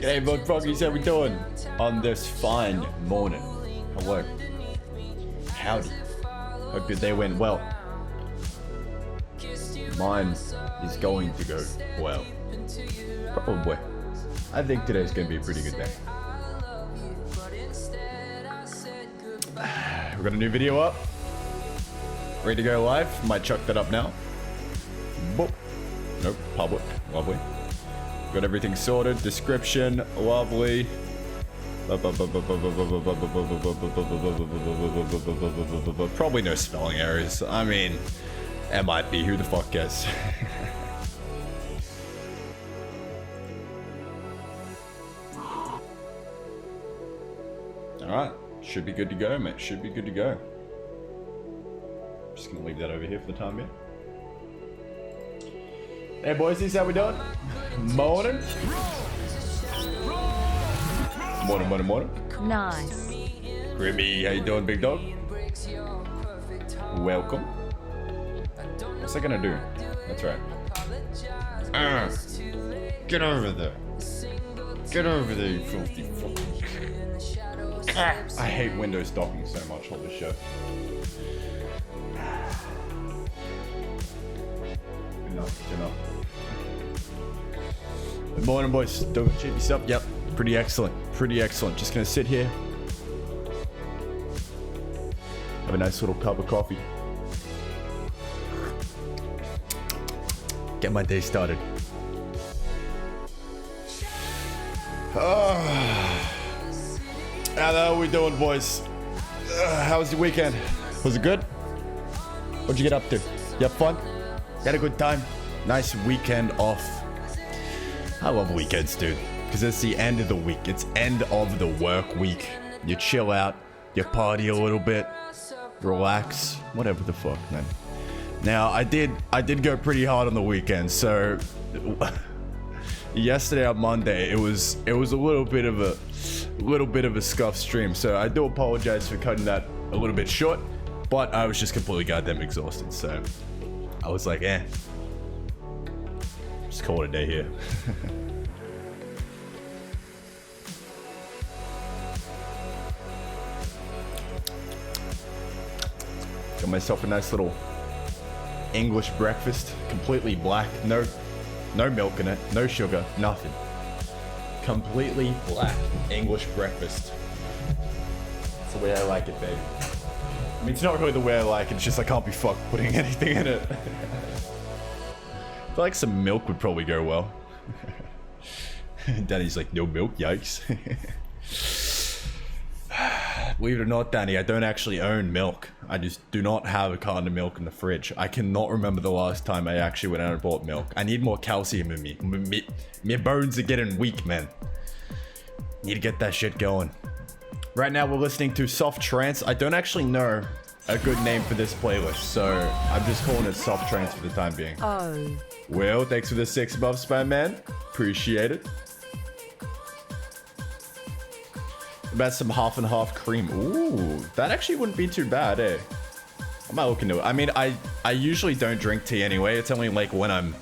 G'day, Blood Froggies, how we doing on this fine morning? Hello. Howdy. Hope your day went well. Mine is going to go well. Probably. I think today's going to be a pretty good day. We've got a new video up. Ready to go live. Might chuck that up now. Boop. Nope, public. Lovely. Got everything sorted. Description. Lovely. Probably no spelling errors. I mean, it might be. Who the fuck cares? Alright. Should be good to go, mate. Should be good to go. Just gonna leave that over here for the time being. Hey boys, this is how we doing? Morning. Morning. Nice. Grimmy, how you doing, big dog? Welcome. What's that gonna do? That's right. Get over there. Get over there, you filthy fuck. I hate Windows docking so much, holy shit. Enough. Good morning, boys. Don't cheat yourself. Yep. Pretty excellent. Just gonna sit here. Have a nice little cup of coffee. Get my day started. How are we doing, boys? How was your weekend? Was it good? What'd you get up to? You have fun? Had a good time? Nice weekend off. I love weekends, dude. Because it's the end of the week. It's end of the work week. You chill out. You party a little bit. Relax. Whatever the fuck, man. Now, I did go pretty hard on the weekend. So, yesterday on Monday, it was a little bit of a scuff stream. So I do apologize for cutting that a little bit short. But I was just completely goddamn exhausted. So I was like, just call it a day here. Got myself a nice little English breakfast, completely black, no milk in it, no sugar, nothing. Completely black English breakfast. That's the way I like it, baby. I mean, it's not really the way I like it, it's just I can't be fucked putting anything in it. I feel like some milk would probably go well. Danny's like, no milk, yikes. Believe it or not, Danny, I don't actually own milk. I just do not have a carton of milk in the fridge. I cannot remember the last time I actually went out and bought milk. I need more calcium in me. My bones are getting weak, man. Need to get that shit going. Right now, we're listening to Soft Trance. I don't actually know a good name for this playlist, so I'm just calling it Soft Trance for the time being. Oh. Well, thanks for the 6 above spam, man. Appreciate it. About some half and half cream. Ooh, that actually wouldn't be too bad, eh? I might look into it. I mean, I usually don't drink tea anyway. It's only like when I'm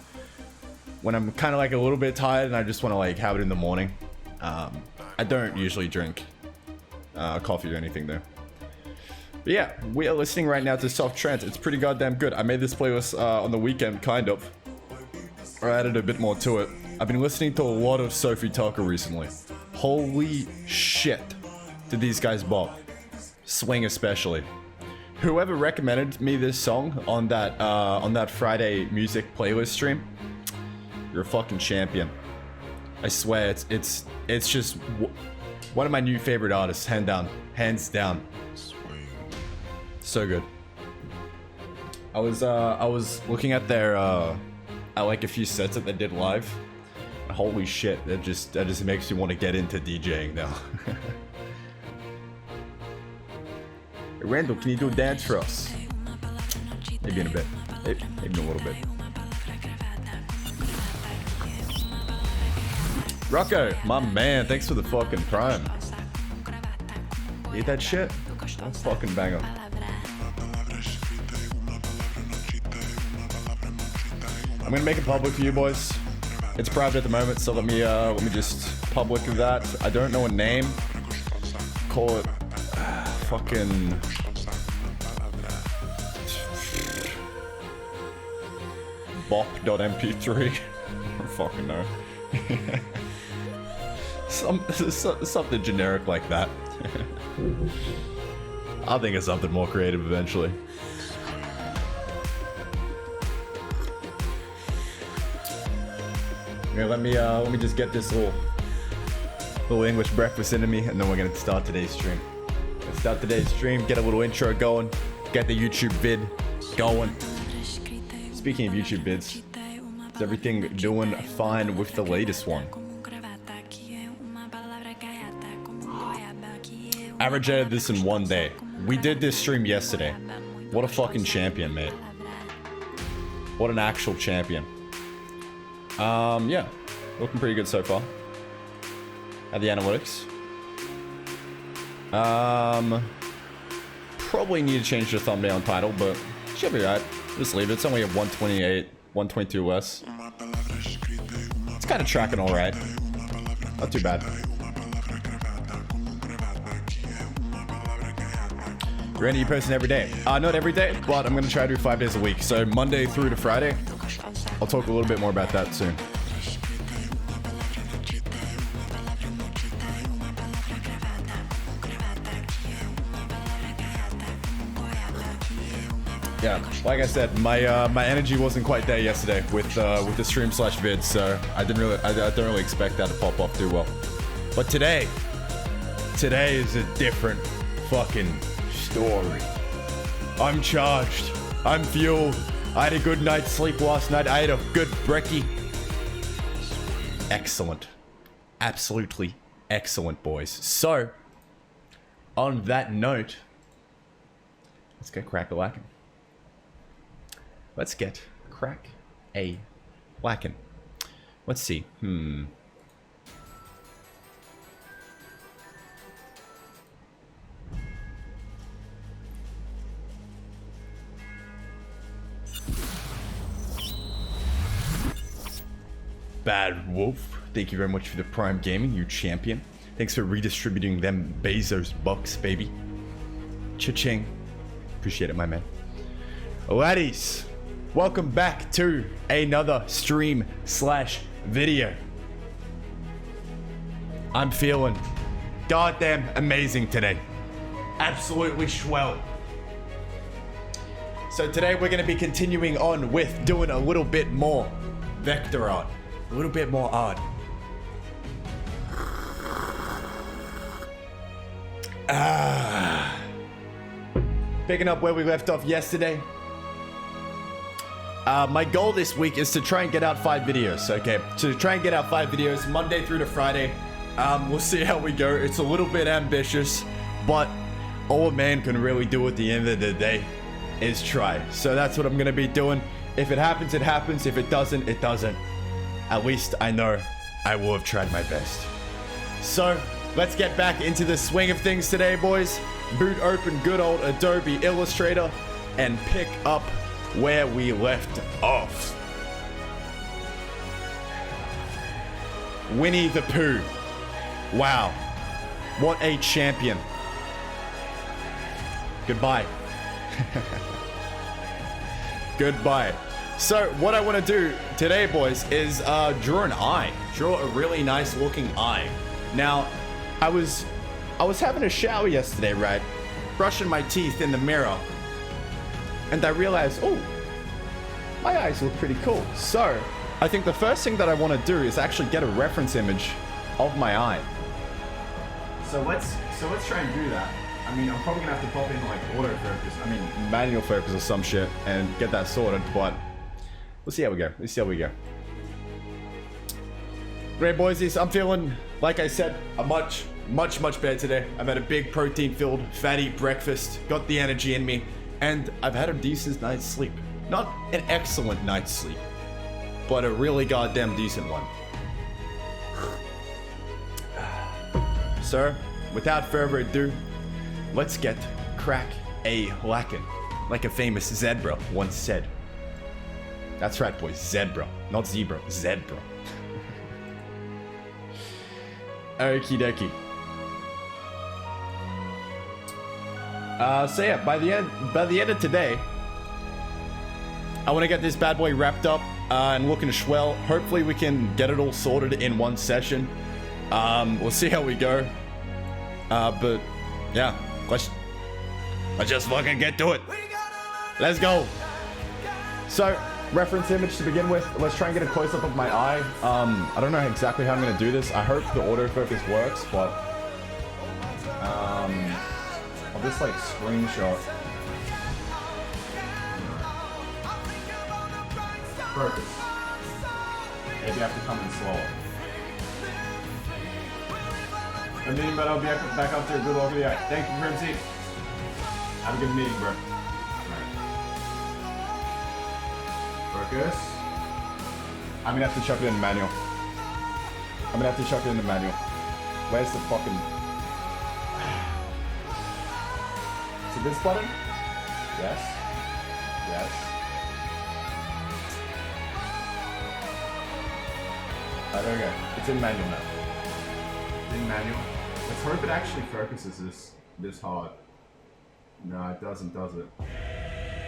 kind of like a little bit tired and I just want to like have it in the morning. I don't usually drink coffee or anything though. But yeah, we are listening right now to Soft Trance. It's pretty goddamn good. I made this playlist on the weekend, kind of. Or I added a bit more to it. I've been listening to a lot of Sophie Tucker recently. Holy shit. Did these guys bop? Swing especially. Whoever recommended me this song on that Friday music playlist stream, you're a fucking champion. I swear, it's just one of my new favorite artists, hands down. So good. I was looking at their at like a few sets that they did live. Holy shit, that just makes me want to get into DJing now. Hey, Randall, can you do a dance for us? Maybe in a bit. Maybe in a little bit. Rocco, my man, thanks for the fucking prime. Eat that shit? That's fucking banger. I'm gonna make it public for you boys. It's private at the moment, so let me just public that. I don't know a name. Call it fucking bop.mp3. I don't fucking know. Something generic like that. I'll think of something more creative eventually. Okay, let me just get this little English breakfast into me, and then we're gonna start today's stream. Let's start today's stream, get a little intro going, get the YouTube vid going. Speaking of YouTube vids, is everything doing fine with the latest one? Average edited this in 1 day. We did this stream yesterday. What a fucking champion, mate. What an actual champion. Yeah, looking pretty good so far. At the analytics. Probably need to change the thumbnail and title, but should be right. Just leave it. It's only at 128, 122 less. It's kind of tracking all right. Not too bad. You're any person every day? Not every day, but I'm gonna try to do 5 days a week. So Monday through to Friday. I'll talk a little bit more about that soon. Yeah, like I said, my energy wasn't quite there yesterday with the stream / vid, so I don't really expect that to pop off too well. But today is a different fucking story. I'm charged. I'm fueled. I had a good night's sleep last night. I had a good brekkie. Excellent. Absolutely excellent, boys. So, on that note, let's get crack-a-lackin'. Let's get crack-a-lackin'. Let's see. Bad Wolf, thank you very much for the Prime Gaming, you champion. Thanks for redistributing them Bezos bucks, baby. Cha-ching. Appreciate it, my man. Laddies, welcome back to another stream / video. I'm feeling goddamn amazing today. Absolutely swell. So today we're going to be continuing on with doing a little bit more vector art. A little bit more art. Picking up where we left off yesterday. My goal this week is to try and get out 5 videos, okay? To try and get out 5 videos, Monday through to Friday. We'll see how we go. It's a little bit ambitious, but all a man can really do at the end of the day is try. So that's what I'm gonna be doing. If it happens, it happens. If it doesn't, it doesn't. At least I know I will have tried my best. So, let's get back into the swing of things today, boys. Boot open good old Adobe Illustrator and pick up where we left off. Winnie the Pooh. Wow. What a champion. Goodbye. Goodbye. So what I want to do today, boys, is draw an eye. Draw a really nice looking eye. Now, I was having a shower yesterday, right? Brushing my teeth in the mirror. And I realized, oh, my eyes look pretty cool. So I think the first thing that I want to do is actually get a reference image of my eye. So let's try and do that. I mean, I'm probably gonna have to pop in like autofocus. I mean, manual focus or some shit and get that sorted, but we'll see how we go. Let's see how we go. Great, boysies. I'm feeling, like I said, a much better today. I've had a big protein-filled, fatty breakfast, got the energy in me, and I've had a decent night's sleep. Not an excellent night's sleep, but a really goddamn decent one. So, without further ado, let's get crack-a-lackin', like a famous zebra once said. That's right, boys. Zebra. Not zebra. Zebra. Okie dokie. So yeah, by the end of today, I want to get this bad boy wrapped up and looking swell. Hopefully we can get it all sorted in one session. We'll see how we go. But yeah, let's just fucking get to it. Let's go. So, reference image to begin with. Let's try and get a close-up of my eye. I don't know exactly how I'm gonna do this. I hope the autofocus works, but I'll just like screenshot. Focus. Maybe I have to come in slower. I'm meeting, but I'll be back after a good walk of the eye. Thank you, Grimsy. Have a good meeting, bro. Alright. Focus. I'm gonna have to chuck it in the manual. Where's the fucking... So this button? Yes. Yes. Alright, there we go. It's in manual now. Let's hope it actually focuses this hard. No, it doesn't, does it?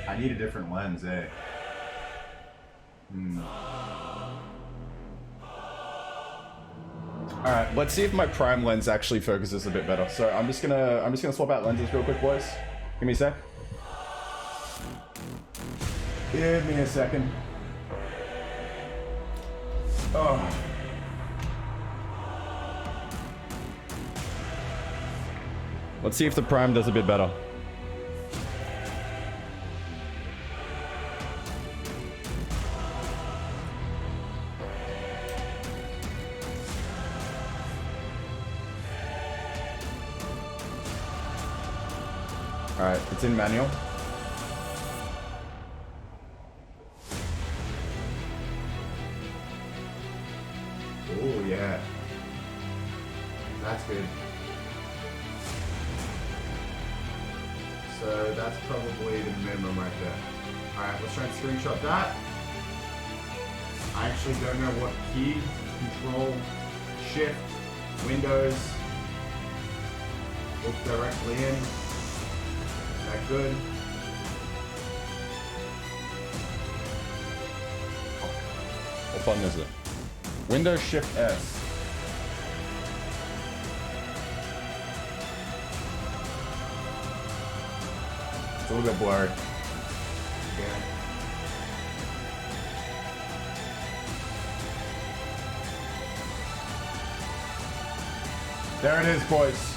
I need a different lens, eh? Alright, let's see if my prime lens actually focuses a bit better. So I'm just gonna swap out lenses real quick, boys. Give me a sec. Give me a second. Oh. Let's see if the prime does a bit better. Alright, it's in manual. Oh yeah. That's good. So that's probably the minimum right there. Alright, let's try and screenshot that. I actually don't know what key, Control, Shift, Windows, look directly in. Is that good? What button is it? Windows Shift S. It's a little bit blurry. Yeah. There it is, boys.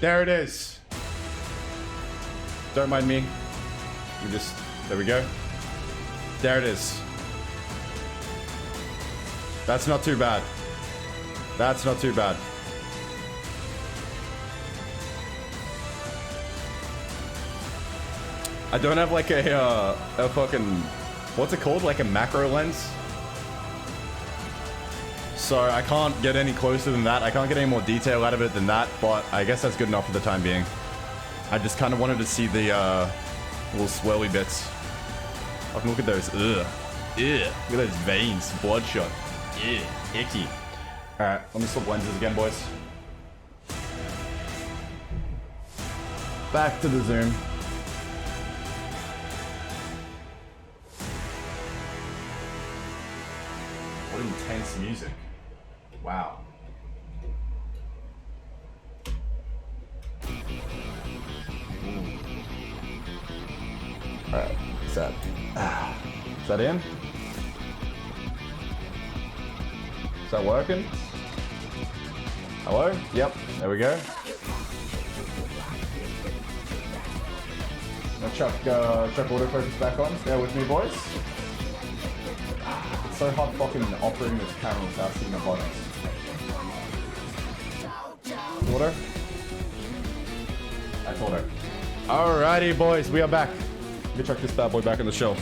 There it is. Don't mind me. There we go. There it is. That's not too bad. That's not too bad. I don't have like a fucking, what's it called? Like a macro lens. So I can't get any closer than that. I can't get any more detail out of it than that, but I guess that's good enough for the time being. I just kind of wanted to see the little swirly bits. Fucking look at those. Ugh. Ew. Look at those veins. Bloodshot. Ew. Icky. Alright, let me swap lenses again, boys. Back to the zoom. What intense music. Wow. Alright, what's that? Is that in? Is that working? Hello? Yep, there we go. I'm gonna chuck autofocus back on. Bear with me, boys. It's so hard fucking operating this camera without seeing the buttons. Auto? That's auto. Alrighty, boys, we are back. Let me chuck this bad boy back on the shelf.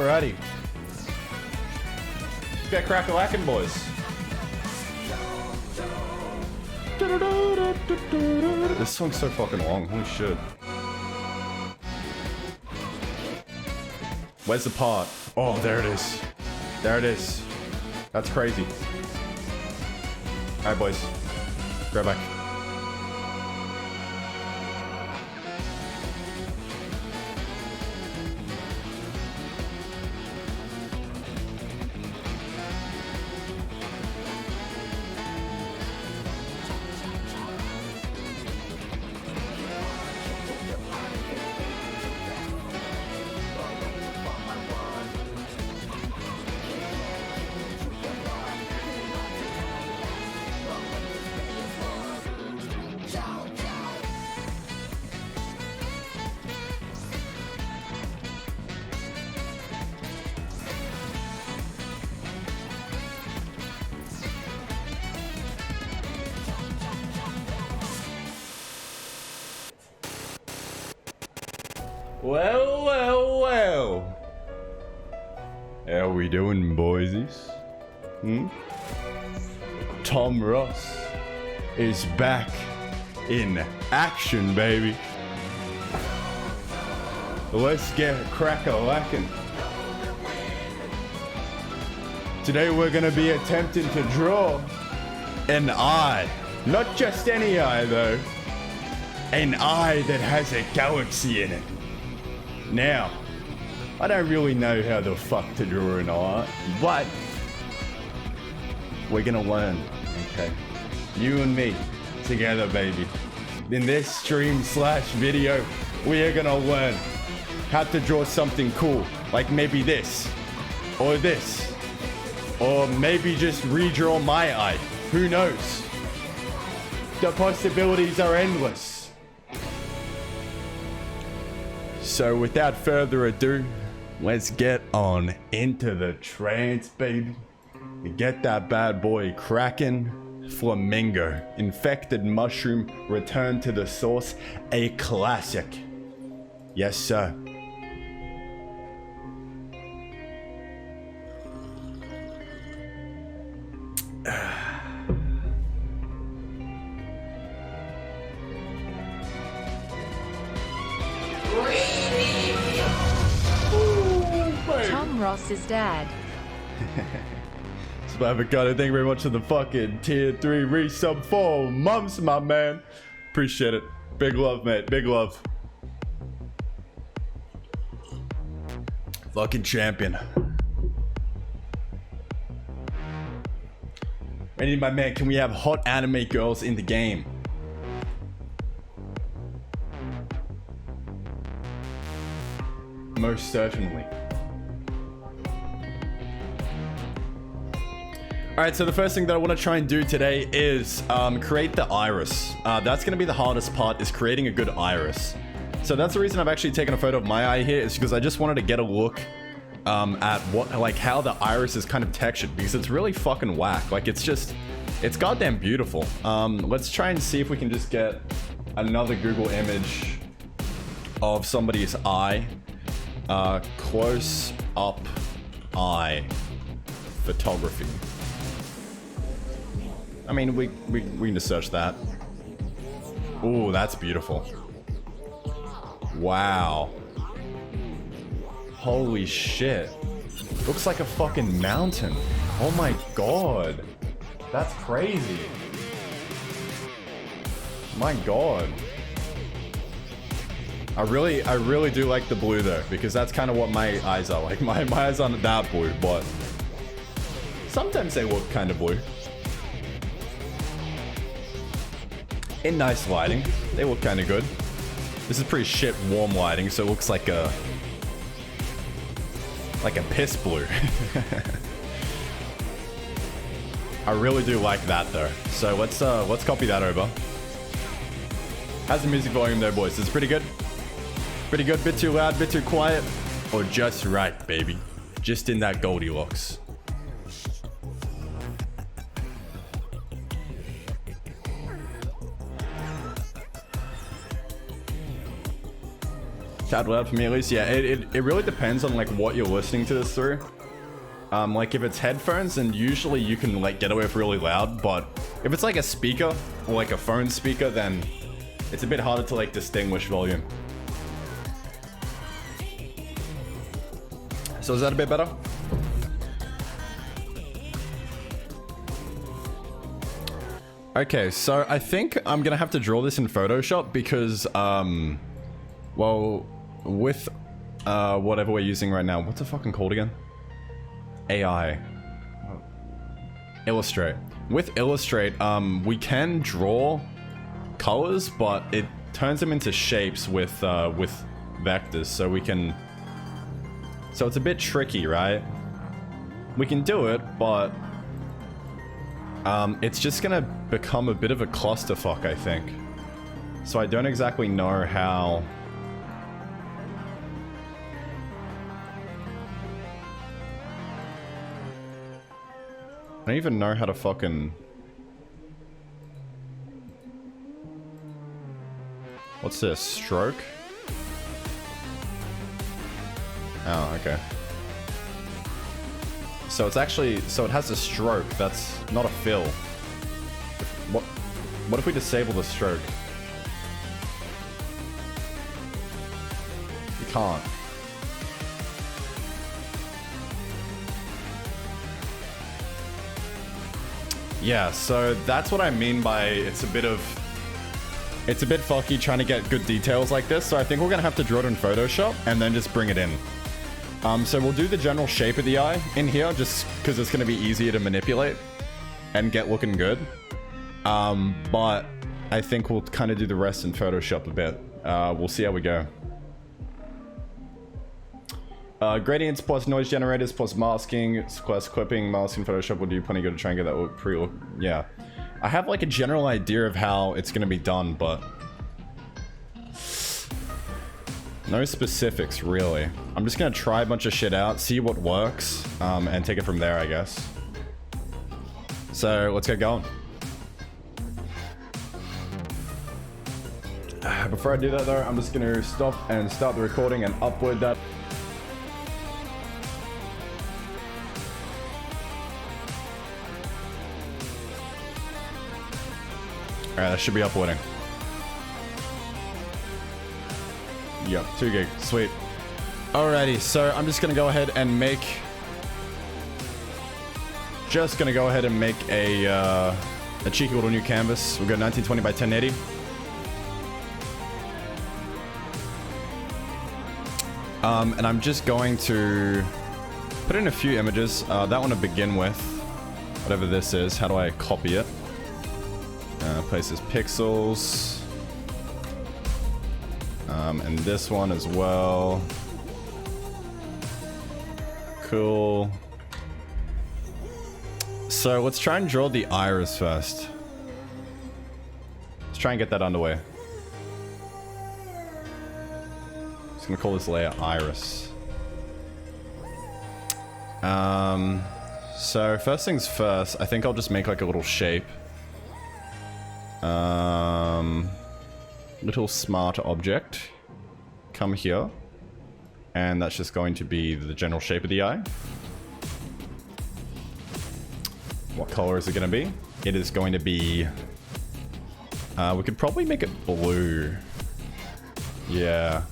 Alrighty. Let's get crack-a-lackin', boys. This song's so fucking long. Holy shit. Where's the part? Oh, there it is. There it is. That's crazy. Alright, boys. Grab back. Well, well, well. How we doing, boysies? Tom Ross is back in action, baby. Let's get crack-a-lackin'. Today we're gonna be attempting to draw an eye. Not just any eye, though. An eye that has a galaxy in it. Now, I don't really know how the fuck to draw an eye, but we're gonna learn, okay? You and me, together, baby. In this stream/video, we are gonna learn how to draw something cool, like maybe this, or this, or maybe just redraw my eye. Who knows? The possibilities are endless. So without further ado, let's get on into the trance, baby. Get that bad boy cracking. Flamingo, infected mushroom, return to the source, a classic. Yes, sir. Tom Ross's dad. Thank you very much for the fucking tier 3 resub 4 months, my man. Appreciate it. Big love, mate. Big love. Fucking champion. Ready, my man, can we have hot anime girls in the game? Most certainly. Alright, so the first thing that I want to try and do today is create the iris. That's going to be the hardest part, is creating a good iris. So that's the reason I've actually taken a photo of my eye here, is because I just wanted to get a look at what, like, how the iris is kind of textured, because it's really fucking whack. Like, it's goddamn beautiful. Let's try and see if we can just get another Google image of somebody's eye. Close up eye photography. I mean, we can just search that. Ooh, that's beautiful. Wow. Holy shit. Looks like a fucking mountain. Oh my god. That's crazy. My god. I really do like the blue though, because that's kind of what my eyes are like. My eyes aren't that blue, but sometimes they look kind of blue. In nice lighting, they look kind of good. This is pretty shit warm lighting, so it looks like a piss blue. I really do like that though. So let's copy that over. How's the music volume there, boys? It's pretty good. Pretty good. Bit too loud, bit too quiet, or just right, baby. Just in that Goldilocks. Tad loud for me at least. Yeah, it really depends on like what you're listening to this through. Like if it's headphones, then usually you can like get away with really loud, but if it's like a speaker or like a phone speaker, then it's a bit harder to like distinguish volume. So is that a bit better? Okay, so I think I'm gonna have to draw this in Photoshop because, well, with whatever we're using right now, what's it fucking called again? AI. Illustrate. With Illustrate, we can draw colors, but it turns them into shapes with vectors, so we can... So it's a bit tricky, right? We can do it, but... it's just gonna become a bit of a clusterfuck, I think. So I don't exactly know how... I don't even know how to fucking... What's this? Stroke? Oh, okay. So it's actually... So it has a stroke. That's not a fill. What if we disable the stroke? You can't. Yeah, so that's what I mean by it's a bit fucky trying to get good details like this. So I think we're gonna have to draw it in Photoshop and then just bring it in. So we'll do the general shape of the eye in here just because it's gonna be easier to manipulate and get looking good. But I think we'll kind of do the rest in Photoshop a bit. We'll see how we go. Gradients plus noise generators plus masking plus clipping. Masking Photoshop will do plenty good to try and get that look pre-look. Yeah. I have like a general idea of how it's going to be done, but... no specifics, really. I'm just going to try a bunch of shit out, see what works, and take it from there, I guess. So, let's get going. Before I do that though, I'm just going to stop and start the recording and upload that. Alright, that should be uploading. Yep, 2 gig. Sweet. Alrighty, so I'm just gonna go ahead and make... a cheeky little new canvas. We've got 1920 by 1080. And I'm just going to put in a few images. That one to begin with. Whatever this is. How do I copy it? Places pixels. And this one as well. Cool. So let's try and draw the iris first. Let's try and get that underway. Just gonna call this layer iris. So first things first, I think I'll just make like a little shape. Little smart object. Come here. And that's just going to be the general shape of the eye. What color is it going to be? It is going to be... we could probably make it blue. Yeah.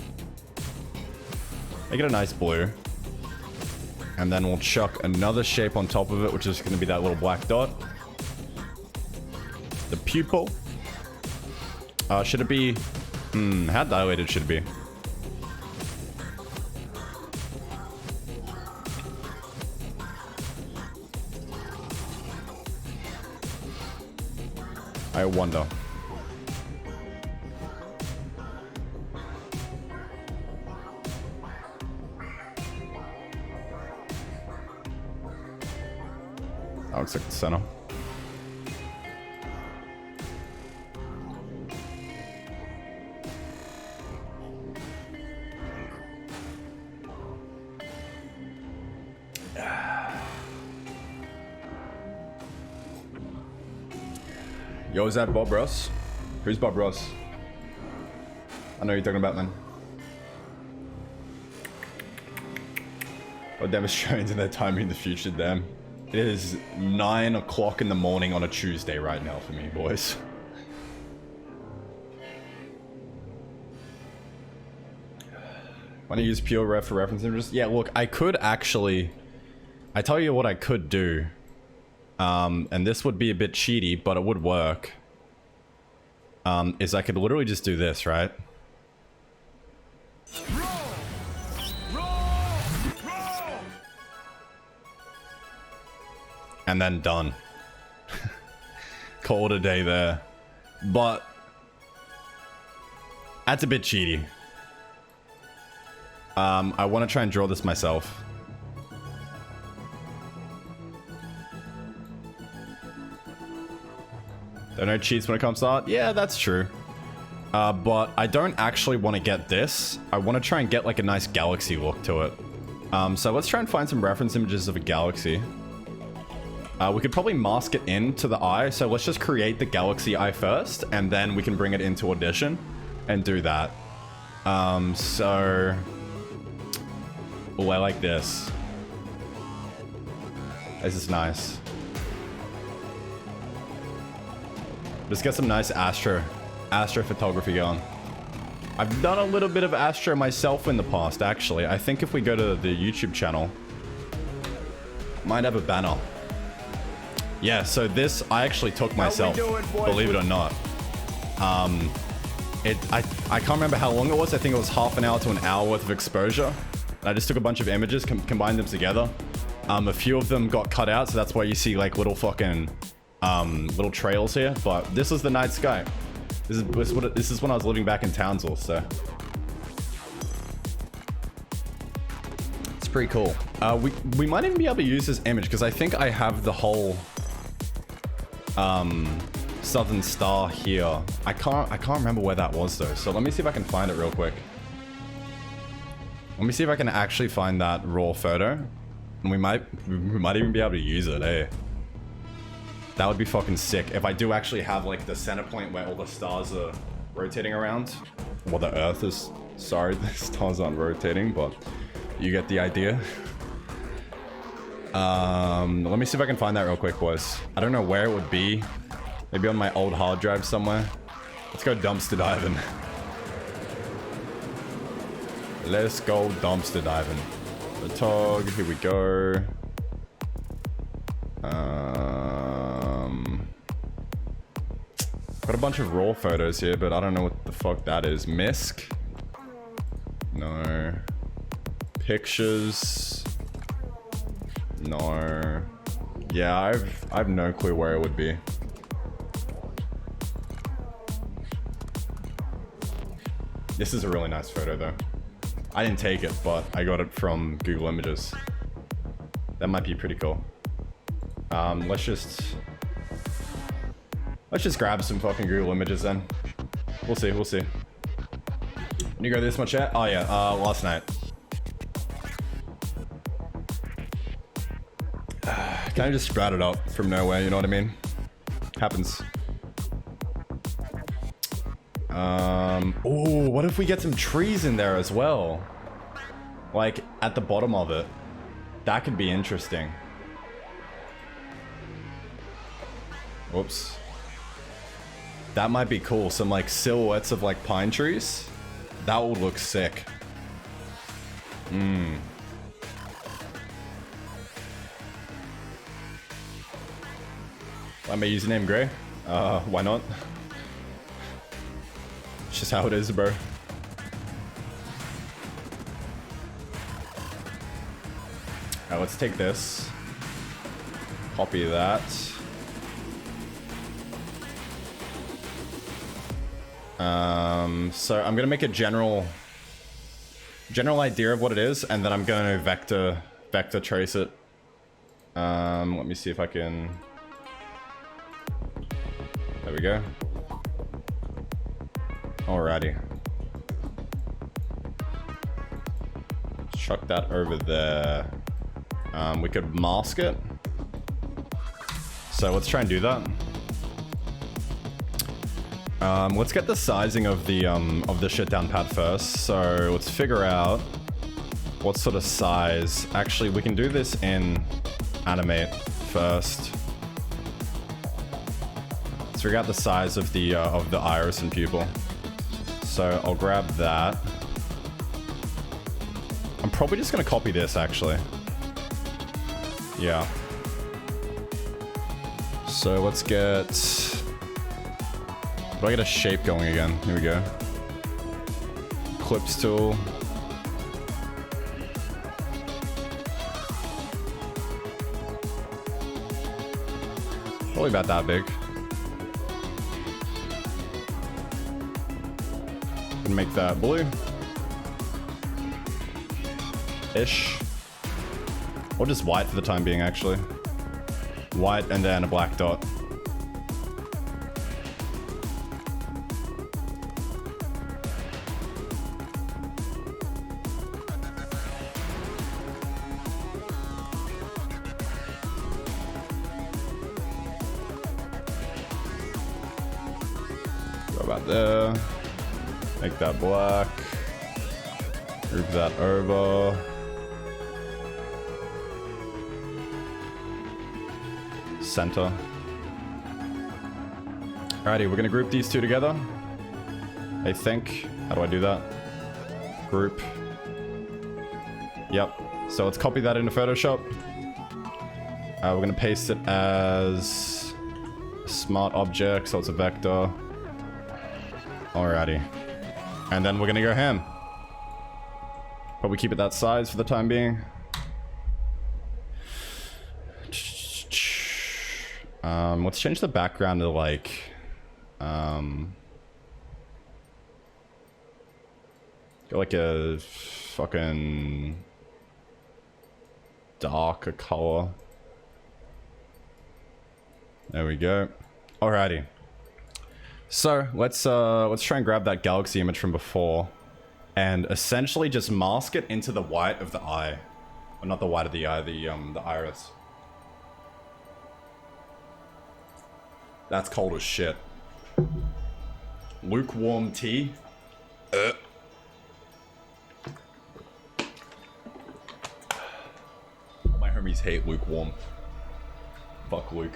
Make it a nice blue. And then we'll chuck another shape on top of it, which is going to be that little black dot. The pupil. Should it be... how dilated should it be? I wonder. That looks like the center. Yo, is that Bob Ross? Who's Bob Ross? I know you're talking about, man. Or them Australians and their timing in the future, damn. It is 9 o'clock in the morning on a Tuesday right now for me, boys. Want to use pure ref for reference images? Yeah, look, I could actually... I tell you what I could do. And this would be a bit cheaty, but it would work. Is I could literally just do this, right? And then done. Call it a day there. But that's a bit cheaty. I want to try and draw this myself. There are no cheats when it comes to art? Yeah, that's true. But I don't actually want to get this. I want to try and get like a nice galaxy look to it. So let's try and find some reference images of a galaxy. We could probably mask it into the eye, so let's just create the galaxy eye first, and then we can bring it into Audition and do that. So... Oh, I like this. This is nice. Just get some nice astrophotography going. I've done a little bit of astro myself in the past, actually. I think if we go to the YouTube channel, might have a banner. Yeah, so this I actually took myself, believe it or not. I can't remember how long it was. I think it was half an hour to an hour worth of exposure. I just took a bunch of images, combined them together. A few of them got cut out, so that's why you see like little fucking little trails here. But this is the night sky. This is when I was living back in Townsville, so it's pretty cool. We might even be able to use this image because I think I have the whole Southern Star here. I can't remember where that was though. So let me see if I can find it real quick. Let me see if I can actually find that raw photo. And we might even be able to use it, eh? That would be fucking sick. If I do actually have like the center point where all the stars are rotating around. Well, the Earth is... Sorry, the stars aren't rotating, but you get the idea. Let me see if I can find that real quick, boys. I don't know where it would be. Maybe on my old hard drive somewhere. Let's go dumpster diving. Let's go dumpster diving. The tog, here we go. Got a bunch of raw photos here, but I don't know what the fuck that is. Misc? No. Pictures? No. Yeah, I've no clue where it would be. This is a really nice photo though. I didn't take it, but I got it from Google Images. That might be pretty cool. Let's just grab some fucking Google Images then. We'll see. When you go this much yet? Oh yeah, last night. Can I just sprout it up from nowhere, you know what I mean? Happens. Oh, what if we get some trees in there as well? Like, at the bottom of it. That could be interesting. Whoops. That might be cool. Some, like, silhouettes of, like, pine trees. That would look sick. Why my username Gray? Why not? It's just how it is, bro. Alright, let's take this. Copy that. So I'm gonna make a general idea of what it is, and then I'm gonna vector trace it. Let me see if I can. There we go. Alrighty. Chuck that over there. We could mask it. So let's try and do that. Let's get the sizing of the shit down pat first. So let's figure out What sort of size? Actually, we can do this in animate first. Let's figure out the size of the iris and pupil. So I'll grab that. I'm probably just gonna copy this actually. Yeah. So let's get... Do I get a shape going again? Here we go. Clips tool. Probably about that big. Can make that blue. Ish. Or just white for the time being, actually. White and then a black dot. Go about there. Make that black. Move that over. Center. Alrighty, we're gonna group these two together. I think. How do I do that? Group. Yep. So let's copy that into Photoshop. We're gonna paste it as a smart object, so it's a vector. Alrighty. And then we're gonna go ham. Probably keep it that size for the time being. Let's change the background to like, go like a fucking darker color. There we go. Alrighty. So let's try and grab that galaxy image from before, and essentially just mask it into the white of the eye, or not the white of the eye, the iris. That's cold as shit. Lukewarm tea. My homies hate lukewarm. Fuck Luke.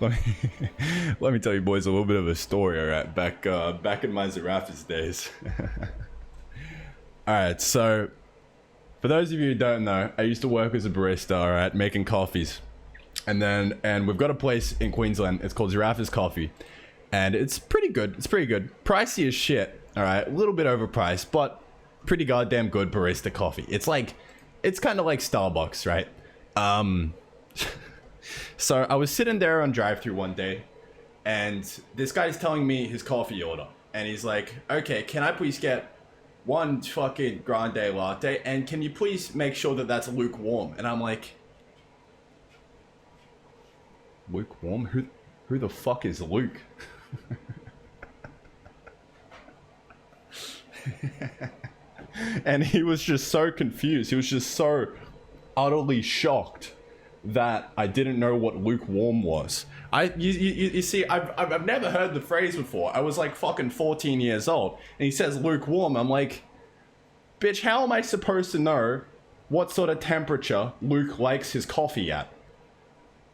let me tell you boys a little bit of a story, alright? Back in my Zarafis days. Alright, so for those of you who don't know, I used to work as a barista, alright, making coffees. And we've got a place in Queensland, it's called Zarafis Coffee. And it's pretty good, Pricey as shit, alright, a little bit overpriced, but pretty goddamn good barista coffee. It's kind of like Starbucks, right? So I was sitting there on drive-thru one day, and this guy's telling me his coffee order. And he's like, okay, can I please get one fucking grande latte, and can you please make sure that that's lukewarm? And I'm like, lukewarm? Who the fuck is Luke? And he was just so confused. He was just so utterly shocked that I didn't know what lukewarm was. You see, I've never heard the phrase before. I was like fucking 14 years old, and he says lukewarm. I'm like, bitch, how am I supposed to know what sort of temperature Luke likes his coffee at?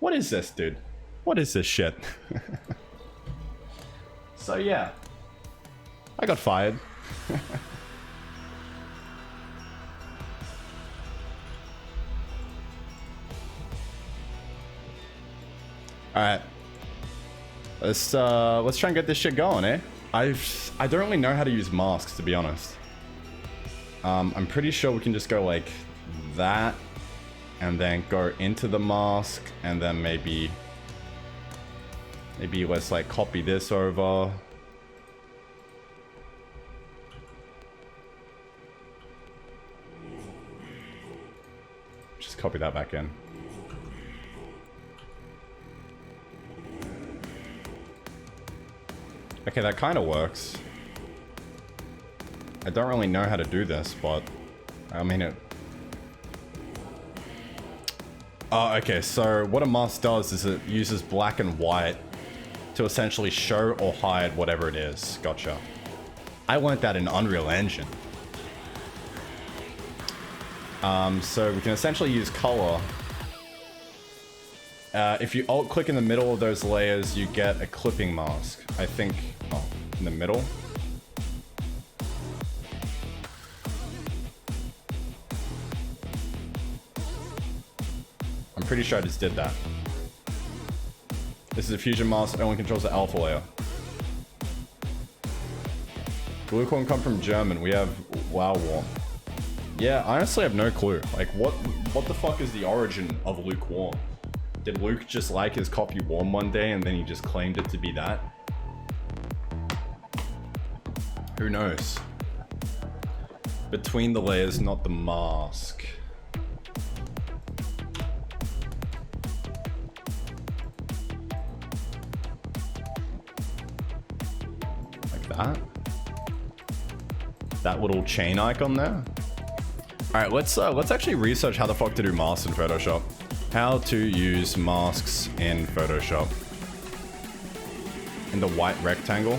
What is this, dude? What is this shit? So yeah, I got fired. Alright. Let's try and get this shit going, eh? I don't really know how to use masks, to be honest. I'm pretty sure we can just go like that, and then go into the mask, and then maybe let's like copy this over. Just copy that back in. Okay, that kind of works. I don't really know how to do this, but I mean it. Oh, okay, so what a mask does is it uses black and white to essentially show or hide whatever it is. Gotcha. I learned that in Unreal Engine. So we can essentially use color. If you alt-click in the middle of those layers, you get a clipping mask. I think, oh, in the middle. I'm pretty sure I just did that. This is a fusion mask that only controls the alpha layer. Lukewarm come from German. We have wow warm. Yeah, I honestly have no clue. Like, what the fuck is the origin of lukewarm? Did Luke just like his coffee warm one day and then he just claimed it to be that? Who knows? Between the layers, not the mask. Like that? That little chain icon there? Alright, let's actually research how the fuck to do masks in Photoshop. How to use masks in Photoshop. In the white rectangle.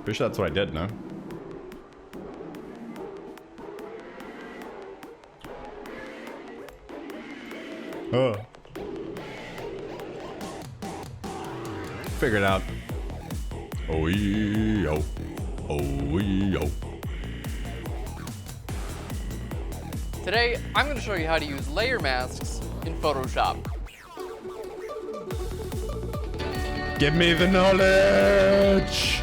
Pretty sure that's what I did, no? Oh. Figure it out. Oh, yo. Oh, yo. Today, I'm going to show you how to use layer masks in Photoshop. Give me the knowledge!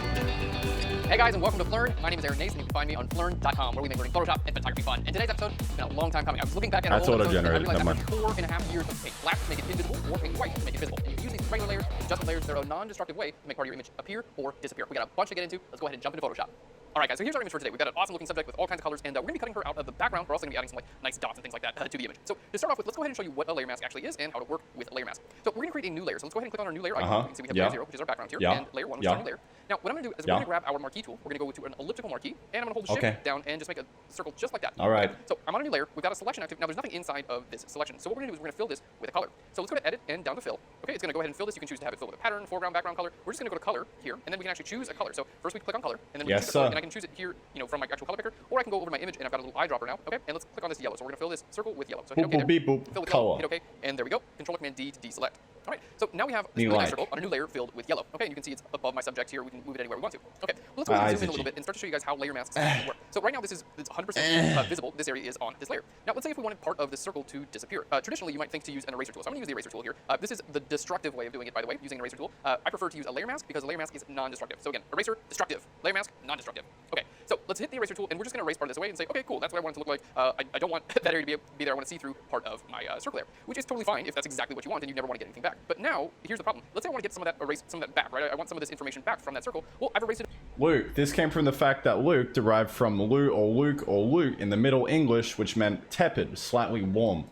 Hey guys, and welcome to Flurn. My name is Aaron Nace, and you can find me on flurn.com, where we make learning Photoshop and photography fun. And today's episode has been a long time coming. I was looking back at our old episodes, and I realized after 4.5 years of paint black to make it invisible, or paint white to make it visible. And you can use these regular layers, adjustment layers, they're a non-destructive way to make part of your image appear or disappear. We got a bunch to get into. Let's go ahead and jump into Photoshop. Alright guys, so here's our image for today. We've got an awesome looking subject with all kinds of colors, and we're going to be cutting her out of the background. We're also going to be adding some like nice dots and things like that to the image. So to start off with, let's go ahead and show you what a layer mask actually is and how to work with a layer mask. So we're going to create a new layer. So let's go ahead and click on our new layer icon. You can see we have layer 0, which is our background here, and layer 1, which is our new layer. Now, what I'm going to do is we're going to grab our marquee tool. We're going to go to an elliptical marquee, and I'm going to hold the shift down and just make a circle just like that. Alright. So I'm on a new layer. We've got a selection active. Now, there's nothing inside of this selection. So what we're going to do is we're going to fill this with a color. So let's go to edit and down to fill. Okay, it's going to go ahead and fill this. You can choose to have it fill with a pattern, foreground, background color. We're just going to go to color here, and then we can actually choose a color. So first we click on color, and then we choose a color, and I can choose it here, you know, from my actual color picker, or I can go over to my image, and I've got a little eyedropper now. Okay, and let's click on this yellow. So we're going to fill this circle with yellow. So hit OK there. Fill with yellow. Hit OK, and there we go. Control-Command D to deselect. All right, so now we have this really nice circle on a new layer filled with yellow. Okay, and you can see it's above my subject here. We can move it anywhere we want to. Okay, well, let's go ahead and zoom in a little bit and start to show you guys how layer masks actually work. So right now it's 100% visible. This area is on this layer. Now let's say if we wanted part of this circle to disappear. Traditionally, you might think to use an eraser tool. So I'm going to use the eraser tool here. This is the destructive way of doing it, by the way, using an eraser tool. I prefer to use a layer mask because a layer mask is non-destructive. So again, eraser, destructive. Layer mask, non-destructive. Okay, so let's hit the eraser tool, and we're just going to erase part of this away and say, okay, cool, that's what I want it to look like. I don't want that area to be there. I want to see through part of my circle there, which is totally fine if that's exactly what you want and you never want to get anything back. But now, here's the problem. Let's say I want to get some of that back, right? I want some of this information back from that circle. Well, I've erased it. Luke. This came from the fact that Luke derived from Lu or Luke or Luke in the Middle English, which meant tepid, slightly warm.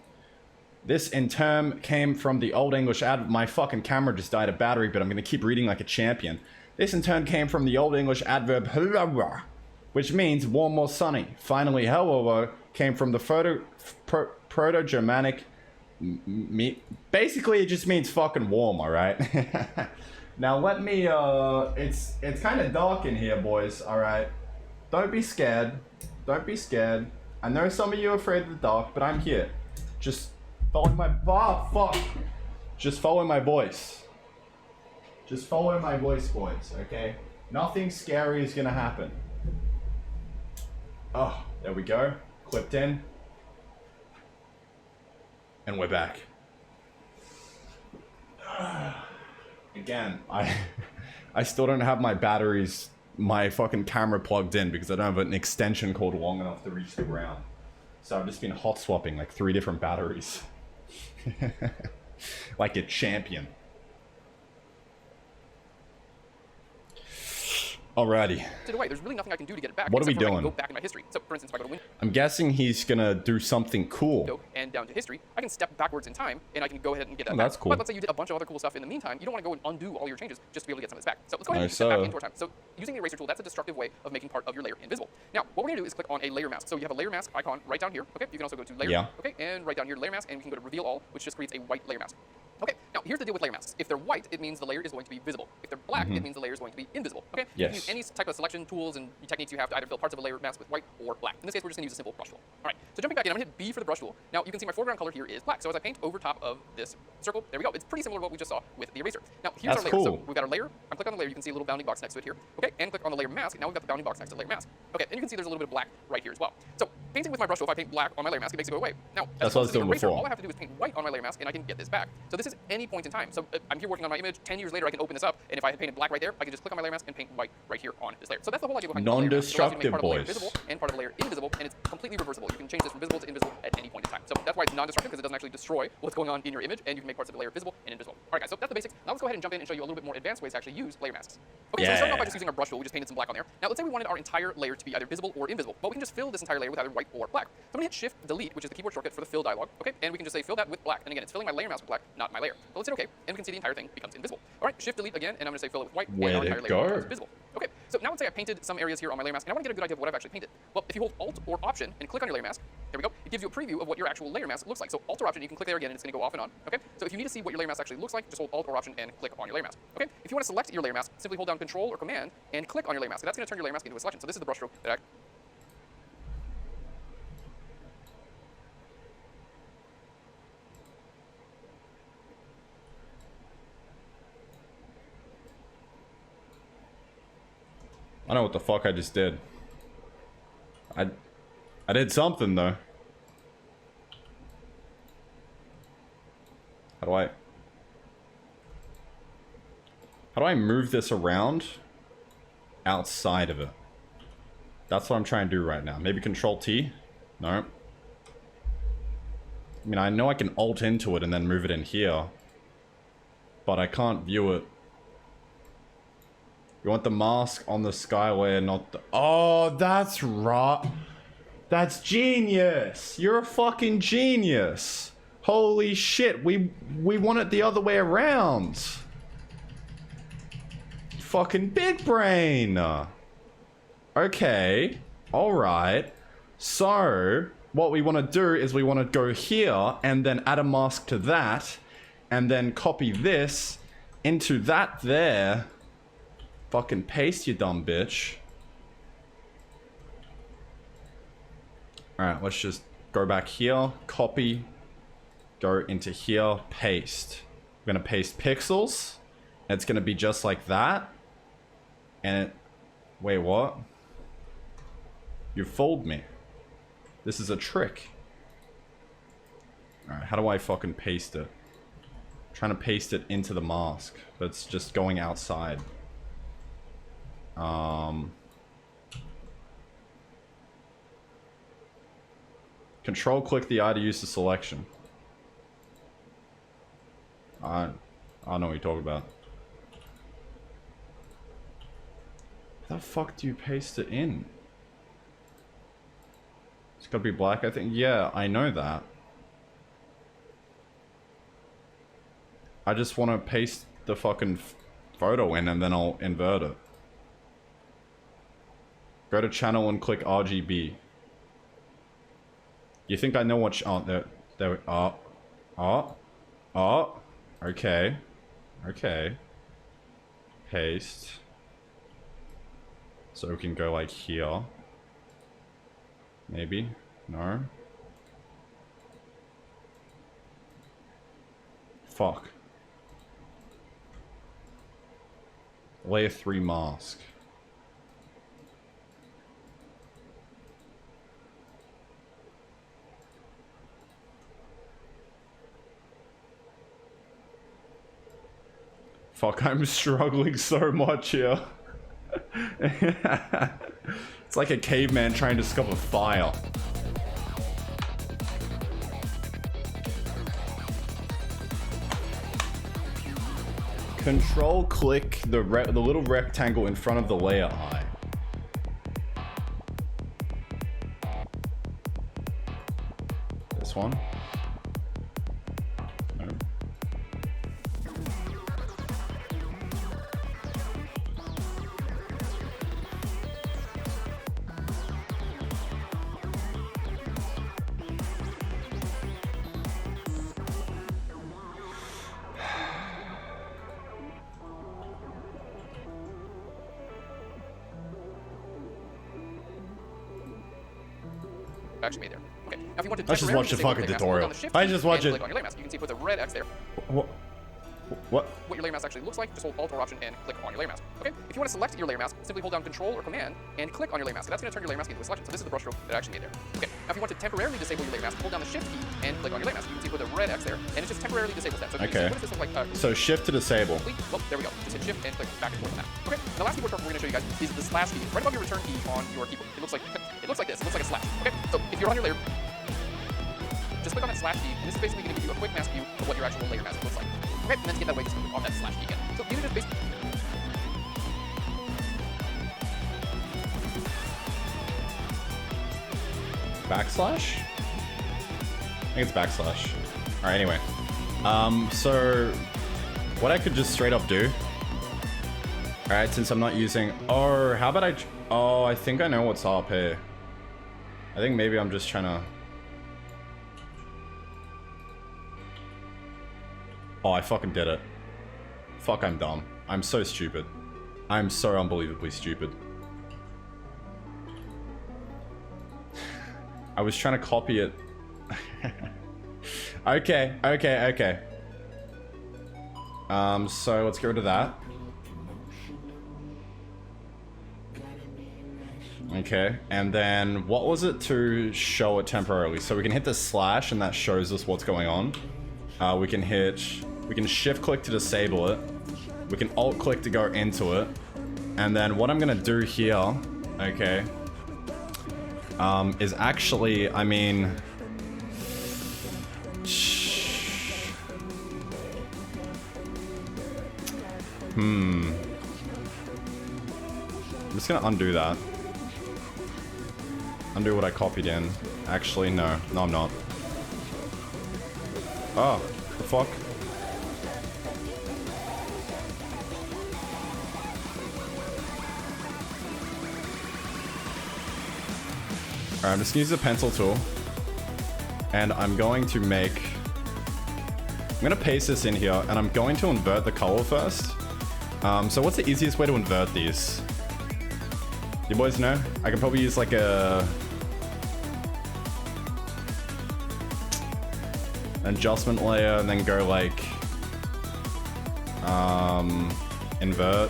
This in turn came from the Old English my fucking camera just died of battery, but I'm going to keep reading like a champion. This in turn came from the Old English adverb which means warm or sunny. Finally, however, came from the Proto-Germanic basically it just means fucking warm, alright? Now let me, it's kind of dark in here, boys, alright? Don't be scared. Don't be scared. I know some of you are afraid of the dark, but I'm here. Just follow my, just follow my voice. Just follow my voice, boys, okay? Nothing scary is gonna happen. Oh, there we go. Clipped in. And we're back. Again, I still don't have my batteries, my fucking camera plugged in because I don't have an extension cord long enough to reach the ground. So I've just been hot swapping like 3 different batteries. Like a champion. Alrighty. It away. There's really nothing I can do to get it back. What are we except for I doing? can go back in my history. So, for instance, if I go to Windows I'm guessing he's gonna do something cool. and down to history, I can step backwards in time, and I can go ahead and get that Oh, back. that's cool. But let's say you did a bunch of other cool stuff in the meantime. You don't want to go and undo all your changes just to be able to get some of this back. So let's go ahead and step back into our time. So using the eraser tool, that's a destructive way of making part of your layer invisible. Now, what we're going to do is click on a layer mask. So you have a layer mask icon right down here. Okay, you can also go to layer. Yeah. Okay, and right down here, layer mask, and we can go to reveal all, which just creates a white layer mask. Okay, now here's the deal with layer masks. If they're white, it means the layer is going to be visible. If they're black, it means the layer is going to be invisible. Okay? You can use any type of selection tools and techniques you have to either fill parts of a layer mask with white or black. In this case, we're just going to use a simple brush tool. All right, so jumping back in, I'm going to hit B for the brush tool. Now, you can see my foreground color here is black. So as I paint over top of this circle, there we go. It's pretty similar to what we just saw with the eraser. Now, here's That's our layer. cool. So we've got our layer. I'm clicking on the layer. You can see a little bounding box next to it here. Okay, and click on the layer mask. Now we've got the bounding box next to the layer mask. Okay, and you can see there's a little bit of black right here as well. So painting with my brush tool, if I paint black on my layer mask, it makes it go away. Now, That's what I was doing eraser, before. all I have to do is paint white on my layer mask, and I can get this back. So this is any point in time. So I'm here working on my image. 10 years later, I can open this up, and if I had painted black right there, I can just click on my layer mask and paint white right here on this layer. So that's the whole idea behind Non-destructive, part of the layer boys. visible and part of the layer invisible, and it's completely reversible. You can change this from visible to invisible at any point in time. So that's why it's non-destructive, because it doesn't actually destroy what's going on in your image, and you can make parts of the layer visible and invisible. All right, guys, so that's the basics. Now let's go ahead and jump in and show you a little bit more advanced ways to actually use layer masks. Okay, so we started off by just using our brush tool. We just painted some black on there. Now let's say we wanted our entire layer to be either visible or invisible. Well, we can just fill this entire layer with either white or black. So I'm gonna hit Shift Delete, which is the keyboard shortcut for the fill dialog. Okay, and we can just say fill that with black. And again, it's filling my layer mask with black, not my layer. So let's hit OK, and we can see the entire thing becomes invisible. All right, Shift Delete again, and I'm gonna say fill it with white, and our entire layer becomes visible. Okay, so now let's say I painted some areas here on my layer mask, and I want to get a good idea of what I've actually painted. Well, if you hold Alt or Option and click on your layer mask, there we go, it gives you a preview of what your actual layer mask looks like. So Alt or Option, you can click there again, and it's going to go off and on. Okay, so if you need to see what your layer mask actually looks like, just hold Alt or Option and click on your layer mask. Okay, if you want to select your layer mask, simply hold down Control or Command and click on your layer mask. And that's going to turn your layer mask into a selection. So this is the brush stroke that I know what the fuck I just did. I did something though. How do I move this around outside of it? That's what I'm trying to do right now. Maybe Control T? No. I mean, I know I can Alt into it and then move it in here, but I can't view it. You want the mask on the skyway, not the... Oh, that's right. That's genius. You're a fucking genius. Holy shit, we want it the other way around. Fucking big brain. Okay. Alright. So, what we want to do is we want to go here and then add a mask to that and then copy this into that there. Fucking paste, you dumb bitch. Alright, let's just go back here, copy, go into here, paste. I'm gonna paste pixels. And it's gonna be just like that. And it... Wait, what? You fooled me. This is a trick. Alright, how do I fucking paste it? I'm trying to paste it into the mask, but it's just going outside. Control click the eye to use the selection. I don't know what you're talking about. How the fuck do you paste it in? It's gotta be black, I think. Yeah, I know that. I just want to paste the fucking photo in and then I'll invert it. Go to channel and click RGB. You think I know what... Okay. Okay. Paste. So we can go like here. Maybe. No. Fuck. Layer 3 mask. Fuck, I'm struggling so much here. It's like a caveman trying to discover fire. Control click the little rectangle in front of the layer eye. This one? No. Actually made there. Okay. Now if you want to Let's just watch the fucking tutorial. I just watch it. Click on your layer mask. You can see it puts a red X there. What? What your layer mask actually looks like, just hold Alt or Option and click on your layer mask. Okay? If you want to select your layer mask, simply hold down Control or Command and click on your layer mask. That's going to turn your layer mask into a selection. So this is the brushstroke that I actually made there. Okay. Now if you want to temporarily disable your layer mask, hold down the Shift key and click on your layer mask. You can see it with a red X there, and it just temporarily disables that. So okay. What does this look like? So Shift to disable. Well, there we go. Just hit Shift and click back and forth on that. Okay. The last keyboard shortcut we're going to show you guys is the slash key, right above your return key on your keyboard. It looks like this. It looks like a slash. Okay. So if you're on your layer, just click on that slash key, and this is basically going to give you a quick mask view of what your actual layer mask looks like. Okay, and then to get that way, just click on that slash key again. So these are just basically... Backslash? I think it's backslash. Alright, anyway. So... What I could just straight up do... Alright, since I'm not using... Or, how about I... Oh, I think I know what's up here. I think maybe I'm just trying to... Oh, I fucking did it. Fuck, I'm dumb. I'm so stupid. I'm so unbelievably stupid. I was trying to copy it. Okay. So let's get rid of that. Okay, and then what was it to show it temporarily? So we can hit the slash and that shows us what's going on. We can shift click to disable it. We can alt click to go into it. And then what I'm gonna do here, okay, is actually, I mean, I'm just gonna undo that. Undo what I copied in. Actually, no, I'm not. Oh, the fuck? Alright, I'm just gonna use the pencil tool. And I'm going to make... I'm gonna paste this in here, and I'm going to invert the color first. So what's the easiest way to invert these? You boys know? I can probably use like a... adjustment layer and then go like invert.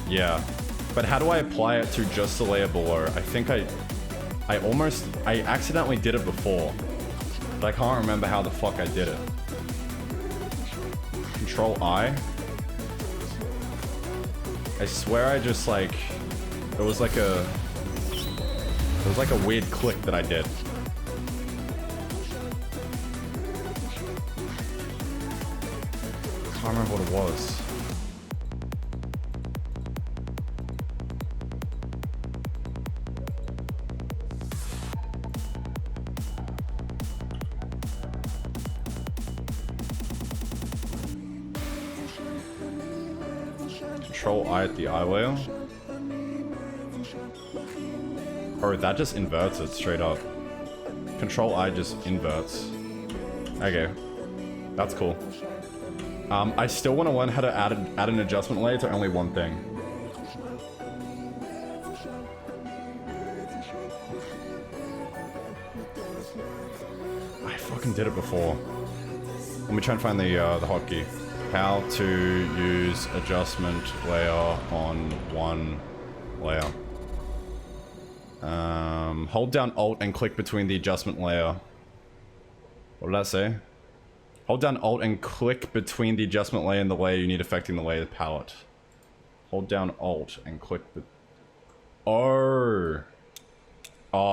Yeah, but how do I apply it to just the layer below? I think I accidentally did it before, but I can't remember how the fuck I did it. Control I. I swear I just like it was like a weird click that I did. I don't remember what it was. Control I at the eye layer. Or that just inverts it straight up. Control I just inverts. Okay. That's cool. I still want to learn how to add an adjustment layer to only one thing. I fucking did it before. Let me try and find the hotkey. How to use adjustment layer on one layer. Hold down Alt and click between the adjustment layer. What did I say? Hold down Alt and click between the adjustment layer and the layer you need affecting the layer palette. Hold down Alt and click Oh,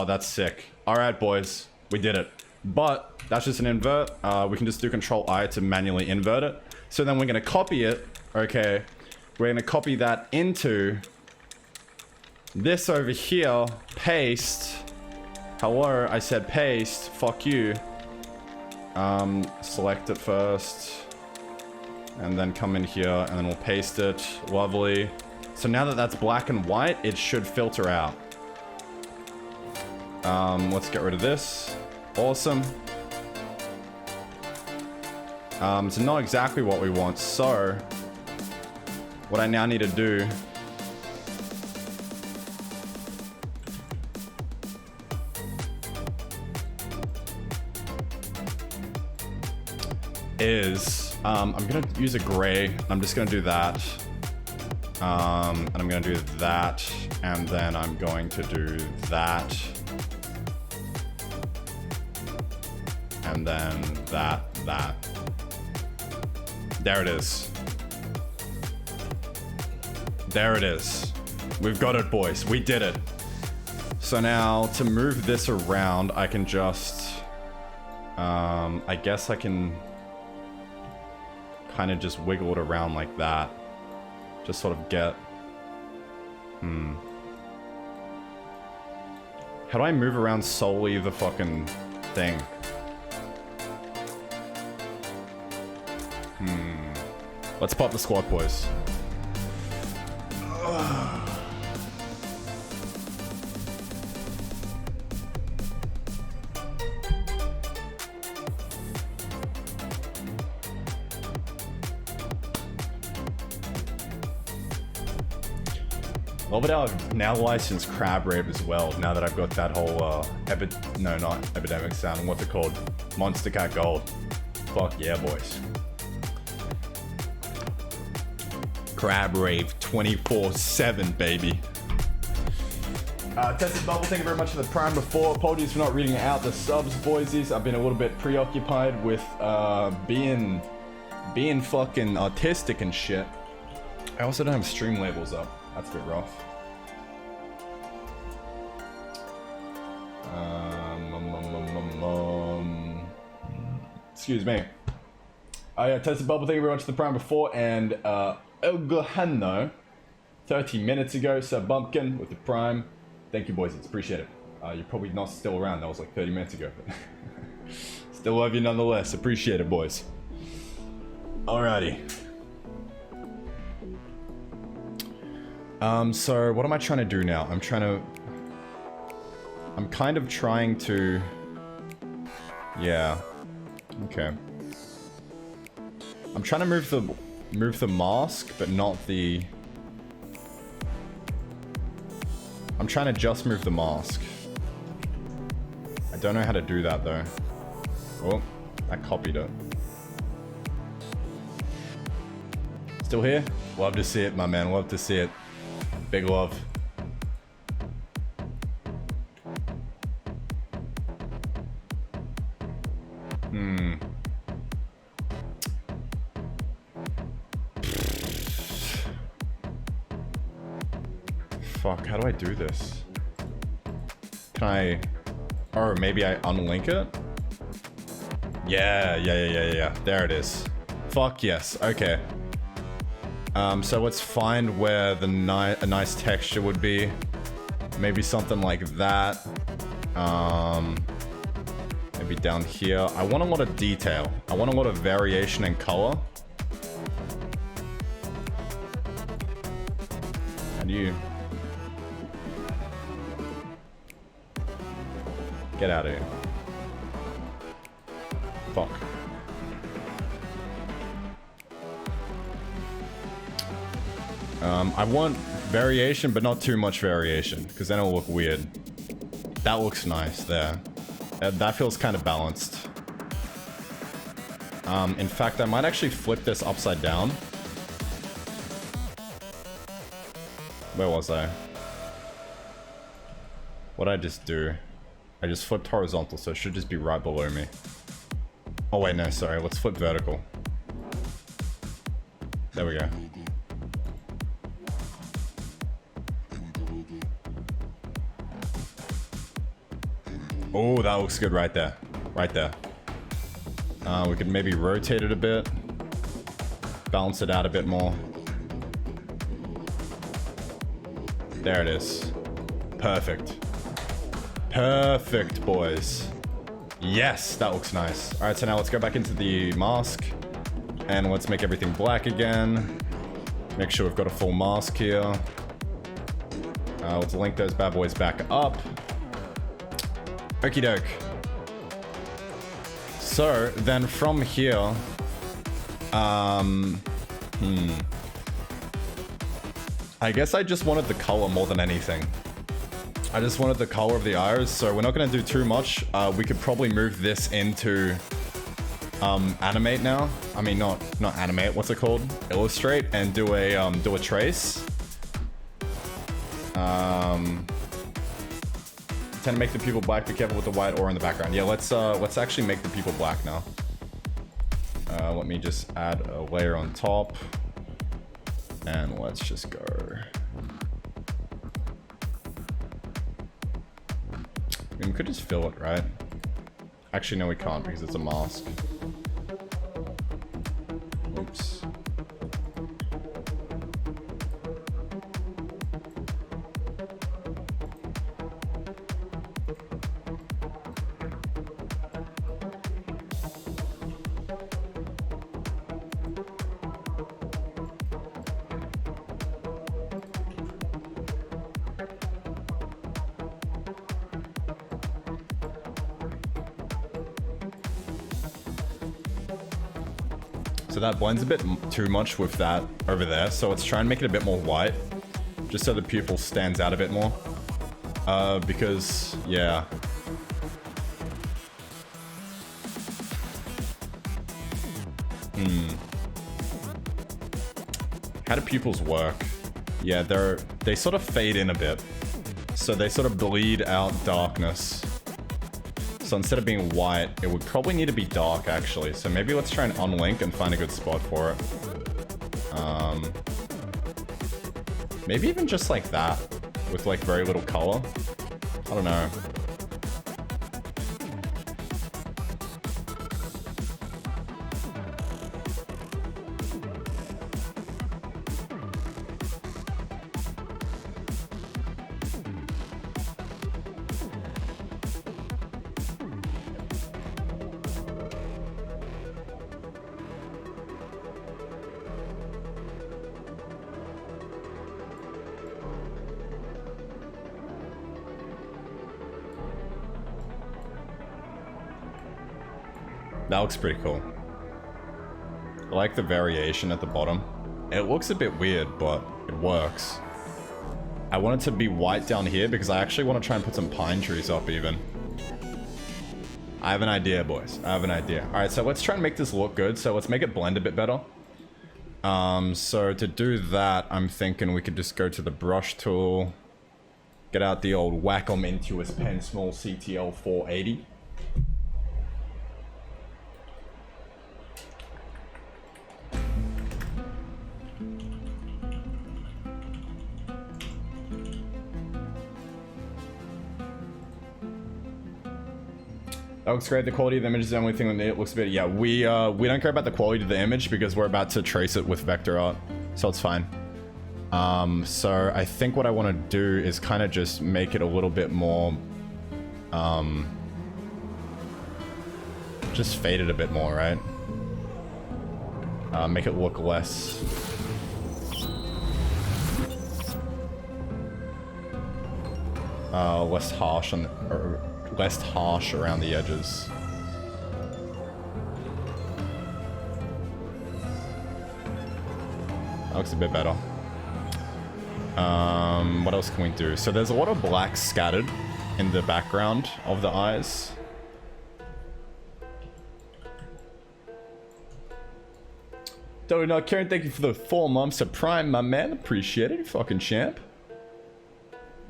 that's sick. Alright, boys. We did it. But, that's just an invert. We can just do Control I to manually invert it. So then we're going to copy it Okay, we're gonna copy that into this over here. Paste. Hello, I said paste. Fuck you. Select it first. And then come in here, and then we'll paste it. Lovely. So now that that's black and white, it should filter out. Let's get rid of this. Awesome. It's not exactly what we want, so what I now need to do is I'm gonna use a gray. I'm just gonna do that. And I'm gonna do that, and then I'm going to do that, and then that. There it is. There it is. We've got it, boys. We did it. So now to move this around, I can just I guess I can kind of just wiggle it around like that. Just sort of get... How do I move around solely the fucking thing? Let's pop the squad, boys. Love it, I've now licensed Crab Rave as well, now that I've got that whole, no, not Epidemic Sound, what's it called? Monster Cat Gold. Fuck yeah, boys. Crab Rave 24/7, baby. Tested Bubble, thank you very much for the Prime before. Apologies for not reading out the subs, boysies. I've been a little bit preoccupied with, being fucking autistic and shit. I also don't have stream labels up. That's a bit rough. Excuse me. I tested Bubble, thank you very much for the Prime before, and Elgohano 30 minutes ago, so Bumpkin with the Prime. Thank you, boys, appreciate it. You're probably not still around, that was like 30 minutes ago, but still love you nonetheless, appreciate it, boys. Alrighty. So what am I trying to do now? I'm kind of trying to... Yeah. Okay. I'm trying to move the mask, but not the... I'm trying to just move the mask. I don't know how to do that though. Oh, I copied it. Still here? Love to see it, my man. Love to see it. Big love. Fuck, how do I do this? Can I... Or maybe I unlink it? Yeah. There it is. Fuck yes, okay. So let's find where the a nice texture would be. Maybe something like that. Maybe down here. I want a lot of detail. I want a lot of variation in color. How do you... Get out of here. Fuck. I want variation, but not too much variation, because then it'll look weird. That looks nice there. That feels kind of balanced. In fact, I might actually flip this upside down. Where was I? What did I just do? I just flipped horizontal, so it should just be right below me. Oh wait, no, sorry. Let's flip vertical. There we go. Oh, that looks good right there. Right there. We could maybe rotate it a bit. Balance it out a bit more. There it is. Perfect. Perfect, boys. Yes, that looks nice. All right, so now let's go back into the mask. And let's make everything black again. Make sure we've got a full mask here. Let's link those bad boys back up. Okie doke. So, then from here... I guess I just wanted the color more than anything. I just wanted the color of the eyes, so we're not going to do too much. We could probably move this into animate now. I mean, not animate. What's it called? Illustrate and do a trace. Tend to make the pupil black. Be careful with the white aura in the background. Yeah, let's actually make the pupil black now. Let me just add a layer on top. And let's just go. I mean, we could just fill it, right? Actually, no, we can't because it's a mask. Oops. So that blends a bit too much with that over there. So let's try and make it a bit more white. Just so the pupil stands out a bit more. Because, yeah. How do pupils work? Yeah, they sort of fade in a bit. So they sort of bleed out darkness. So instead of being white, it would probably need to be dark, actually. So maybe let's try and unlink and find a good spot for it. Maybe even just like that, with like very little color. I don't know. That looks pretty cool. I like the variation at the bottom. It looks a bit weird, but it works. I want it to be white down here because I actually want to try and put some pine trees up even. I have an idea, boys. I have an idea. Alright, so let's try and make this look good. So let's make it blend a bit better. So to do that, I'm thinking we could just go to the brush tool. Get out the old Wacom Intuos Pen Small CTL 480. That looks great. The quality of the image is the only thing that it looks a bit... Yeah, we don't care about the quality of the image because we're about to trace it with vector art. So it's fine. So I think what I want to do is kind of just make it a little bit more... just fade it a bit more, right? Make it look less... less harsh on the... Or less harsh around the edges. That looks a bit better. What else can we do? So there's a lot of black scattered in the background of the eyes. Donut Karen, thank you for the 4 months of Prime, my man. Appreciate it, you fucking champ.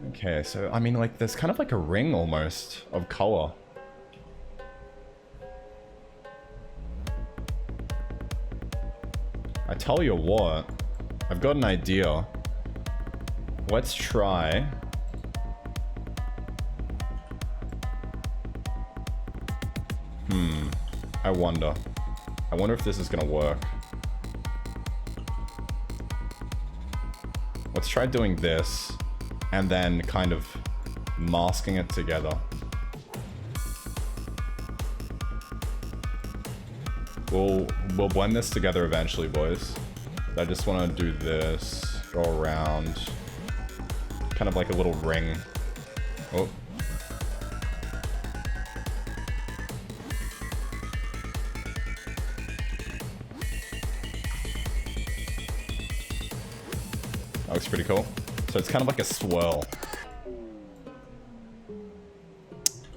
Okay, so, I mean, like, there's kind of like a ring, almost, of color. I tell you what, I've got an idea. Let's try... I wonder. I wonder if this is gonna work. try doing this and then kind of masking it together. We'll blend this together eventually, boys. I just want to do this, go around, kind of like a little ring. Oh. That looks pretty cool. So it's kind of like a swirl.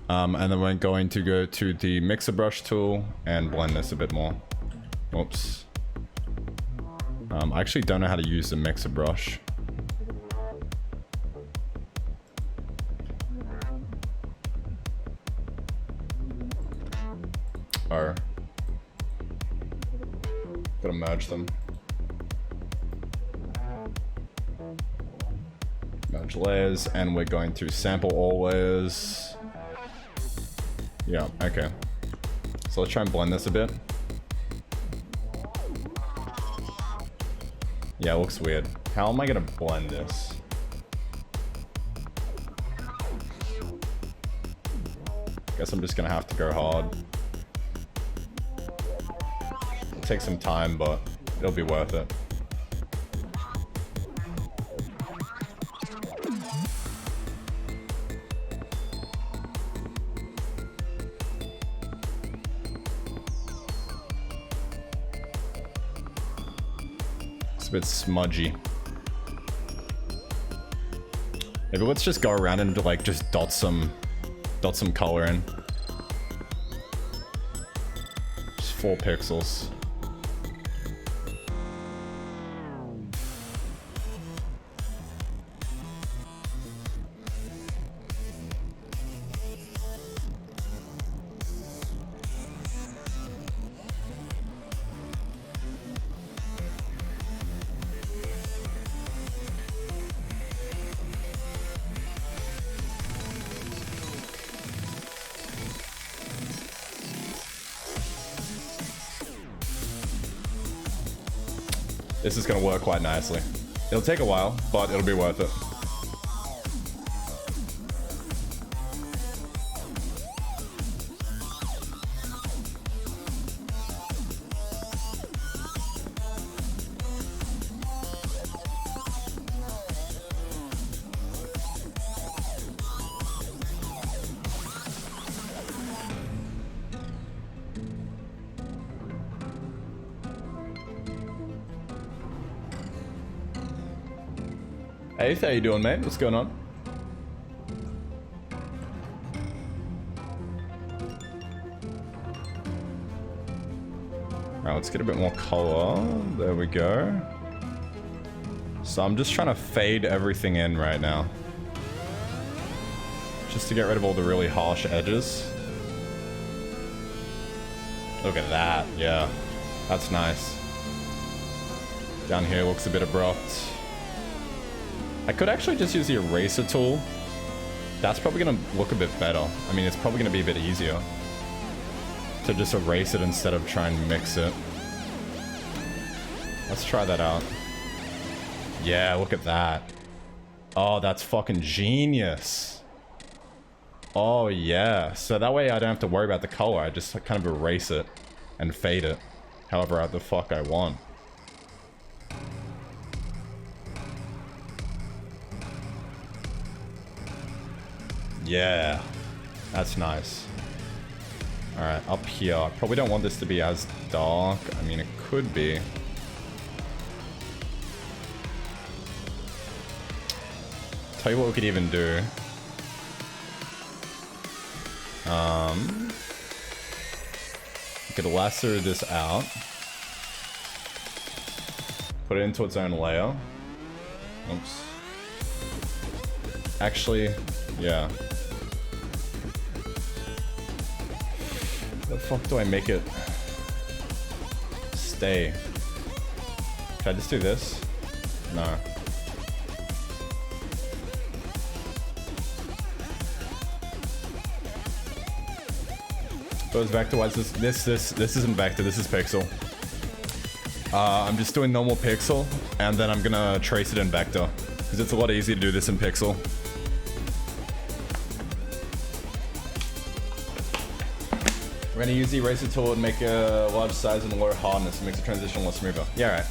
And then we're going to go to the mixer brush tool and blend this a bit more. Oops. I actually don't know how to use the mixer brush. Oh. Gotta merge them. Merge layers, and we're going to sample all layers. Yeah, okay. So let's try and blend this a bit. Yeah, it looks weird. How am I gonna blend this? Guess I'm just gonna have to go hard. It'll take some time, but it'll be worth it. Bit smudgy. Maybe let's just go around and like just dot some color in. Just 4 pixels. This is gonna work quite nicely. It'll take a while, but it'll be worth it. Hey, how you doing, mate? What's going on? Alright, let's get a bit more color. There we go. So I'm just trying to fade everything in right now. Just to get rid of all the really harsh edges. Look at that, yeah. That's nice. Down here looks a bit abrupt. I could actually just use the eraser tool. That's probably gonna look a bit better. I mean, it's probably gonna be a bit easier to just erase it instead of trying to mix it. Let's try that out. Yeah, look at that. Oh, that's fucking genius. Oh, yeah. So that way I don't have to worry about the color. I just kind of erase it and fade it however the fuck I want. Yeah, that's nice. Alright, up here. I probably don't want this to be as dark. I mean, it could be. Tell you what we could even do. We could lasso this out. Put it into its own layer. Oops. Actually, yeah. The fuck do I make it stay? Can I just do this? No. Goes vector. Why is this isn't vector, this is pixel. I'm just doing normal pixel and then I'm gonna trace it in vector. Because it's a lot easier to do this in Pixel. We're gonna use the eraser tool and make a large size and lower hardness. It makes the transition a lot smoother. Yeah, right.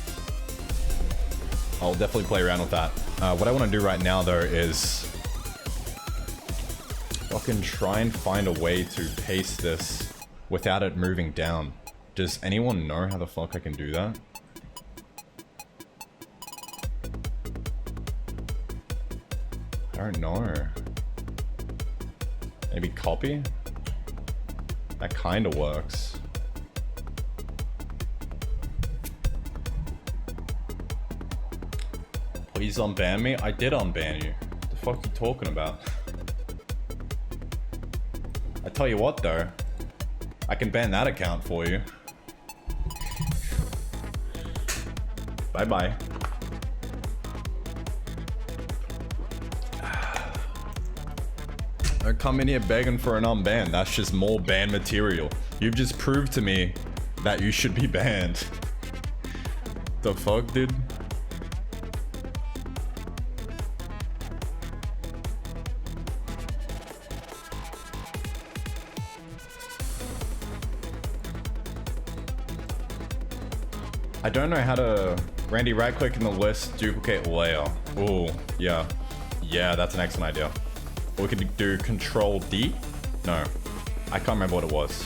I'll definitely play around with that. What I want to do right now, though, is fucking try and find a way to paste this without it moving down. Does anyone know how the fuck I can do that? I don't know. Maybe copy? That kind of works. Please unban me? I did unban you. What the fuck are you talking about? I tell you what though, I can ban that account for you. Bye bye. Don't come in here begging for an unban. That's just more ban material. You've just proved to me that you should be banned. The fuck, dude? I don't know how to... Randy, right click in the list, duplicate layer. Ooh, yeah. Yeah, that's an excellent idea. Or we could do Control D? No. I can't remember what it was.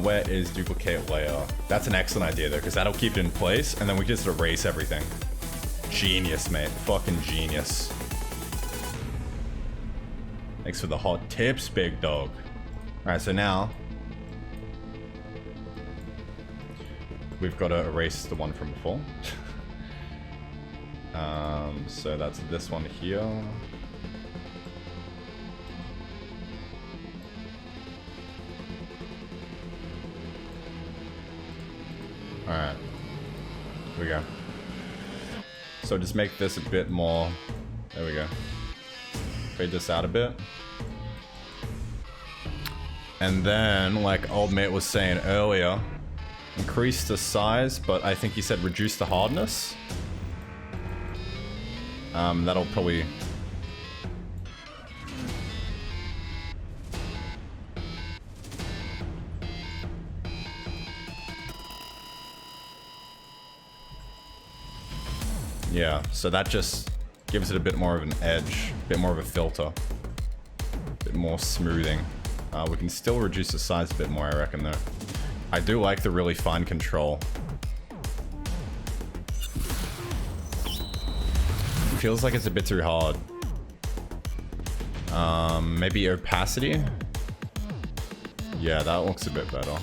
Where is duplicate layer? That's an excellent idea though, because that'll keep it in place, and then we just erase everything. Genius, mate. Fucking genius. Thanks for the hot tips, big dog. Alright, so now... we've got to erase the one from before. So that's this one here. Alright. Here we go. So just make this a bit more... There we go. Fade this out a bit. And then, like old mate was saying earlier, increase the size, but I think he said reduce the hardness. That'll probably... Yeah, so that just gives it a bit more of an edge, a bit more of a filter, a bit more smoothing. We can still reduce the size a bit more, I reckon, though. I do like the really fine control. It feels like it's a bit too hard. Maybe opacity? Yeah, that looks a bit better.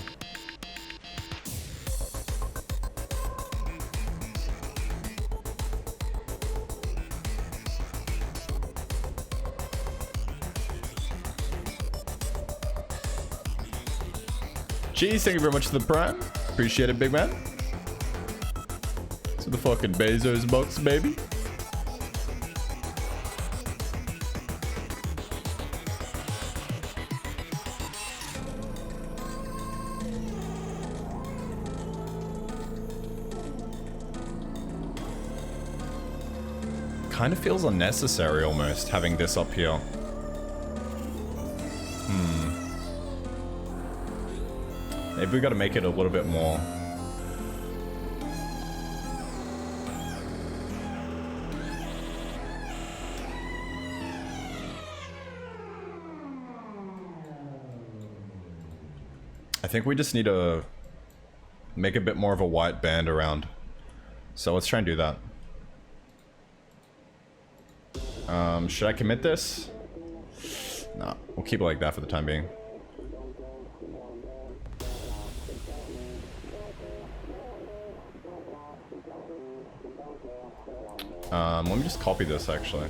Jeez, thank you very much for the prime. Appreciate it, big man. To the fucking Bezos box, baby. Kind of feels unnecessary almost, having this up here. Maybe we gotta make it a little bit more. I think we just need to make a bit more of a white band around. So let's try and do that. Should I commit this? No, we'll keep it like that for the time being. Let me just copy this actually.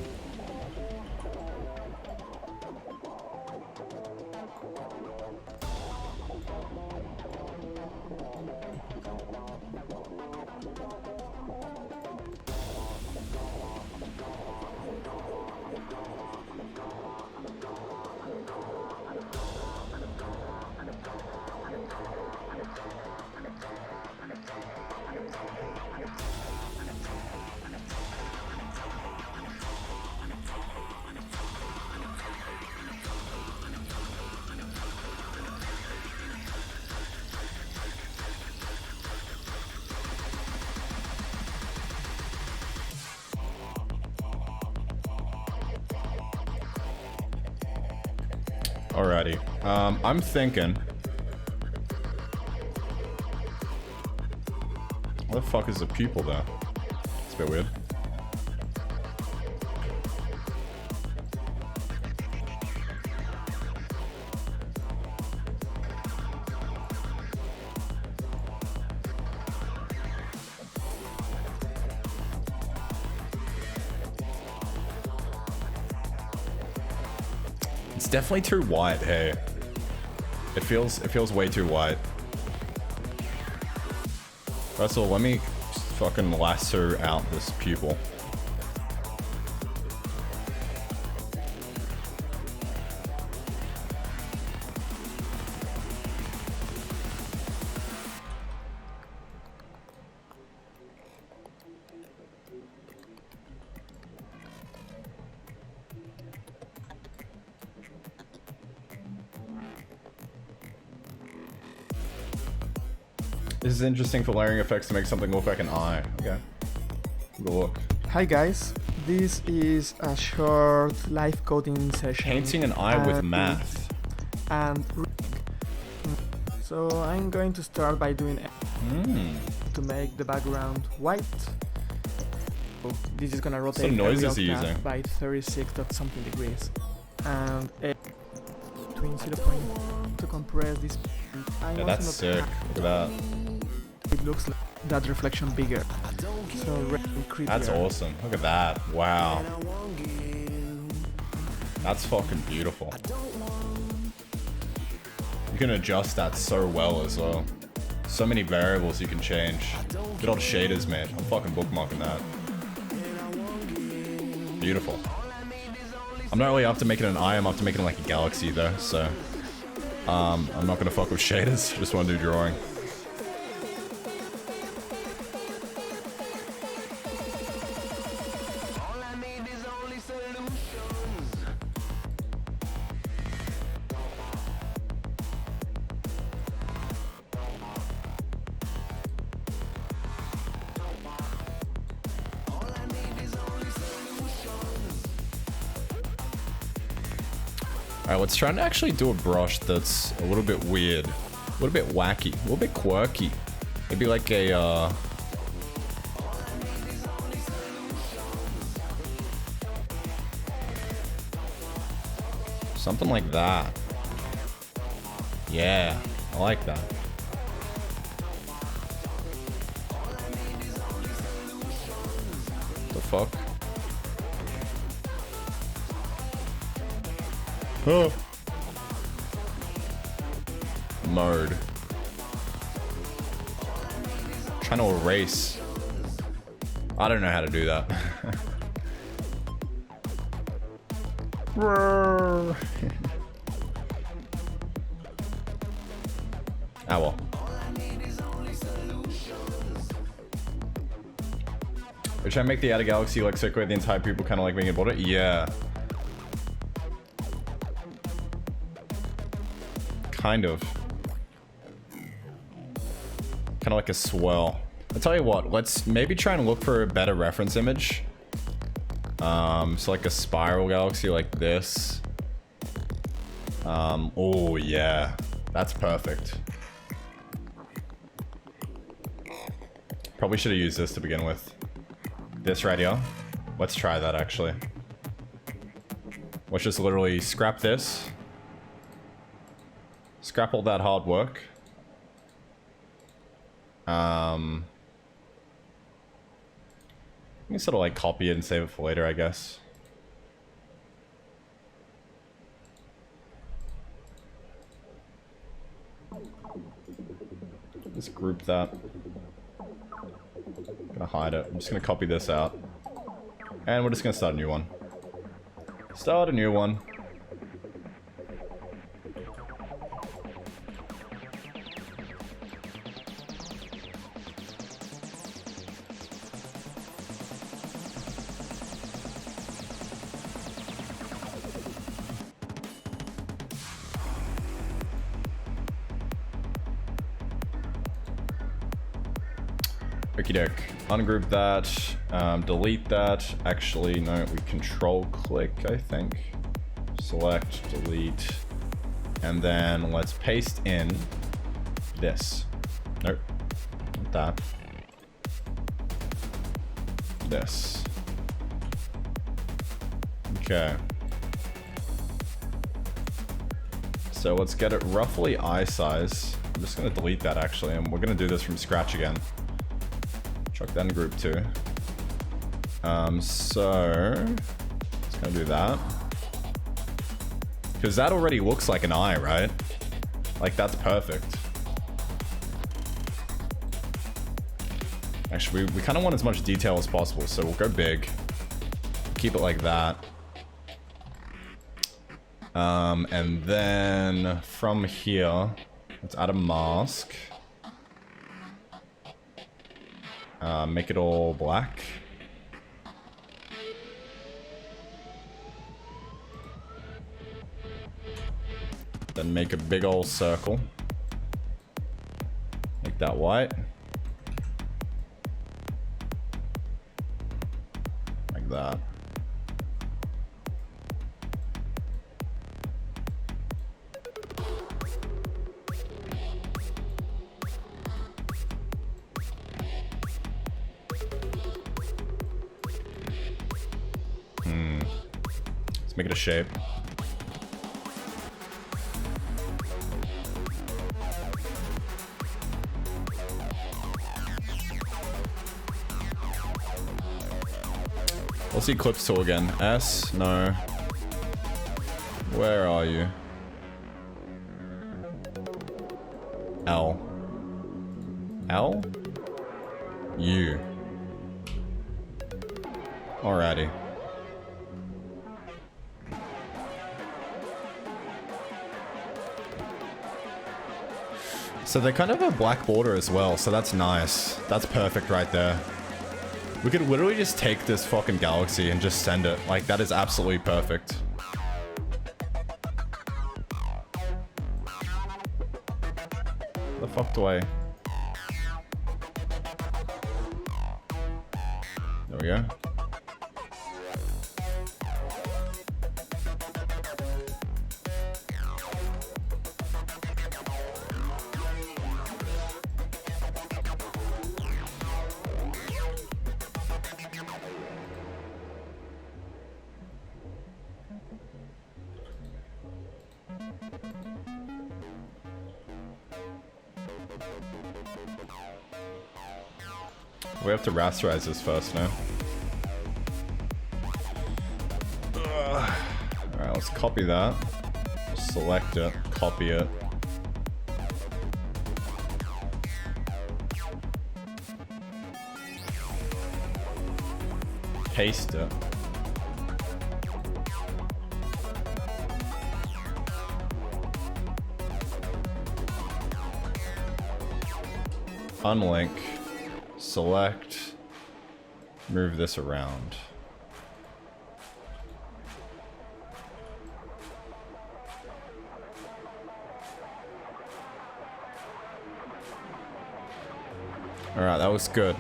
Alrighty. I'm thinking. What the fuck is the pupil there? It's a bit weird. It's definitely too white, hey. It feels way too white. First of all, let me fucking lasso out this pupil. This is interesting for layering effects to make something look like an eye. Okay. Good look. Hi guys, this is a short live coding session. Painting an eye with math. And so I'm going to start by doing to make the background white. So this is gonna rotate Some noise the is he real using? by 36 dot something degrees. And between 0.1 to compress this. Yeah, that's sick. Look at that. It looks like that reflection bigger. So creepier. That's awesome. Look at that. Wow. That's fucking beautiful. You can adjust that so well as well. So many variables you can change. Good old shaders, man. I'm fucking bookmarking that. Beautiful. I'm not really after making an eye, I'm after making like a galaxy though, so I'm not gonna fuck with shaders, just wanna do drawing. Alright, let's try and actually do a brush that's a little bit weird, a little bit wacky, a little bit quirky. Maybe like a, something like that. Yeah, I like that. The fuck? Oh. Mode. Trying to erase. I don't know how to do that. Ah well. Which I make the outer galaxy like circulate the entire people kind of like making it border? Yeah. Kind of. Kind of like a swirl. I'll tell you what, let's maybe try and look for a better reference image. So like a spiral galaxy like this. Oh yeah, that's perfect. Probably should have used this to begin with. This right here. Let's try that actually. Let's just literally scrap this. Scrap all that hard work. You can sort of like copy it and save it for later, I guess. Let's group that. Gonna hide it. I'm just gonna copy this out. And we're just gonna start a new one. Start a new one. Okie doke. Ungroup that. Delete that. Actually, no, we control click, I think. Select, delete. And then let's paste in this. Nope. Not that. This. Okay. So let's get it roughly eye size. I'm just gonna delete that actually, and we're gonna do this from scratch again. Chuck that in group 2. So it's gonna do that. Because that already looks like an eye, right? Like, that's perfect. Actually, we kind of want as much detail as possible, so we'll go big. Keep it like that. And then from here, let's add a mask. Make it all black. Then make a big old circle. Make that white. Like that. Let's make it a shape. What's the Eclipse tool again? S? No. Where are you? L. L? U. Alrighty. So they kind of have a black border as well, so that's nice. That's perfect right there. We could literally just take this fucking galaxy and just send it. Like, that is absolutely perfect. The fuck do I... There we go. We have to rasterize this first now. Alright, let's copy that. Select it, copy it. Paste it. Unlink. Select, move this around. Alright, that looks good.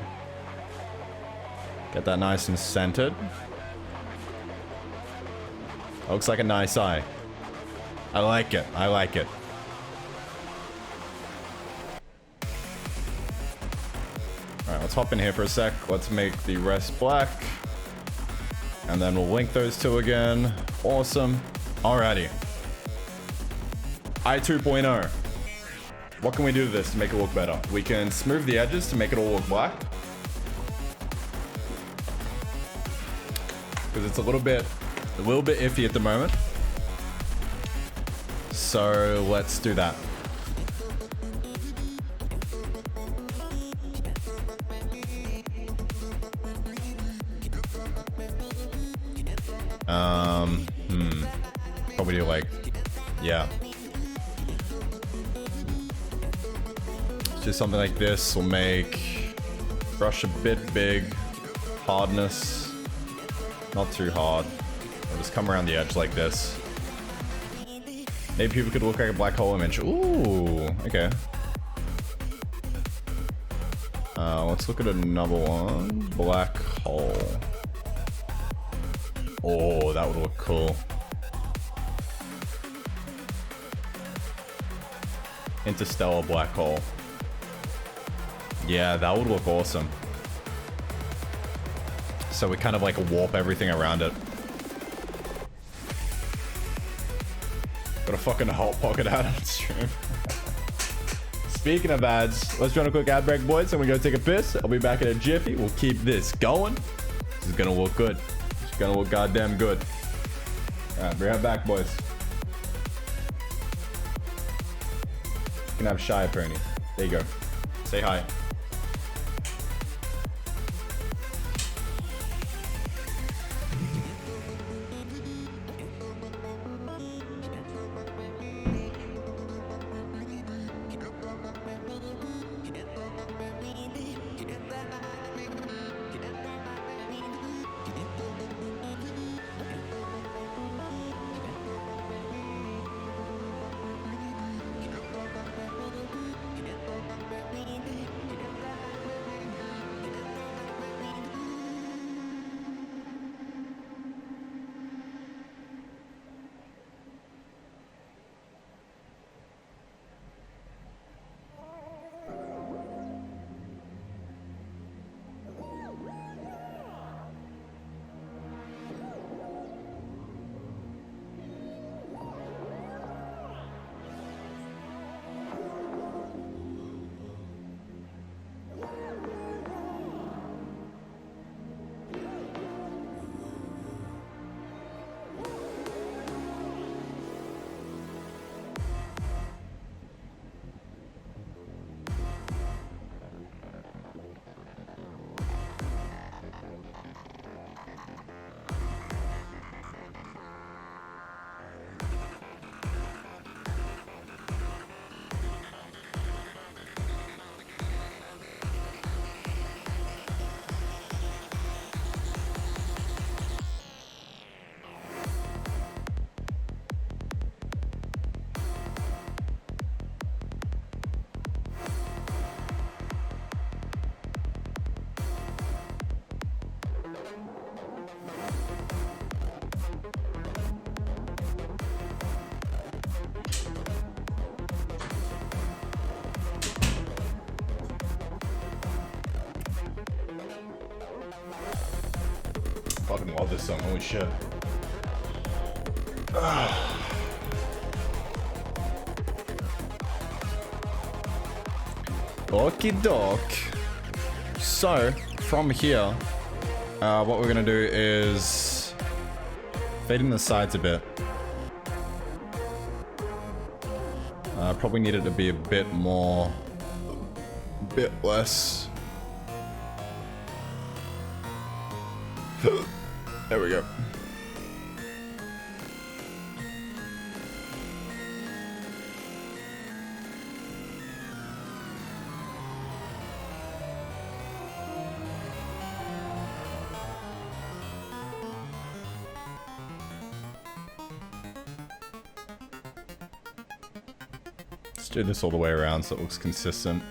Get that nice and centered. That looks like a nice eye. I like it, I like it. Alright, let's hop in here for a sec. Let's make the rest black. And then we'll link those two again. Awesome. Alrighty. I 2.0. What can we do to this to make it look better? We can smooth the edges to make it all look black. Because it's a little bit iffy at the moment. So let's do that. Probably do like, yeah. Just something like this will make brush a bit big, hardness, not too hard. I'll just come around the edge like this. Maybe people could look like a black hole image. Ooh, okay. Let's look at another one. Black hole. Oh, that would look cool. interstellar black hole. Yeah, that would look awesome. So we kind of like warp everything around it. Got a fucking hot pocket ad on stream. Speaking of ads, let's run a quick ad break, boys, and we go take a piss. I'll be back in a jiffy. We'll keep this going. This is gonna look good. It's gonna look goddamn good. Alright, be right back, boys. You can have Shy Pony. There you go. Say hi. Fucking love this song, holy shit. Okie doke. So, from here, what we're gonna do is fade in the sides a bit. Probably need it to be a bit more, a bit less. There we go. Let's do this all the way around so it looks consistent.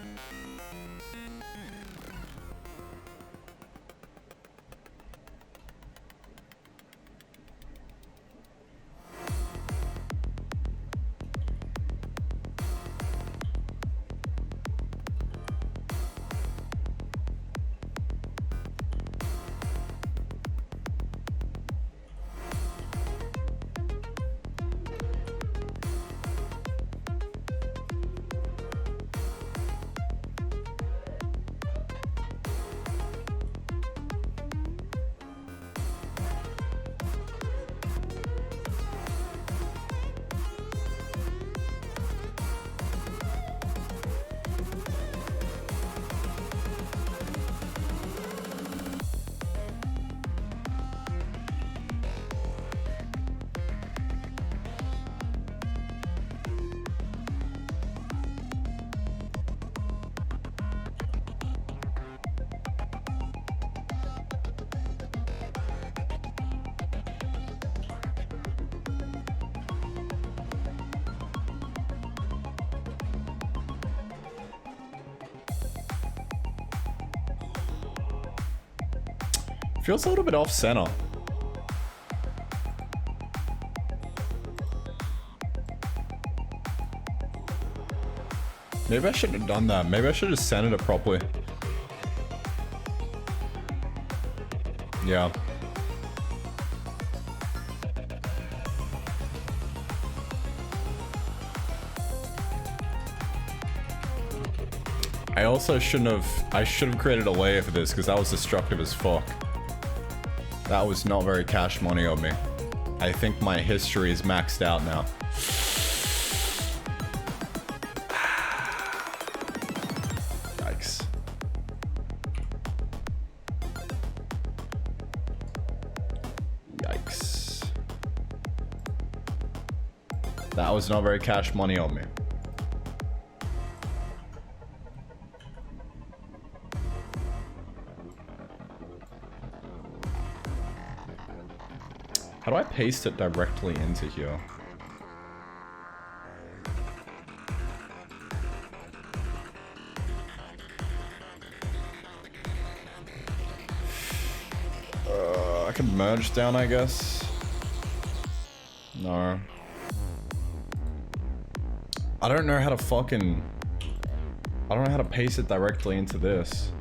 Feels a little bit off center. Maybe I shouldn't have done that. Maybe I should have centered it properly. Yeah. I also shouldn't have... I should have created a layer for this because that was destructive as fuck. That was not very cash money on me. I think my history is maxed out now. Yikes. Yikes. That was not very cash money on me. How do I paste it directly into here? I can merge down, I guess. No. I don't know how to fucking... I don't know how to paste it directly into this.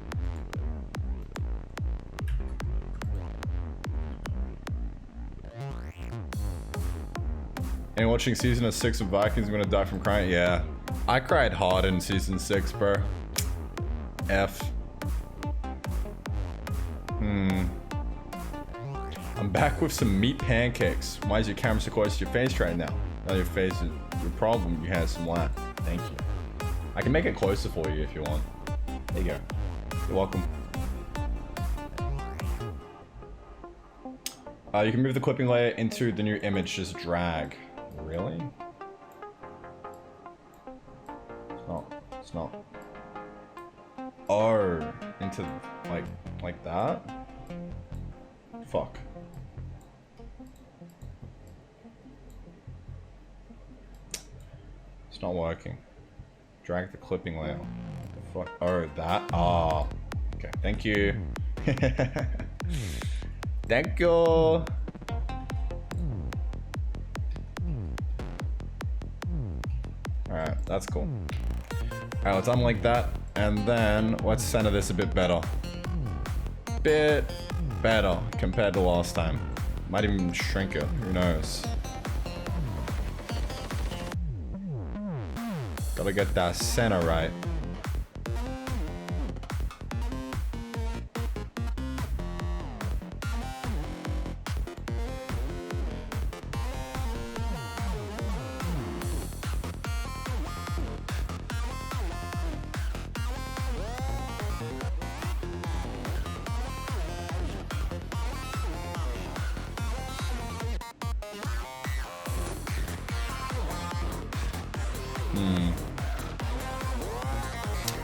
And watching season 6 of Vikings, I'm gonna die from crying. Yeah, I cried hard in season 6, bro. F. I'm back with some meat pancakes. Why is your camera so close to your face right now? Now your face is your problem. You have some light. Thank you. I can make it closer for you if you want. There you go. You're welcome. You can move the clipping layer into the new image. Just drag. Really? It's not. Oh, into like that? Fuck. It's not working. Drag the clipping layer. The fuck? Oh, that? Ah. Okay, thank you. Thank you. Alright, that's cool. Alright, let's unlink that. And then let's center this a bit better. Bit better compared to last time. Might even shrink it, who knows. Gotta get that center right.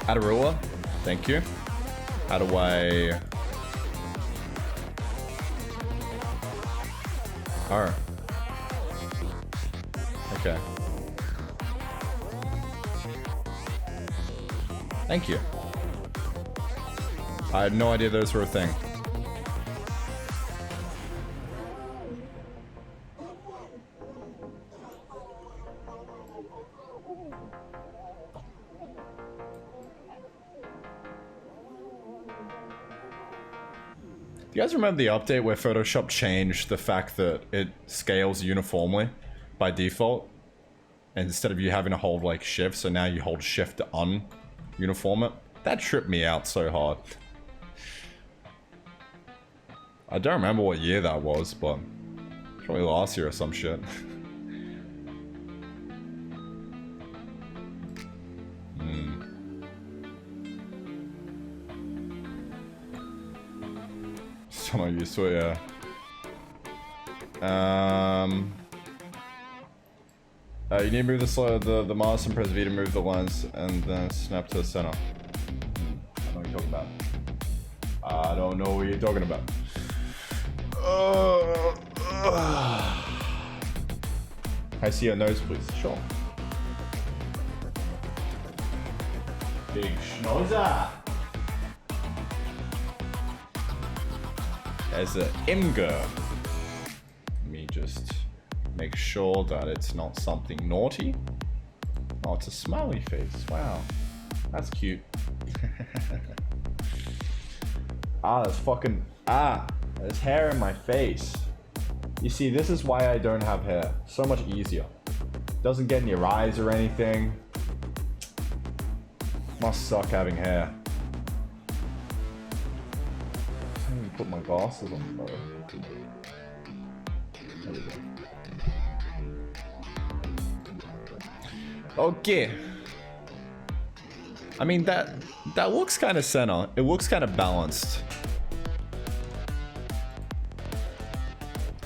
Add a ruler. Thank you. How do I... Oh. Okay. Thank you. I had no idea those were a thing. Do you guys remember the update where Photoshop changed the fact that it scales uniformly by default? And instead of you having to hold like shift, so now you hold shift to un-uniform it? That tripped me out so hard. I don't remember what year that was, but probably last year or some shit. Still not used to it, yeah. You need to move the mouse and press V to move the lens and then snap to the center. I don't know what you're talking about. I don't know what you're talking about. I see your nose, please. Sure. Big schnauzer. There's an Imgur. Let me just make sure that it's not something naughty. Oh, it's a smiley face. Wow. That's cute. Ah, there's fucking... Ah, there's hair in my face. You see, this is why I don't have hair. So much easier. Doesn't get in your eyes or anything. Must suck having hair. I need to put my glasses on though. There we go. Okay. I mean, that looks kind of center. It looks kind of balanced.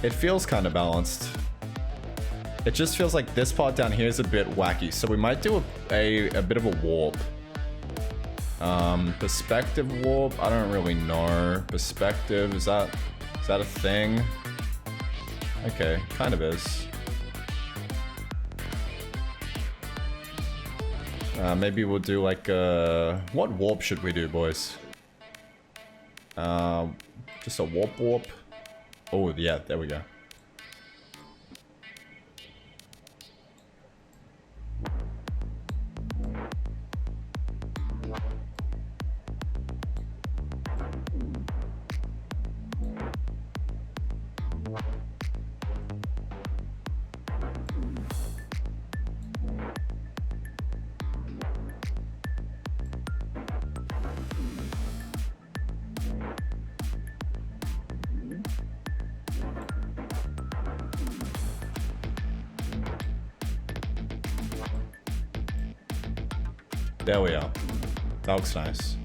It feels kind of balanced. It just feels like this part down here is a bit wacky. So we might do a bit of a warp. Perspective warp? I don't really know. Perspective, is that a thing? Okay, kind of is. Maybe we'll do like what warp should we do, boys? Just a warp. Oh yeah, there we go. There we are. That looks nice.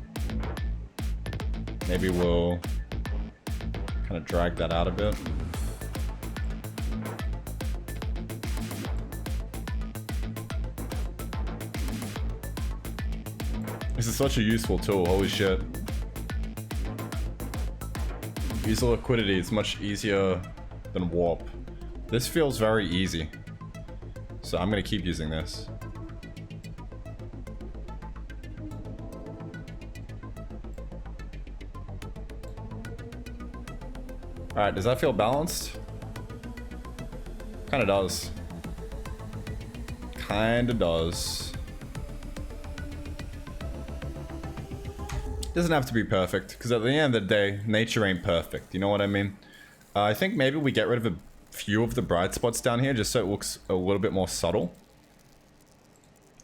Maybe we'll kind of drag that out a bit. This is such a useful tool, holy shit. Use the liquidity, it's much easier than warp. This feels very easy. So I'm gonna keep using this. Alright, does that feel balanced? Kinda does. Kinda does. Doesn't have to be perfect, because at the end of the day, nature ain't perfect, you know what I mean? I think maybe we get rid of a few of the bright spots down here, just so it looks a little bit more subtle.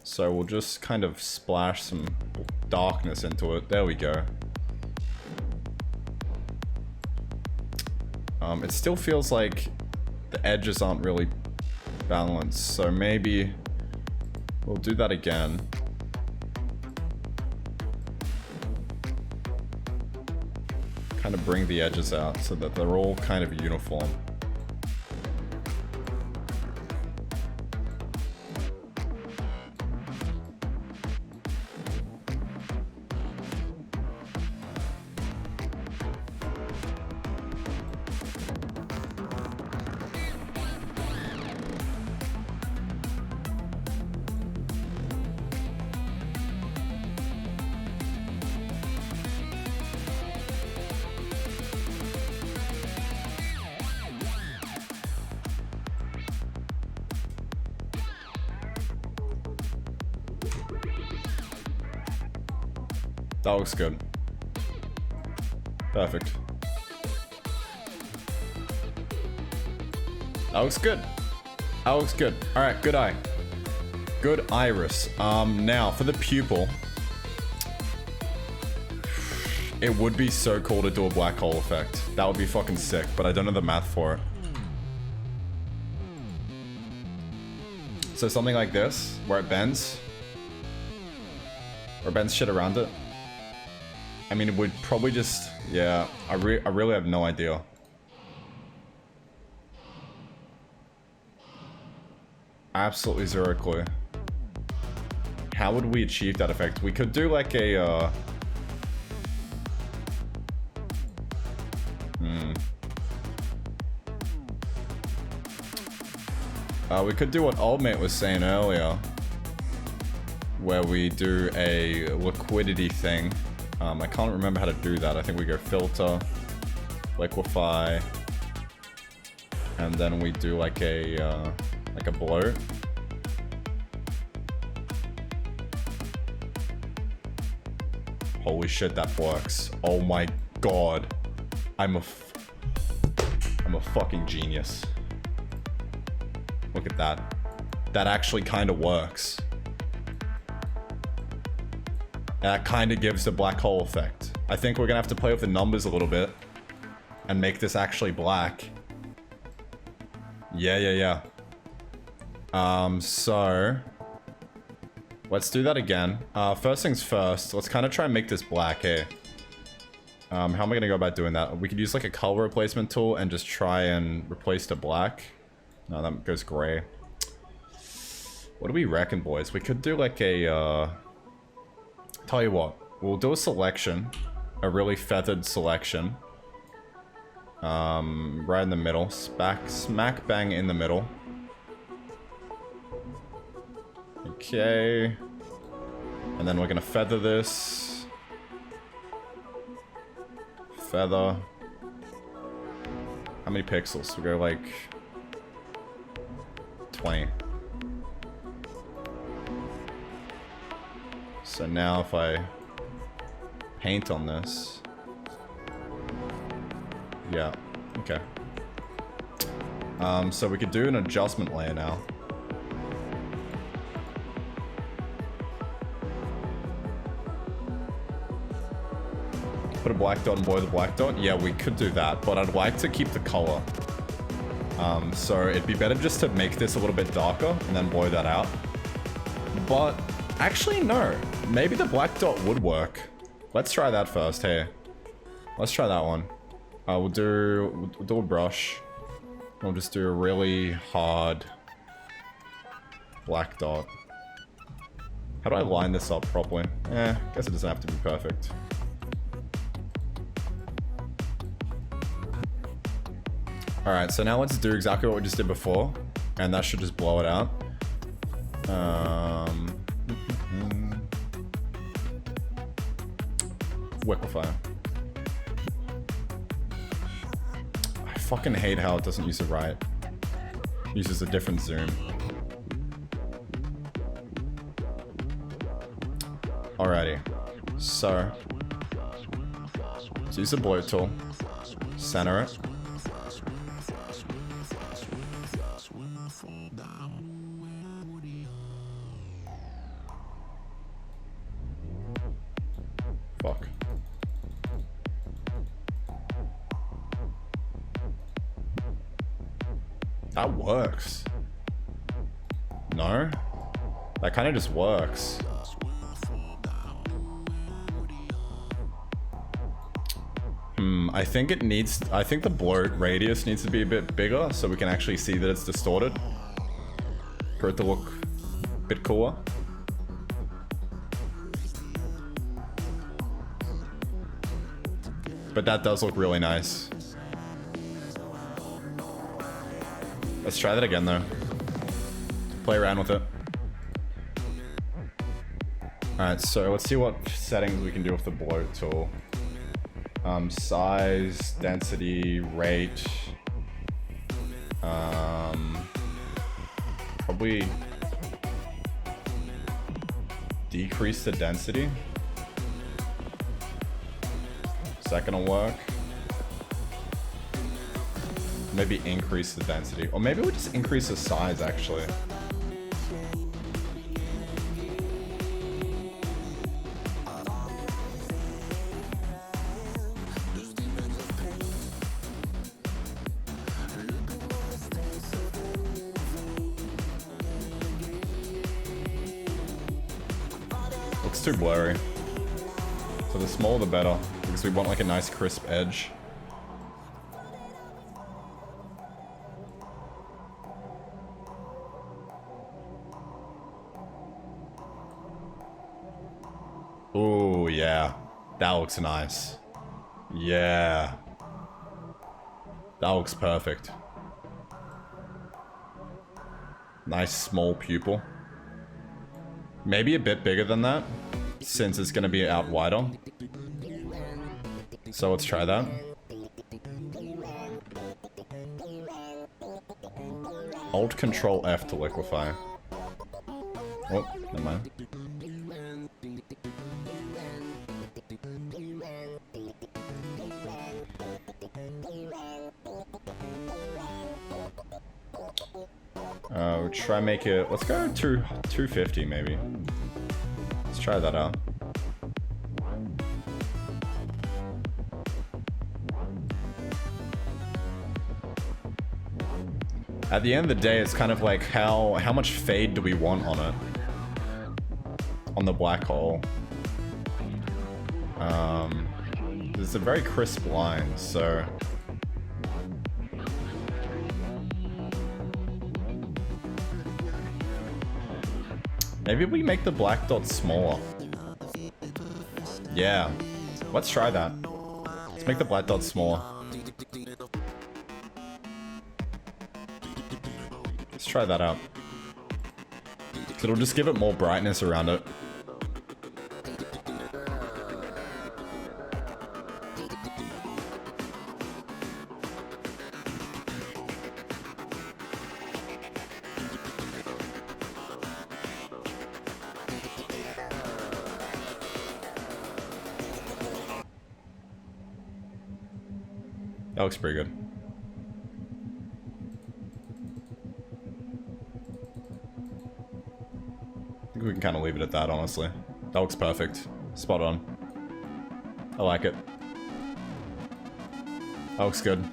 So we'll just kind of splash some darkness into it. There we go. It still feels like the edges aren't really balanced, so maybe we'll do that again. Kind of bring the edges out so that they're all kind of uniform. That looks good. Perfect. That looks good. That looks good. Alright, good eye. Good iris. Now, for the pupil. It would be so cool to do a black hole effect. That would be fucking sick, but I don't know the math for it. So something like this, where it bends. Or bends shit around it. I mean, it would probably just... Yeah, I really have no idea. Absolutely zero clue. How would we achieve that effect? We could do like a... we could do what old mate was saying earlier. Where we do a liquidity thing. I can't remember how to do that. I think we go filter, liquefy, and then we do like a bloat. Holy shit, that works. Oh my god. I'm a fucking genius. Look at that. That actually kind of works. That kind of gives the black hole effect. I think we're gonna have to play with the numbers a little bit and make this actually black. Yeah. So let's do that again. First things first, let's kind of try and make this black here. How am I gonna go about doing that? We could use like a color replacement tool and just try and replace the black. No, that goes gray. What do we reckon, boys? We could do like a, tell you what, we'll do a selection. A really feathered selection. Right in the middle. Smack bang in the middle. Okay. And then we're gonna feather this. Feather. How many pixels? We go like 20. So now if I paint on this. Yeah, okay. So we could do an adjustment layer now. Put a black dot and blur the black dot? Yeah, we could do that, but I'd like to keep the color. So it'd be better just to make this a little bit darker and then blur that out. But actually, no. Maybe the black dot would work. Let's try that first, hey. Let's try that one. We'll do a brush. We'll just do a really hard black dot. How do I line this up properly? Guess it doesn't have to be perfect. Alright, so now let's do exactly what we just did before. And that should just blow it out. Wicklifier. I fucking hate how it doesn't use the right. It uses a different zoom. Alrighty. So let's use the blur tool. Center it. Fuck. That works. No? That kind of just works. I think it needs... I think the blur radius needs to be a bit bigger so we can actually see that it's distorted. For it to look a bit cooler. But that does look really nice. Let's try that again though. Play around with it. Alright, so let's see what settings we can do with the blur tool. Size, density, rate. Probably decrease the density. Second will work. Maybe increase the density. Or maybe we'll just increase the size actually. Looks too blurry. So the smaller the better, because we want like a nice crisp edge. Ooh, yeah. That looks nice. Yeah. That looks perfect. Nice small pupil. Maybe a bit bigger than that, since it's gonna be out wider. So let's try that. Alt Control F to liquefy. Oh, never mind. We'll try make it, let's go to 250 maybe. Let's try that out. At the end of the day, it's kind of like how much fade do we want on it? On the black hole. It's a very crisp line, so... Maybe we make the black dot smaller. Yeah. Let's try that. Let's make the black dot smaller. Let's try that out. It'll just give it more brightness around it. That looks pretty good. I think we can kind of leave it at that, honestly. That looks perfect. Spot on. I like it. That looks good.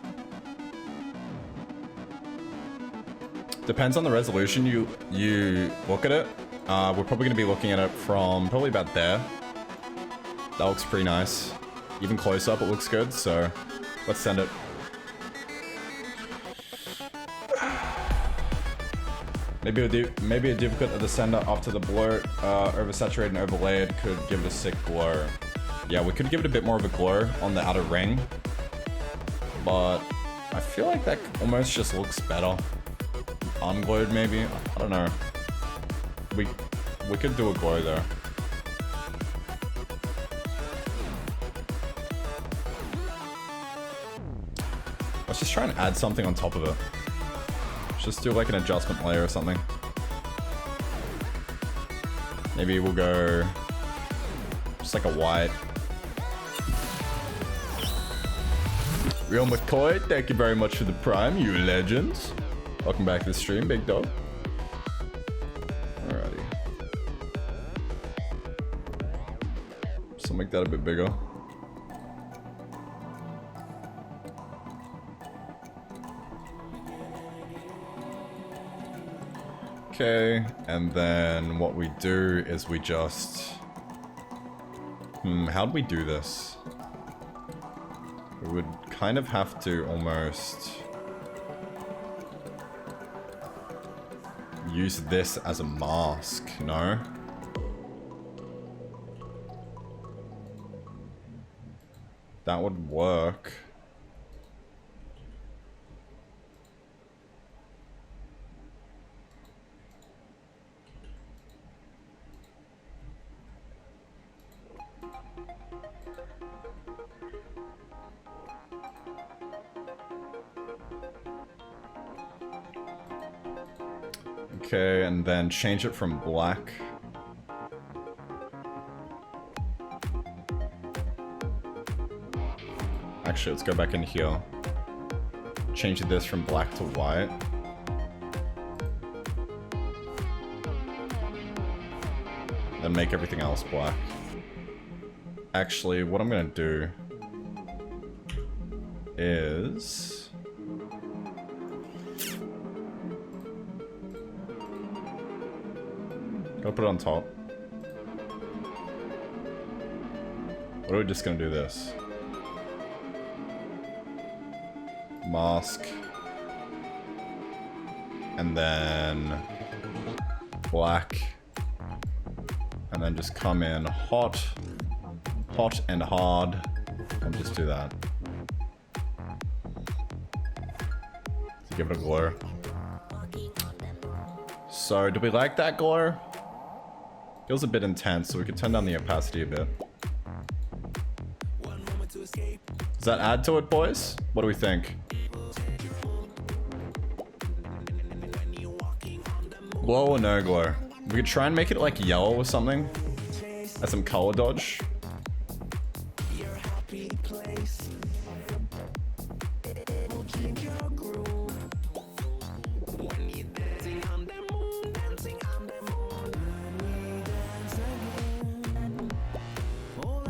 Depends on the resolution you look at it. We're probably going to be looking at it from probably about there. That looks pretty nice. Even close up, it looks good, so let's send it. Maybe a duplicate of the sender after the blur, oversaturated and overlaid could give it a sick glow. Yeah, we could give it a bit more of a glow on the outer ring, but I feel like that almost just looks better. Unglowed maybe? I don't know. We could do a glow though. Let's just try and add something on top of it. Let's just do like an adjustment layer or something. Maybe we'll go just like a white. Real McCoy, thank you very much for the prime, you legends. Welcome back to the stream, big dog. Alrighty. So make that a bit bigger. Okay, and then what we do is we just... how do we do this? We would kind of have to almost... use this as a mask, no? That would work. Okay, and then change it from black. Actually, let's go back in here. Change this from black to white. Then make everything else black. Actually, what I'm gonna do is... I'll put it on top. Or are we just gonna do this? Mask. And then black. And then just come in hot. Hot and hard. And just do that. To give it a glow. So, do we like that glow? Feels a bit intense, so we could turn down the opacity a bit. Does that add to it, boys? What do we think? Glow or no glow? We could try and make it like yellow or something. As some color dodge.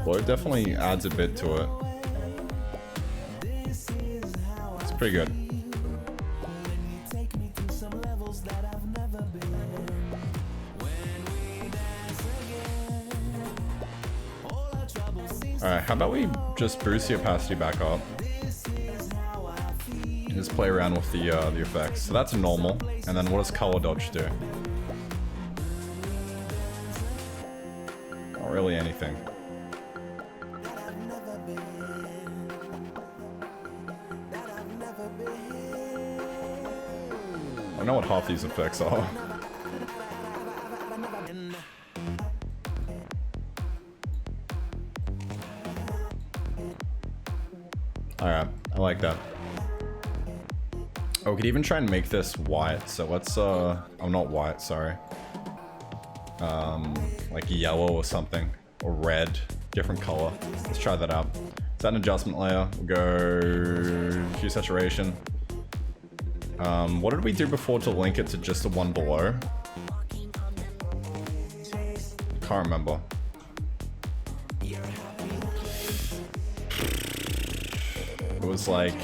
Blue definitely adds a bit to it. It's pretty good. Alright, how about we just boost the opacity back up? Just play around with the effects. So that's normal. And then what does color dodge do? Not really anything. I know what half these effects are. Alright, I like that. Oh, we could even try and make this white. So let's, oh, not white, sorry. Like yellow or something. Or red. Different color. Let's try that out. Is that an adjustment layer? We'll go hue saturation. What did we do before to link it to just the one below? Can't remember. It was like...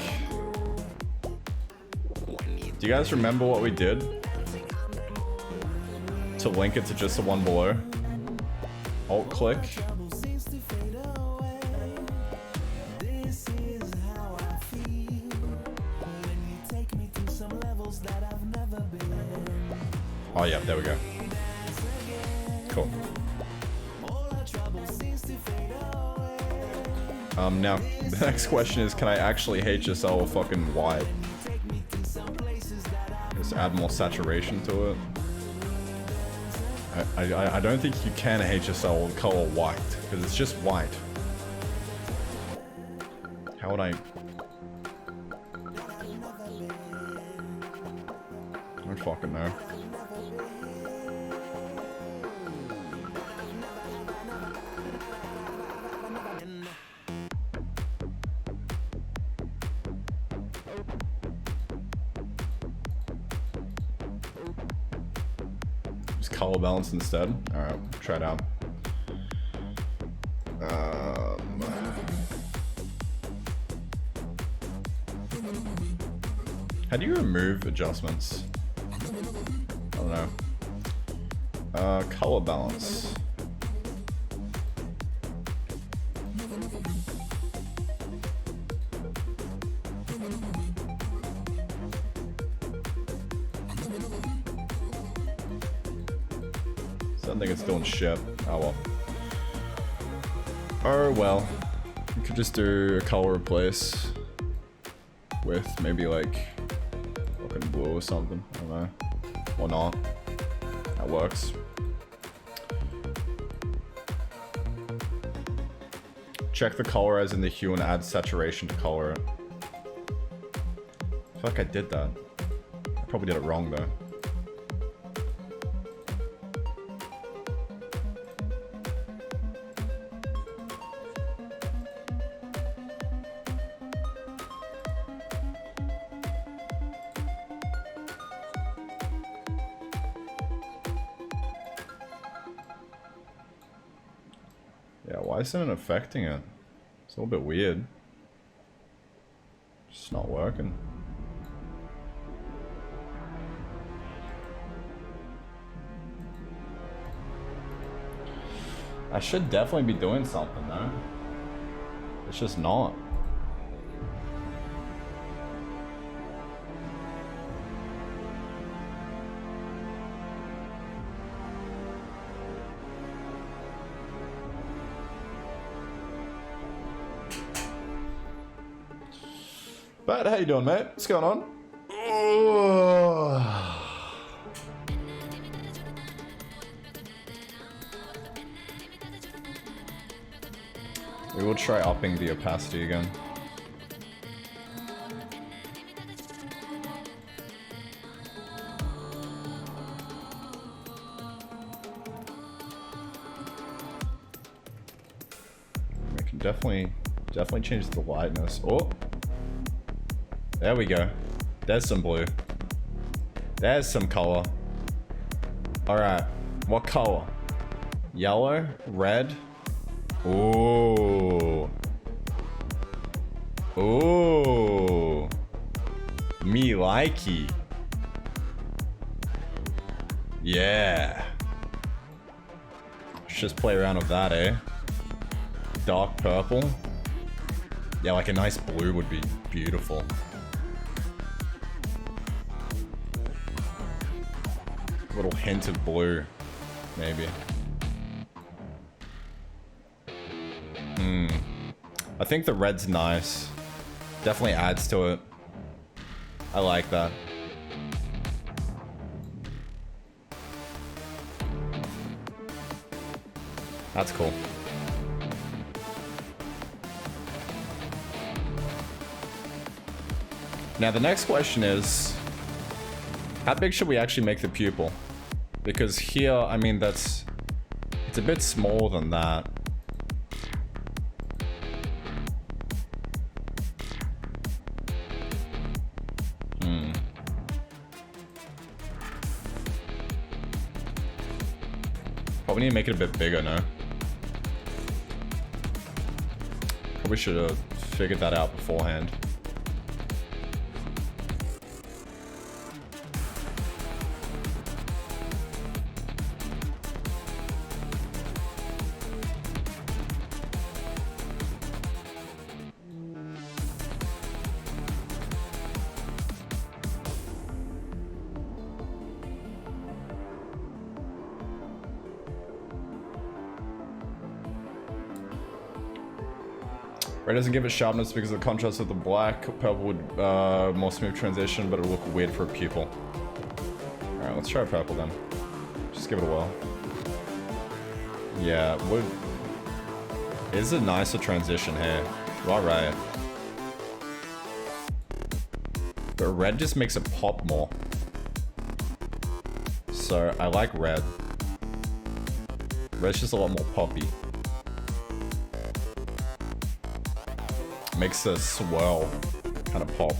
Do you guys remember what we did? To link it to just the one below? Alt click. Oh yeah, there we go. Cool. Now, the next question is, can I actually HSL a fucking white? Just add more saturation to it. I don't think you can HSL color white, because it's just white. How would I... I don't fucking know. Color balance instead. Alright, try it out. How do you remove adjustments? I don't know. Color balance. I think it's doing shit. Oh well. Oh well. You could just do a color replace with maybe like fucking blue or something. I don't know. Or not. That works. Check the color as in the hue and add saturation to color it. I feel like I did that. I probably did it wrong though. Yeah, why isn't it affecting it? It's a little bit weird. It's not working. I should definitely be doing something though. It's just not. But how you doing, mate? What's going on? We will try upping the opacity again. We can definitely change the lightness. Oh! There we go. There's some blue. There's some color. Alright. What color? Yellow? Red? Oh. Oh. Me likey. Yeah. Let's just play around with that, eh? Dark purple. Yeah, like a nice blue would be beautiful. Little hint of blue, maybe. I think the red's nice. Definitely adds to it. I like that. That's cool. Now the next question is, how big should we actually make the pupil? Because here, I mean, it's a bit smaller than that. Probably need to make it a bit bigger, no? Probably should have figured that out beforehand. Red doesn't give it sharpness because of the contrast of the black. Purple would more smooth transition, but it'll look weird for a pupil. Alright, let's try purple then. Just give it a whirl. Yeah, would is a nicer transition here. You are right. But red just makes it pop more. So I like red. Red's just a lot more poppy. Makes the swirl kind of pop.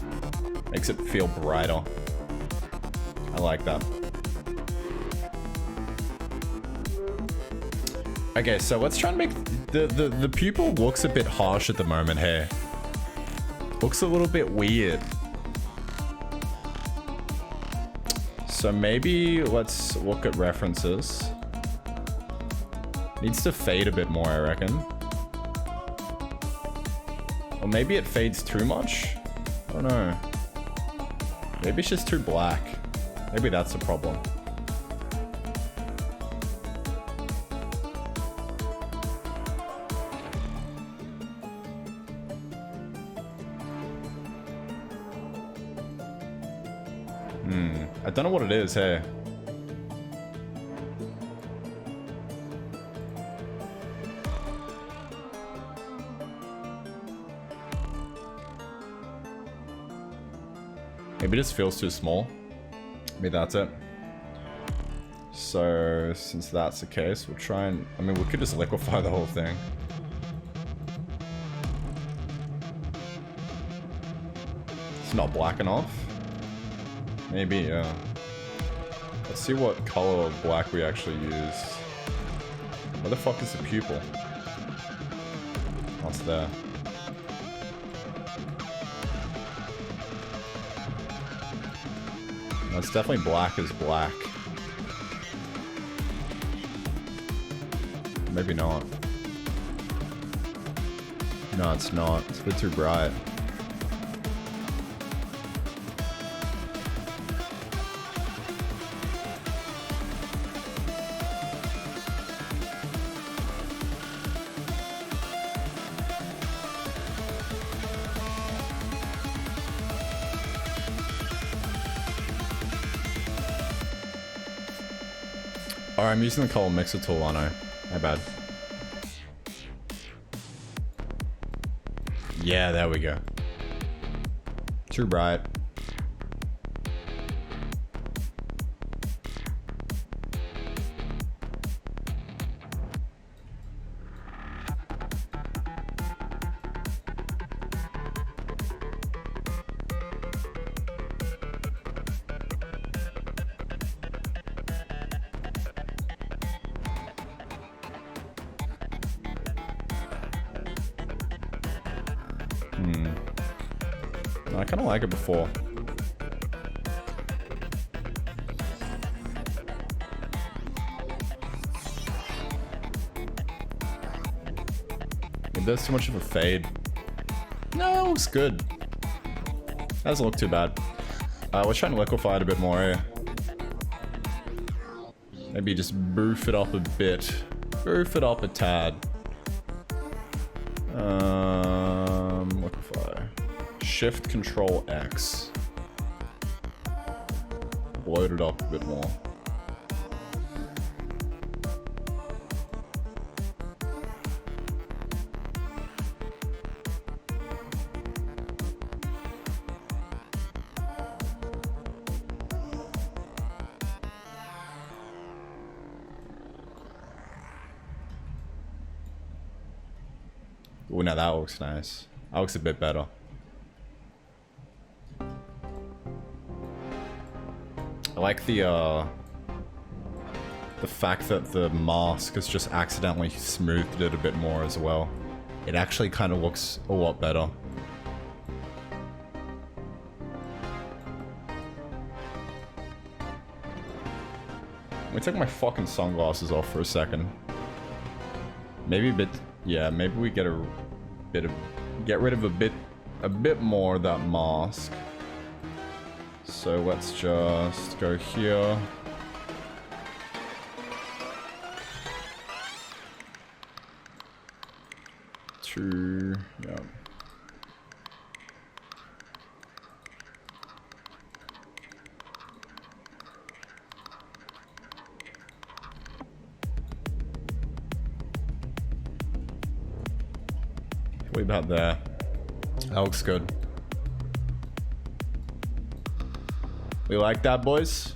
Makes it feel brighter. I like that. Okay, so let's try and make the pupil looks a bit harsh at the moment here. Looks a little bit weird. So maybe let's look at references. Needs to fade a bit more, I reckon. Or maybe it fades too much? I don't know. Maybe it's just too black. Maybe that's the problem. I don't know what it is, hey. Maybe it just feels too small. Maybe that's it. So, since that's the case, we'll try and... I mean, we could just liquefy the whole thing. It's not black enough. Maybe, yeah. Let's see what color of black we actually use. Where the fuck is the pupil? Oh, it's there. No, it's definitely black as black. Maybe not. No, it's not. It's a bit too bright. Alright, I'm using the color mixer tool, I know. My bad. Yeah, there we go. Too bright. No, I kind of like it before. It does too much of a fade. No, it looks good. Doesn't look too bad. We're trying to liquefy it a bit more, eh? Maybe just boof it up a bit. Boof it up a tad. Liquefy. Shift Control X. Bloat it up a bit more. Oh, now that looks nice. That looks a bit better. I like the fact that the mask has just accidentally smoothed it a bit more as well. It actually kind of looks a lot better. Let me take my fucking sunglasses off for a second. Maybe a bit. Yeah, maybe we get get rid of a bit more of that mask. So let's just go here. Yeah. Way about there. That looks good. We like that, boys?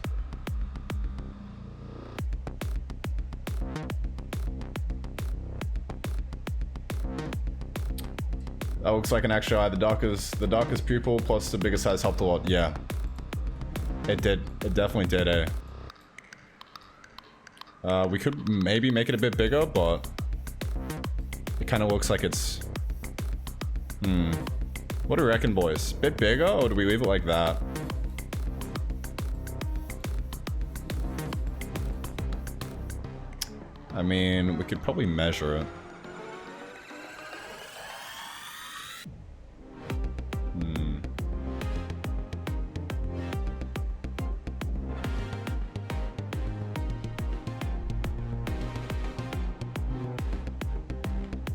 That looks like an extra eye. The darkest pupil plus the bigger size helped a lot. Yeah. It did. It definitely did, eh? We could maybe make it a bit bigger, but it kind of looks like it's... What do you reckon, boys? Bit bigger, or do we leave it like that? I mean, we could probably measure it.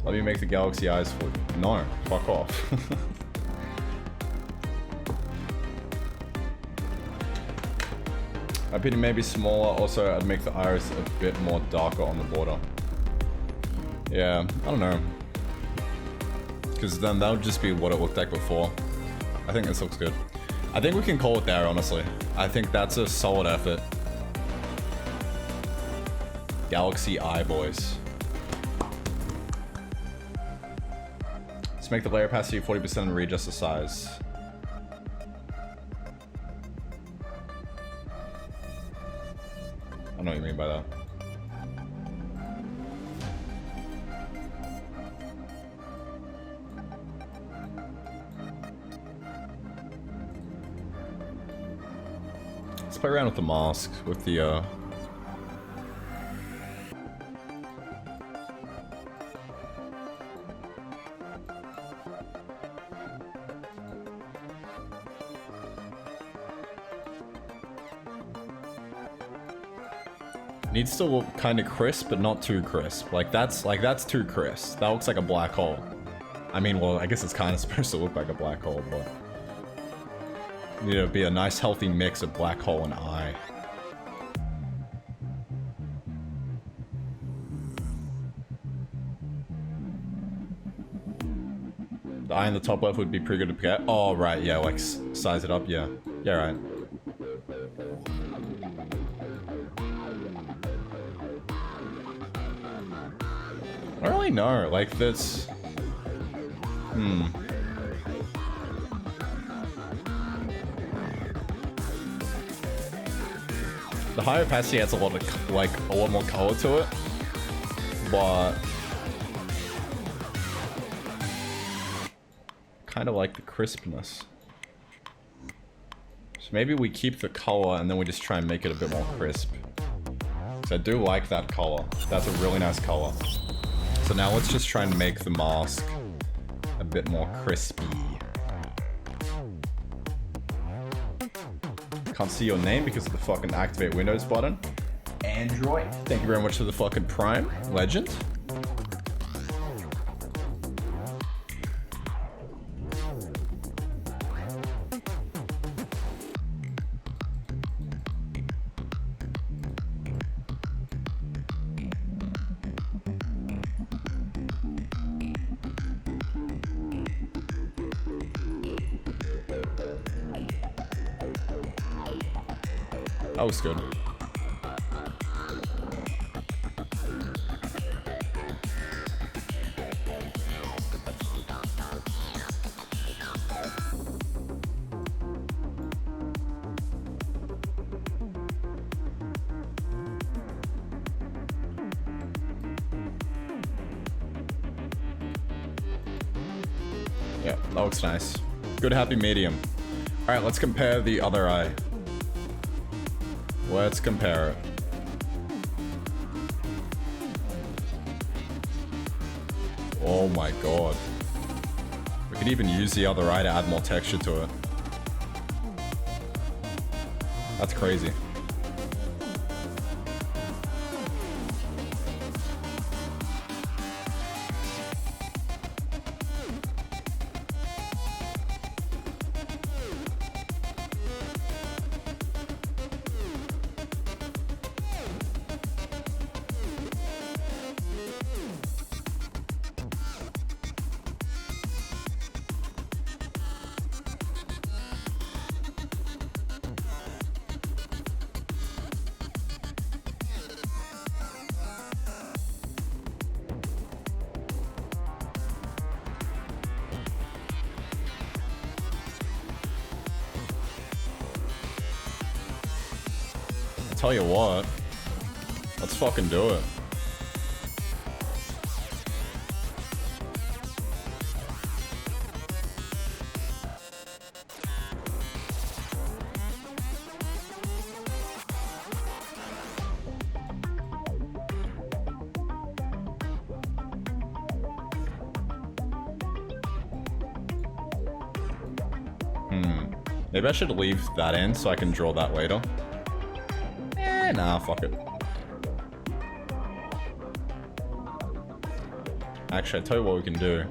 Let me make the galaxy eyes for you. No, fuck off. My opinion may be smaller, also I'd make the iris a bit more darker on the border. Yeah, I don't know. Because then that would just be what it looked like before. I think this looks good. I think we can call it there, honestly. I think that's a solid effort. Galaxy eye, boys. Let's make the layer opacity 40% and readjust the size. I know what you mean by that. Let's play around with the mask, with the needs to look kind of crisp, but not too crisp. Like that's too crisp. That looks like a black hole. I mean, well, I guess it's kind of supposed to look like a black hole, but need to be a nice, healthy mix of black hole and eye. The eye in the top left would be pretty good to get. Oh, right, yeah, like size it up, yeah. Yeah, right. I don't really know, like this... The higher opacity adds a lot of, like, a lot more color to it, but... kind of like the crispness. So maybe we keep the color and then we just try and make it a bit more crisp. So I do like that color. That's a really nice color. So now let's just try and make the mask a bit more crispy. Can't see your name because of the fucking activate Windows button. Android. Thank you very much for the fucking Prime. Legend. That was good. Yeah, that looks nice. Good happy medium. Alright, let's compare the other eye. Let's compare it. Oh my god. We could even use the other eye to add more texture to it. That's crazy. Tell you what, let's fucking do it. Maybe I should leave that in so I can draw that later. Nah, fuck it. Actually, I'll tell you what we can do.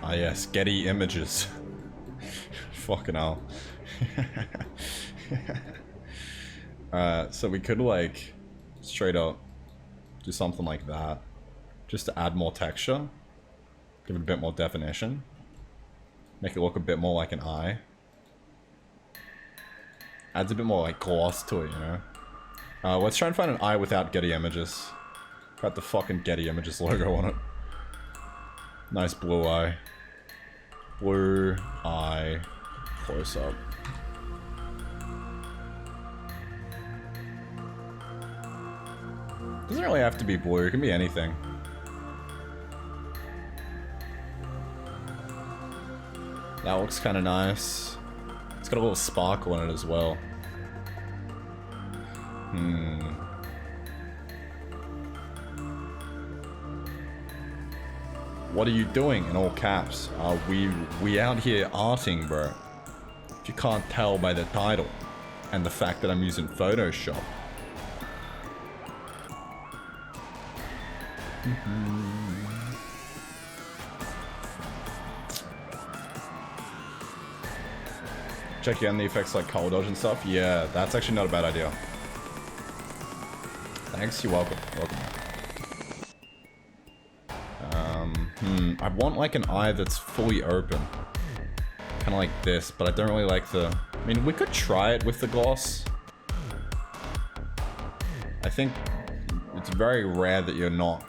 Ah yes, Getty Images. Fucking hell. So we could like straight up do something like that. Just to add more texture. Give it a bit more definition. Make it look a bit more like an eye. Adds a bit more like gloss to it, you know? Let's try and find an eye without Getty Images. Got the fucking Getty Images logo on it. Nice blue eye. Blue eye close up. Doesn't really have to be blue, it can be anything. That looks kind of nice. It's got a little sparkle in it as well. What are you doing? In all caps. We out here arting, bro. If you can't tell by the title and the fact that I'm using Photoshop. Check in the effects like color dodge and stuff. Yeah, that's actually not a bad idea. Thanks, you're welcome. Welcome. I want like an eye that's fully open. Kind of like this, but I don't really like the... I mean, we could try it with the gloss. I think it's very rare that you're not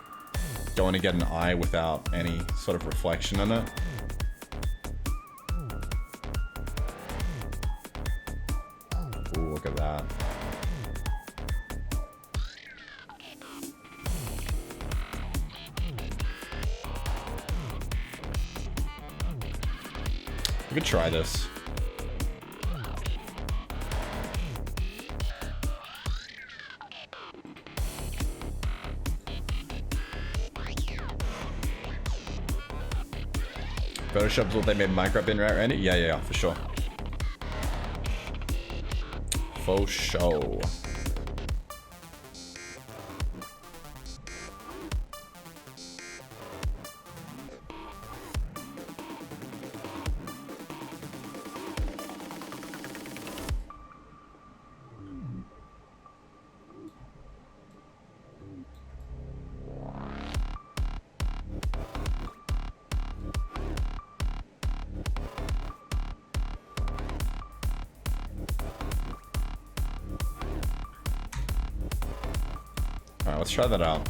going to get an eye without any sort of reflection in it. Ooh, look at that. We could try this. Photoshop's what they made Minecraft in, right, Randy? Yeah, for sure. For sure. Alright, let's try that out.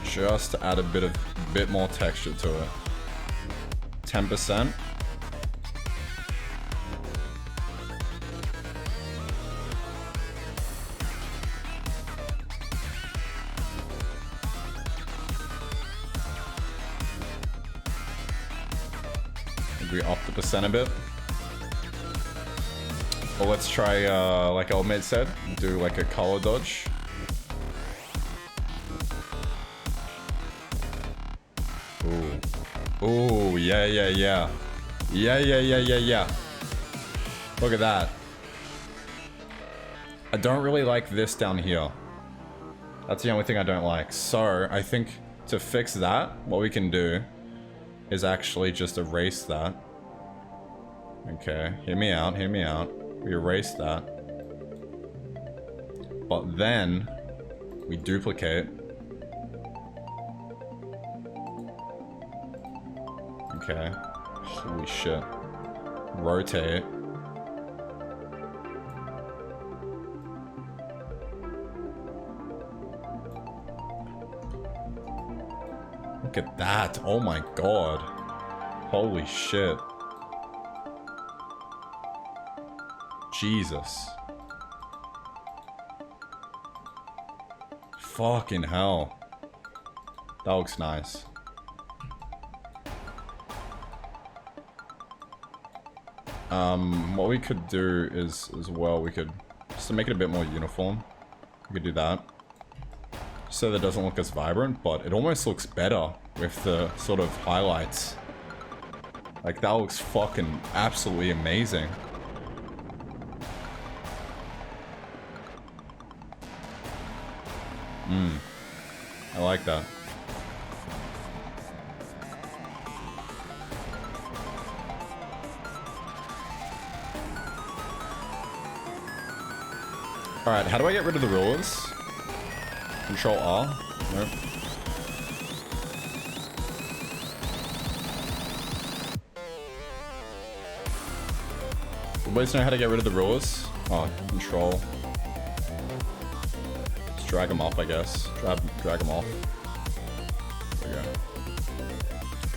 Just to add a bit more texture to it. 10%. We up the percent a bit. Or let's try, like old mate said, do like a color dodge. Ooh. Ooh, yeah. Yeah. Look at that. I don't really like this down here. That's the only thing I don't like. So, I think to fix that, what we can do is actually just erase that. Okay, hear me out. We erase that. But then, we duplicate. Okay. Holy shit. Rotate. Look at that. Oh my god. Holy shit. Jesus. Fucking hell. That looks nice. What we could do is, as well, we could, just to make it a bit more uniform, we could do that. So that it doesn't look as vibrant, but it almost looks better with the sort of highlights. Like, that looks fucking absolutely amazing. I like that. Alright, how do I get rid of the rulers? Control R? Nope. Everybody know how to get rid of the rulers? Oh, control. Just drag them off, I guess. Drag them off. There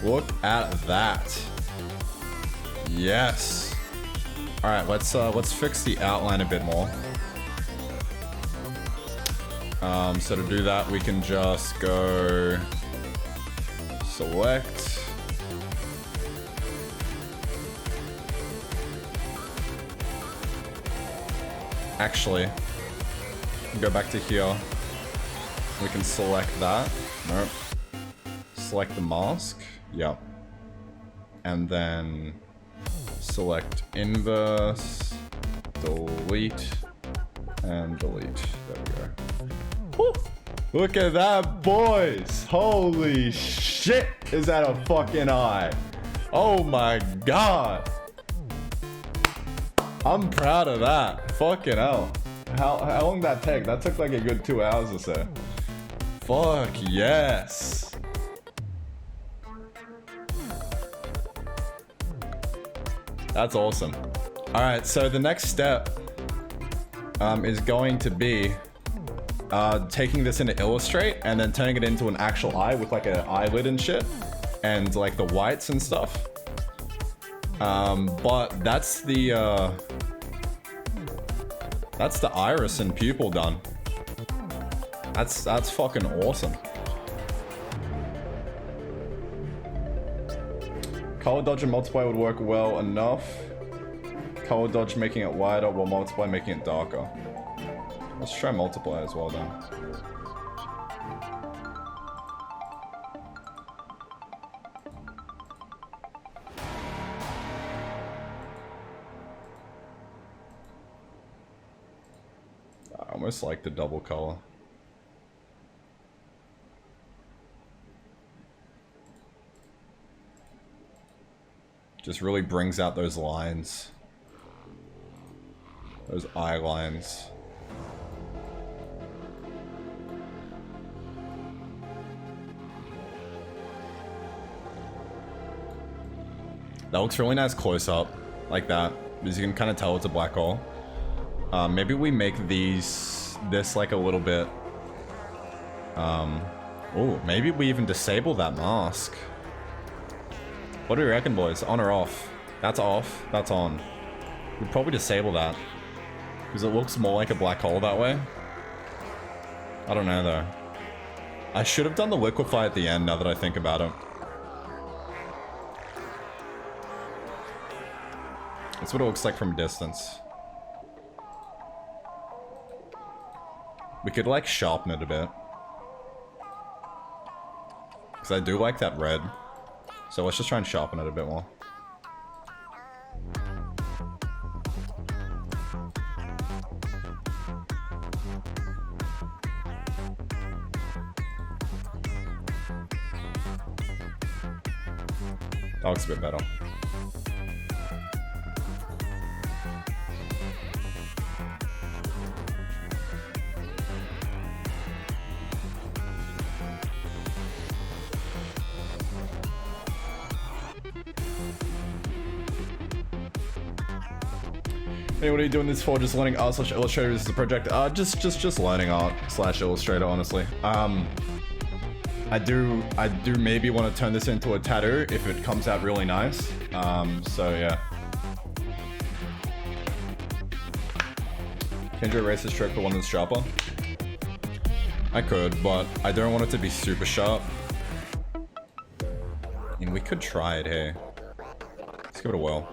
we go. Look at that. Yes. Alright, let's fix the outline a bit more. So to do that, we can just go select. Actually, go back to here. We can select that. Nope. Select the mask. Yep. And then select inverse. delete, and delete. There we go. Woo! Look at that, boys! Holy shit! Is that a fucking eye? Oh my god! I'm proud of that. Fucking hell. How long did that take? That took like a good 2 hours or so. Fuck yes. That's awesome. Alright, so the next step is going to be taking this into Illustrate and then turning it into an actual eye with like an eyelid and shit. And like the whites and stuff. But that's the iris and pupil done. That's fucking awesome. Color dodge and multiply would work well enough. Color dodge making it wider while multiply making it darker. Let's try multiply as well then. I almost like the double color. Just really brings out those lines. Those eye lines. That looks really nice close up, like that, because you can kind of tell it's a black hole. Maybe we make this like a little bit. Oh, maybe we even disable that mask. What do you reckon, boys? On or off? That's off. That's on. We'd probably disable that because it looks more like a black hole that way. I don't know though. I should have done the liquefy at the end now that I think about it. That's what it looks like from a distance. We could like sharpen it a bit. Because I do like that red. So let's just try and sharpen it a bit more. That looks a bit better. Hey, what are you doing this for? Just learning art / Illustrator as a project? Just learning art / Illustrator, honestly. I do maybe want to turn this into a tattoo if it comes out really nice. So yeah. Can you erase this stroke for one that's sharper? I could, but I don't want it to be super sharp. I mean, we could try it here. Let's give it a whirl.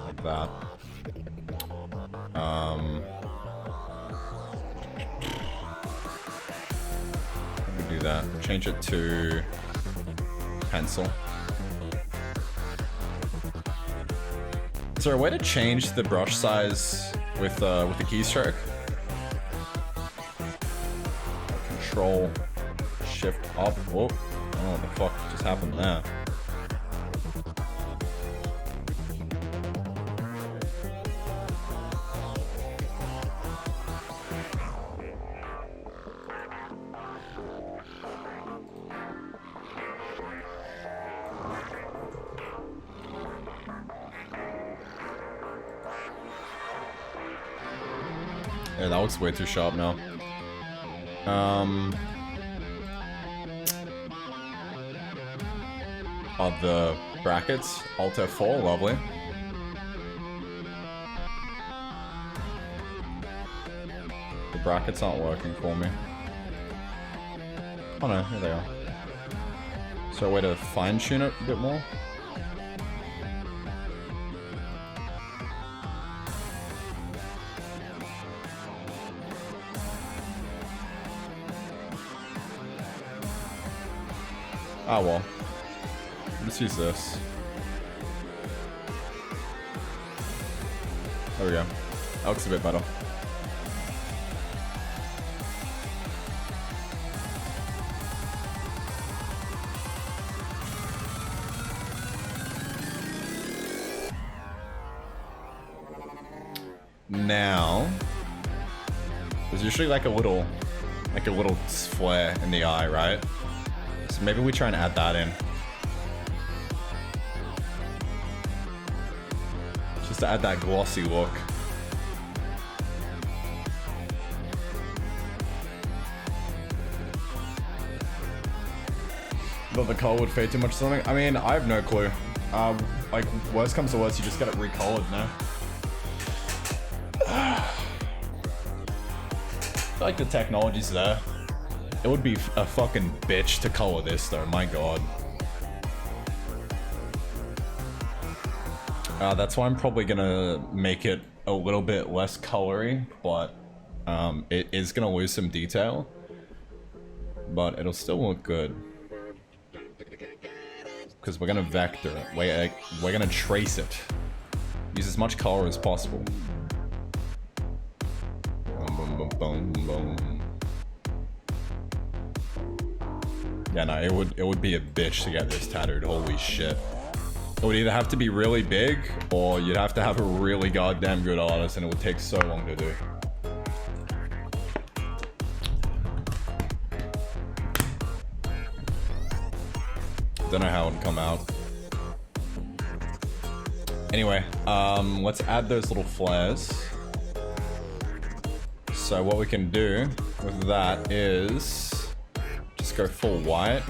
Like that. We do that. Change it to pencil. Is there a way to change the brush size with the keystroke? Control Shift up. Oh, I don't know what the fuck just happened there. Yeah, that looks way too sharp now. Of the brackets, Alt F4, lovely. The brackets aren't working for me. Oh no, here they are. Is there a way to fine tune it a bit more? Ah well. Let's use this. There we go. That looks a bit better. Now, there's usually like a little flare in the eye, right? So maybe we try and add that in. Just to add that glossy look. But the color would fade too much or something? I mean, I have no clue. Like, worst comes to worst, you just get it recolored now. I feel like the technology's there. It would be a fucking bitch to color this though, my god. That's why I'm probably gonna make it a little bit less colory, but it is gonna lose some detail. But it'll still look good. Because we're gonna vector it, we're gonna trace it. Use as much color as possible. Boom, boom, boom, boom, boom. Yeah, no, it would be a bitch to get this tattooed. Holy shit. It would either have to be really big, or you'd have to have a really goddamn good artist, and it would take so long to do. Don't know how it would come out. Anyway, let's add those little flares. So what we can do with that is just go full white.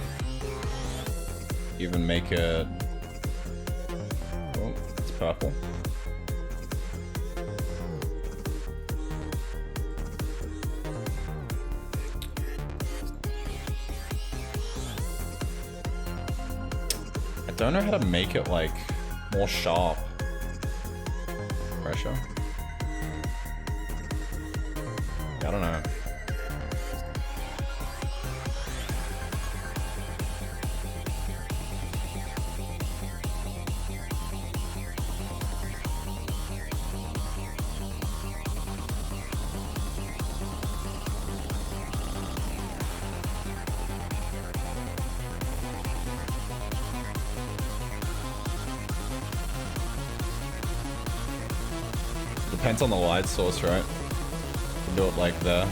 Even make it... Oh, it's purple. I don't know how to make it like more sharp. Pressure? Yeah, I don't know. Depends on the light source, right? Do it like that.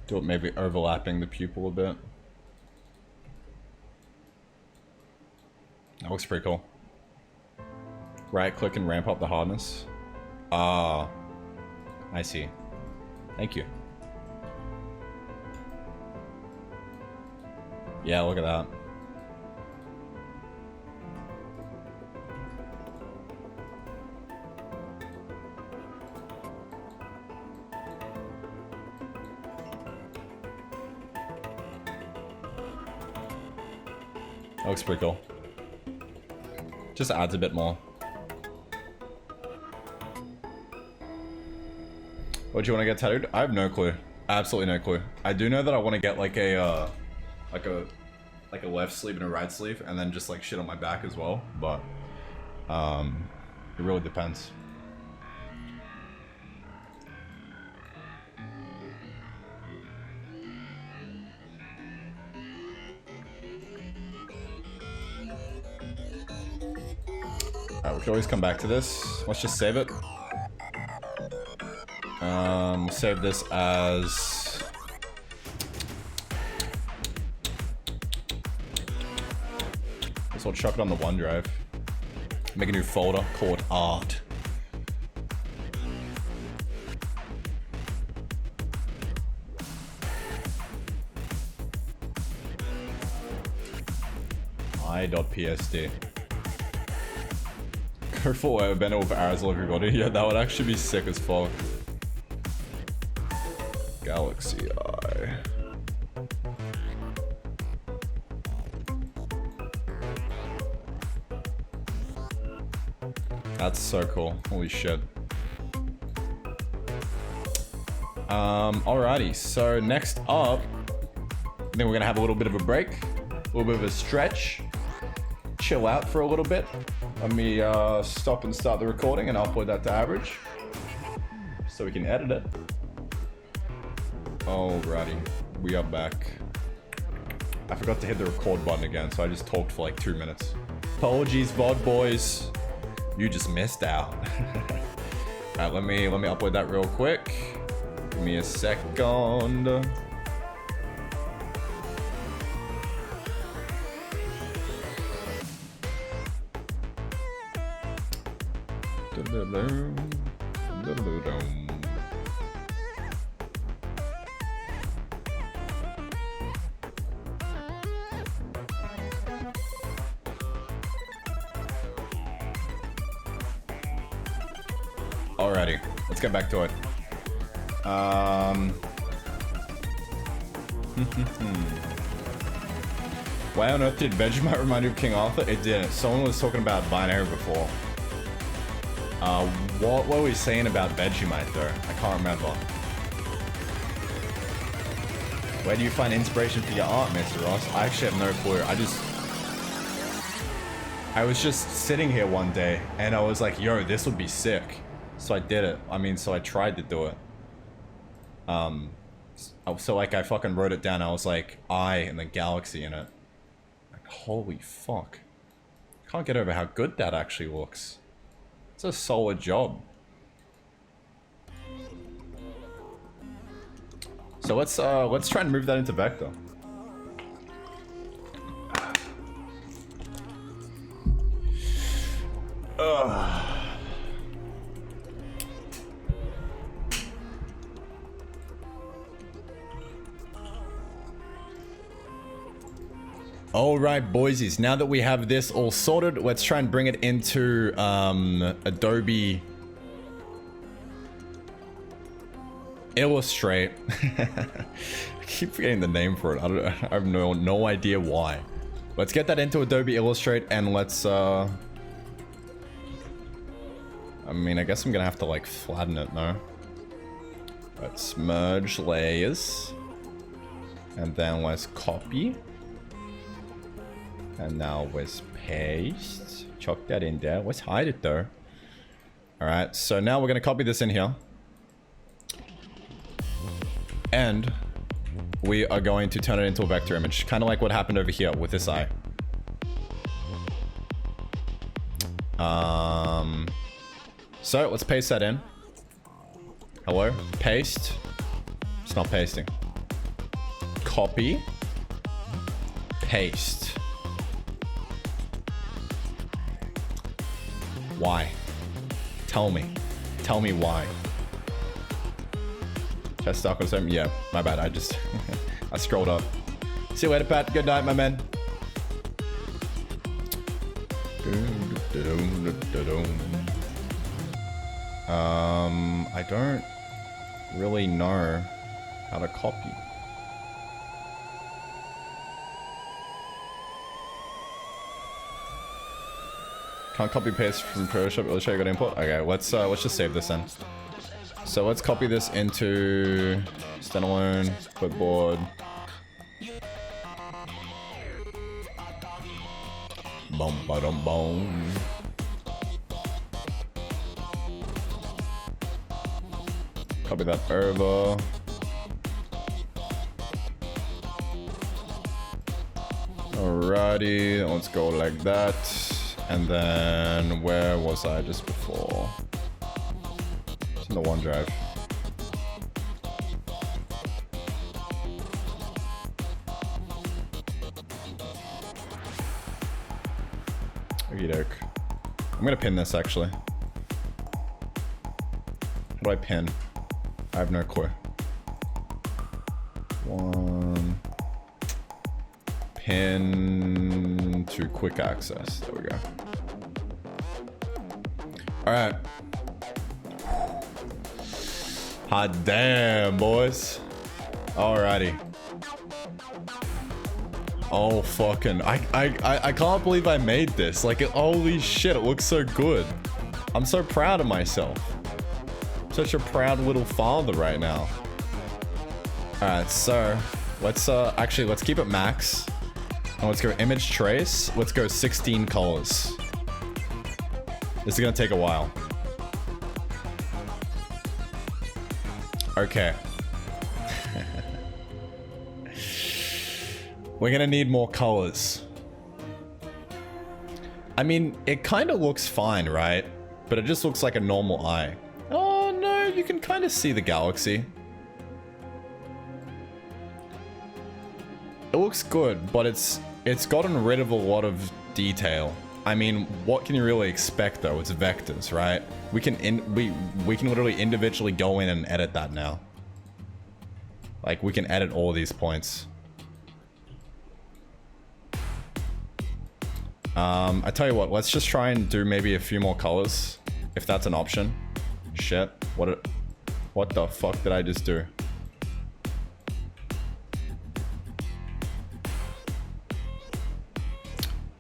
Do it maybe overlapping the pupil a bit. That looks pretty cool. Right click and ramp up the hardness. Ah, I see. Thank you. Yeah, look at that. That looks pretty cool. Just adds a bit more. What do you want to get tattooed? I have no clue. Absolutely no clue. I do know that I want to get like a left sleeve and a right sleeve, and then just like shit on my back as well. But it really depends. We can always come back to this. Let's just save it. Save this as... Let's all chuck it on the OneDrive. Make a new folder called Art. I.PSD. Go full airbender with arrows like everybody. Yeah, that would actually be sick as fuck. Galaxy Eye. That's so cool. Holy shit. Alrighty, so next up, I think we're gonna have a little bit of a break, a little bit of a stretch, chill out for a little bit. Let me stop and start the recording and upload that to average so we can edit it. Alrighty, we are back. I forgot to hit the record button again, so I just talked for like 2 minutes. Apologies, VOD boys. You just missed out. Alright, let me upload that real quick. Give me a second. Alrighty, let's get back to it. Why on earth did Vegemite remind you of King Arthur? It didn't. Someone was talking about binary before. What were we saying about Vegemite though? I can't remember. Where do you find inspiration for your art, Mr. Ross? I actually have no clue. I was just sitting here one day and I was like, yo, this would be sick. So I did it. I mean, so I tried to do it. So like I fucking wrote it down. I was like, I and the galaxy in it. Like, holy fuck. Can't get over how good that actually looks. It's a solid job. So let's try and move that into vector. Alright, boysies, now that we have this all sorted, let's try and bring it into Adobe Illustrate. I keep forgetting the name for it. I have no idea why. Let's get that into Adobe Illustrate and let's I mean, I guess I'm gonna have to like flatten it, no? Let's merge layers. And then let's copy. And now let's paste. Chuck that in there. Let's hide it though. Alright, so now we're gonna copy this in here. And we are going to turn it into a vector image. Kind of like what happened over here with this eye. So let's paste that in. Hello? Paste. It's not pasting. Copy. Paste. Why? Tell me. Tell me why. Chest stuck or something? Yeah, my bad. I just... I scrolled up. See you later, Pat. Good night, my man. I don't really know how to copy. Can't copy paste from Photoshop, Illustrator, got input. Okay, let's just save this then. So let's copy this into standalone, clipboard. Boom, ba-dum, boom. Copy that over. Alrighty, let's go like that. And then, where was I just before? It's in the OneDrive. Okie doke. I'm gonna pin this actually. How do I pin? I have no clue. One. Pin to quick access. There we go. Alright. Hot damn, boys. Alrighty. Oh fucking I can't believe I made this. Like, holy shit, it looks so good. I'm so proud of myself. Such a proud little father right now. Alright, so let's actually let's keep it max. Oh, let's go image trace. Let's go 16 colors. This is gonna take a while. Okay. We're gonna need more colors. I mean, it kind of looks fine, right? But it just looks like a normal eye. Oh no, you can kind of see the galaxy. It looks good, but it's gotten rid of a lot of detail. I mean, what can you really expect though? It's vectors, right? We can literally individually go in and edit that now. Like we can edit all of these points. I tell you what, let's just try and do maybe a few more colors, if that's an option. Shit, what the fuck did I just do?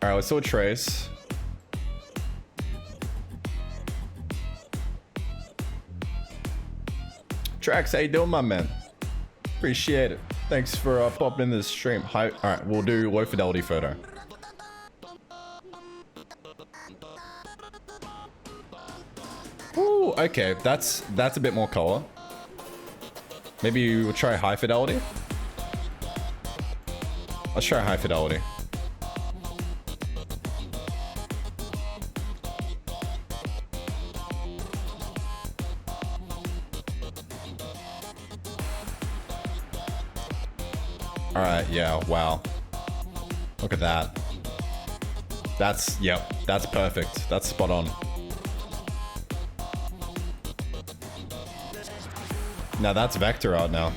Alright, let's do a trace. Trax, how you doing, my man? Appreciate it. Thanks for popping in this stream. Hi. Alright, we'll do low fidelity photo. Ooh, okay, that's a bit more color. Maybe we'll try high fidelity. Let's try high fidelity. Alright, yeah, wow. Look at that. Yep, that's perfect. That's spot on. Now that's vector art now.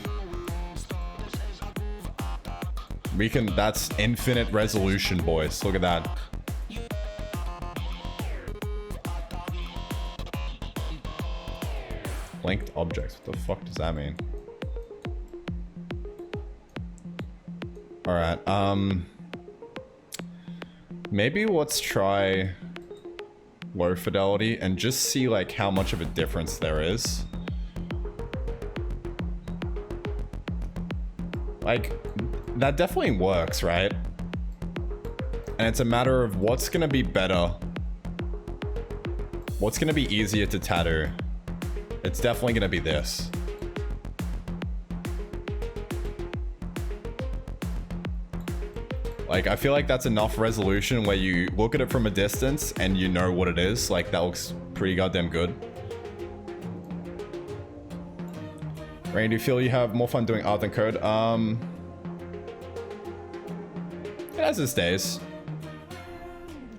That's infinite resolution, boys. Look at that. Linked objects, what the fuck does that mean? Alright, maybe let's try low fidelity and just see like how much of a difference there is. Like, that definitely works, right? And it's a matter of what's gonna be better. What's gonna be easier to tattoo? It's definitely gonna be this. Like, I feel like that's enough resolution where you look at it from a distance and you know what it is. Like, that looks pretty goddamn good. Rain, do you feel you have more fun doing art than code? It has its days.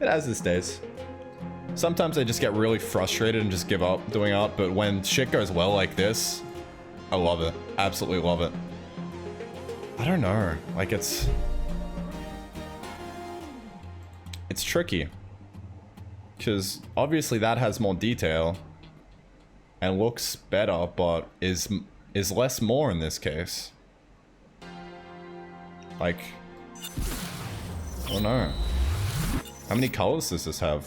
It has its days. Sometimes I just get really frustrated and just give up doing art, but when shit goes well like this, I love it. Absolutely love it. I don't know. Like, it's tricky. Because obviously that has more detail and looks better, but is less more in this case. Like, I don't know. How many colors does this have?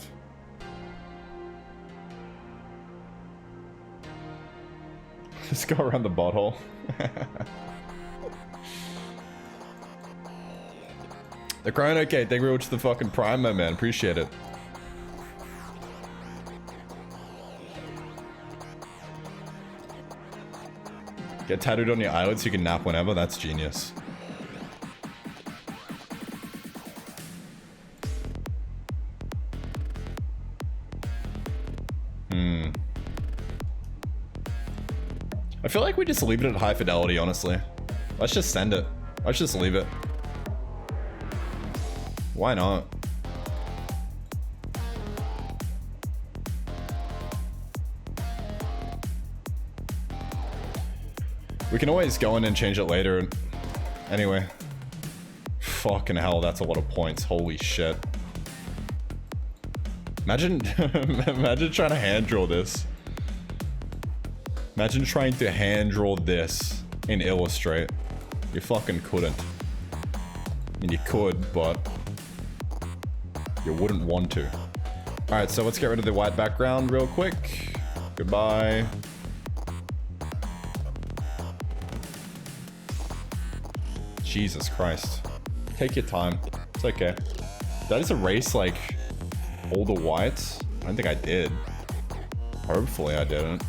Let's go around the butthole. The Chrono, okay, thank you very much for the fucking Prime, my man. Appreciate it. Get tattooed on your eyelids so you can nap whenever. That's genius. I feel like we just leave it at high fidelity, honestly. Let's just send it. Let's just leave it. Why not? We can always go in and change it later. Anyway. Fucking hell, that's a lot of points. Holy shit. Imagine, imagine trying to hand draw this. Imagine trying to hand draw this in Illustrate. You fucking couldn't. I mean, you could, but you wouldn't want to. Alright, so let's get rid of the white background real quick. Goodbye. Jesus Christ. Take your time. It's okay. Did I just erase, like, all the whites? I don't think I did. Hopefully I didn't.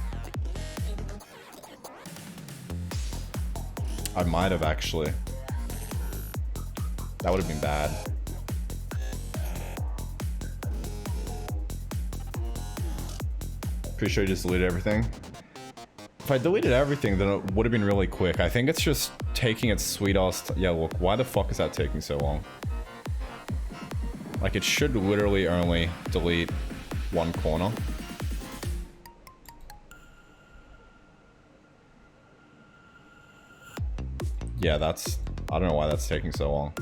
I might have, actually. That would have been bad. Pretty sure I just deleted everything. If I deleted everything, then it would have been really quick. I think it's just taking its sweet ass. Yeah, look, why the fuck is that taking so long? Like, it should literally only delete one corner. Yeah, that's... I don't know why that's taking so long.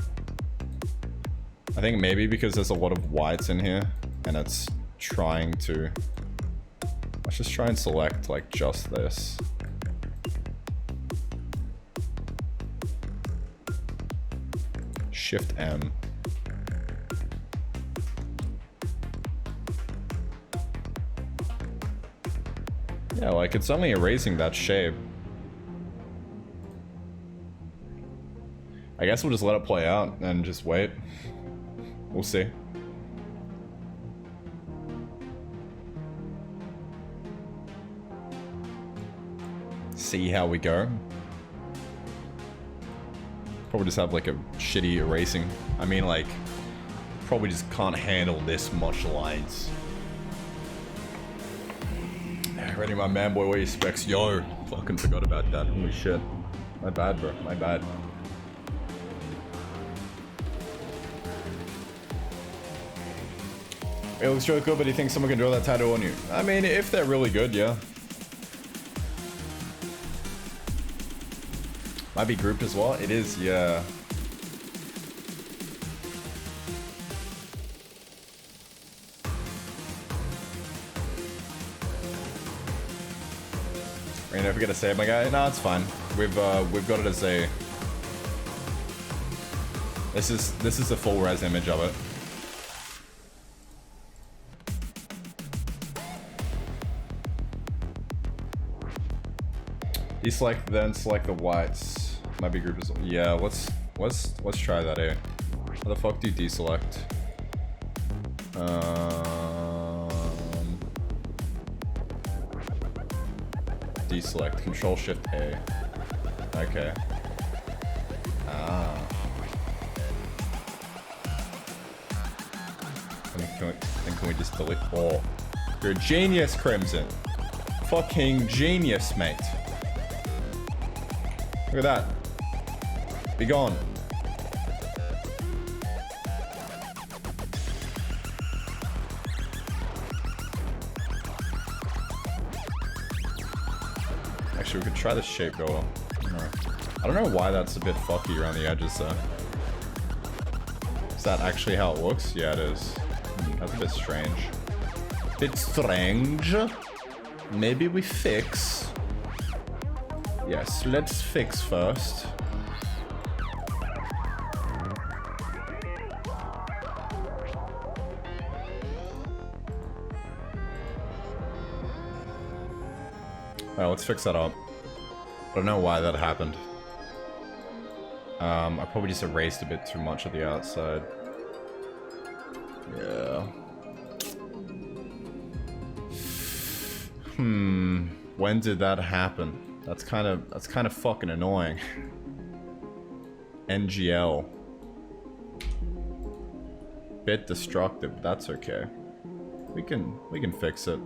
I think maybe because there's a lot of whites in here, and it's trying to... Let's just try and select, like, just this. Shift M. Yeah, like, it's only erasing that shape. I guess we'll just let it play out and just wait. We'll see. See how we go. Probably just have like a shitty erasing. I mean, like, probably just can't handle this much lines. Ready, my man boy, where your specs? Yo, fucking forgot about that. Holy shit. My bad, bro. My bad. It looks really cool, but do you think someone can draw that tattoo on you? I mean, if they're really good, yeah. Might be grouped as well. It is, yeah. Are you never gonna save my guy? No, it's fine. We've got it as a. This is a full res image of it. Deselect, then select the whites. Might be grouped as well. Yeah, let's try that, eh? How the fuck do you deselect? Deselect. Control Shift A. Okay. Ah. Can we just delete? Oh, you're a genius, Crimson. Fucking genius, mate. Look at that. Be gone. Actually, we could try this shape go on. I don't know why that's a bit fucky around the edges though. Is that actually how it looks? Yeah, it is. That's a bit strange. Bit strange. Maybe we fix. Yes, let's fix first. Alright, let's fix that up. I don't know why that happened. I probably just erased a bit too much of the outside. Yeah. When did that happen? That's kind of fucking annoying. NGL. Bit destructive, but that's okay. We can fix it.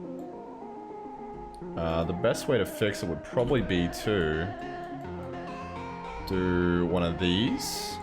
The best way to fix it would probably be to do one of these.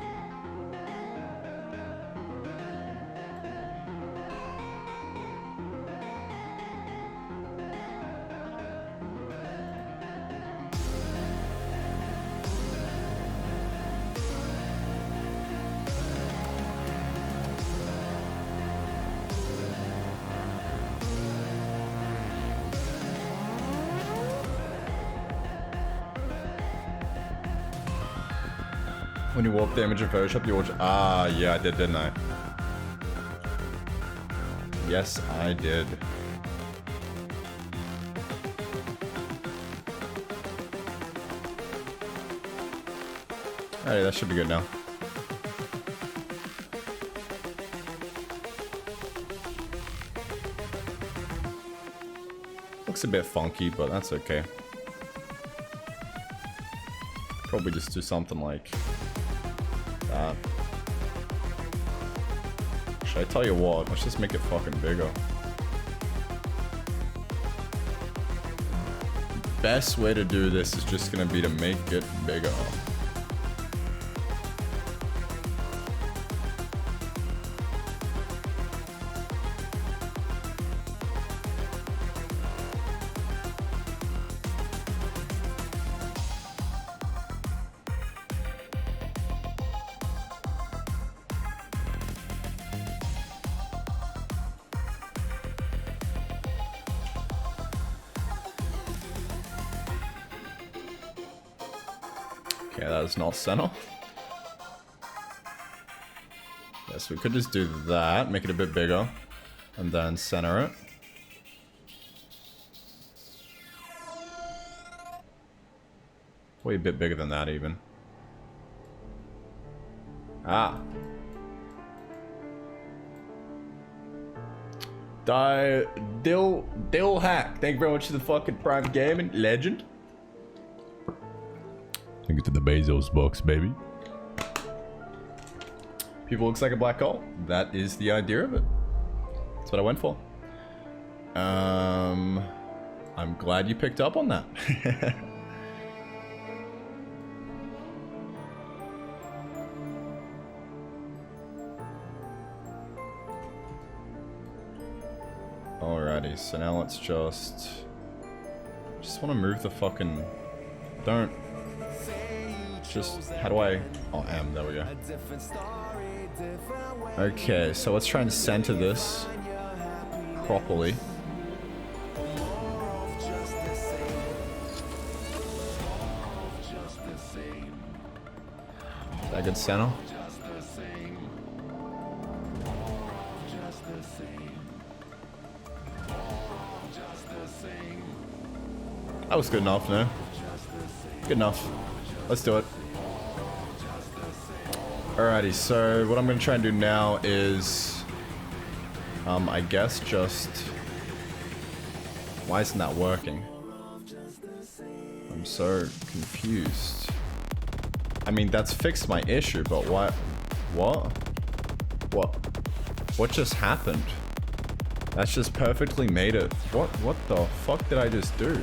When you warp the image in Photoshop, you watch. Ah, yeah, I did, didn't I? Yes, I did. Alright, that should be good now. looks a bit funky, but that's okay. Probably just do something like that. Should I tell you what? Let's just make it fucking bigger. Best way to do this is just gonna be to make it bigger. Okay, that is not center. Yes, we could just do that, make it a bit bigger, and then center it. Way a bit bigger than that, even. Ah. Dill Hack. Thank you very much for the fucking Prime Gaming legend. Thank you to the Bezos box, baby. People looks like a black hole. That is the idea of it. That's what I went for. I'm glad you picked up on that. Alrighty, so now let's just want to move the fucking... Don't... Just, how do I... Oh, M, there we go. Okay, so let's try and center this properly. Is that a good center? That was good enough, no? Good enough. Let's do it. Alrighty, so what I'm going to try and do now is... I guess just... Why isn't that working? I'm so confused. I mean, that's fixed my issue, but why... What? What just happened? That's just perfectly made it... What the fuck did I just do?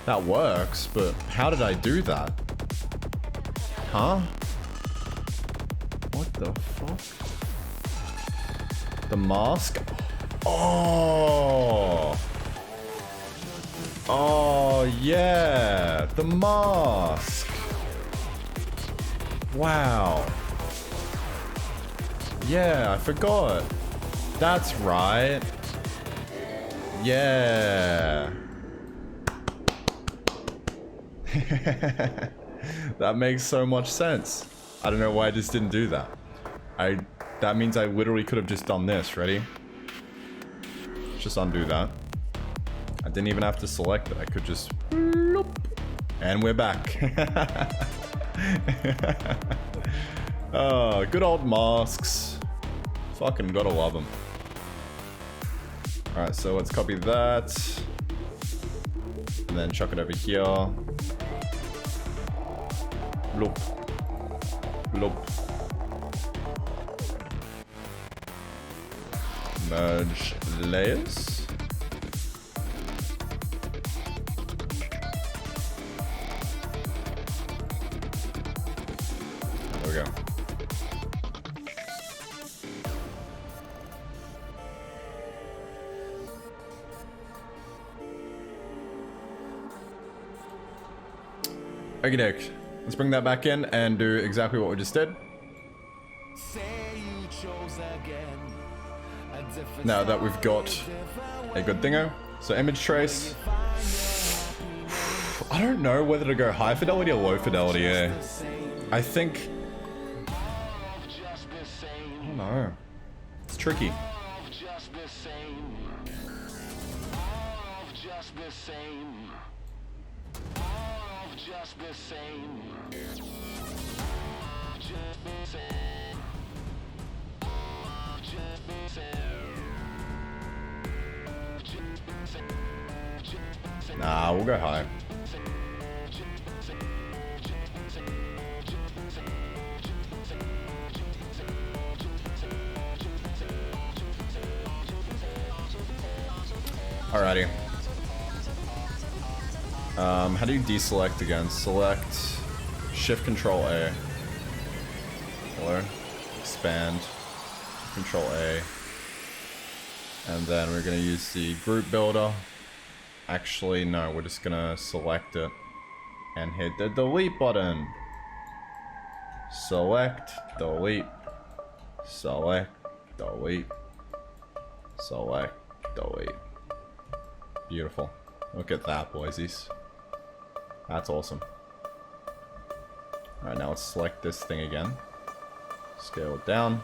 That works, but how did I do that? Huh? What the fuck? The mask? Oh! Oh, yeah! The mask! Wow. Yeah, I forgot. That's right. Yeah. That makes so much sense. I don't know why I just didn't do that. That means I literally could have just done this. Ready? Just undo that. I didn't even have to select it. I could just... And we're back. Oh, good old masks. Fucking gotta love them. Alright, so let's copy that. And then chuck it over here. Loop. Loop. Merge layers. There we go. Okie doke. Let's bring that back in and do exactly what we just did. Now that we've got a good thingo. So image trace. I don't know whether to go high fidelity or low fidelity, eh? I think... I don't know. It's tricky. Nah, we'll go high. Alrighty. How do you deselect again? Select Shift Control A. Or expand. Control A. And then we're gonna use the group builder. Actually, no, we're just gonna select it and hit the delete button. Select, delete, select, delete, select, delete. Beautiful. Look at that, boysies. That's awesome. Alright, now let's select this thing again. Scale it down.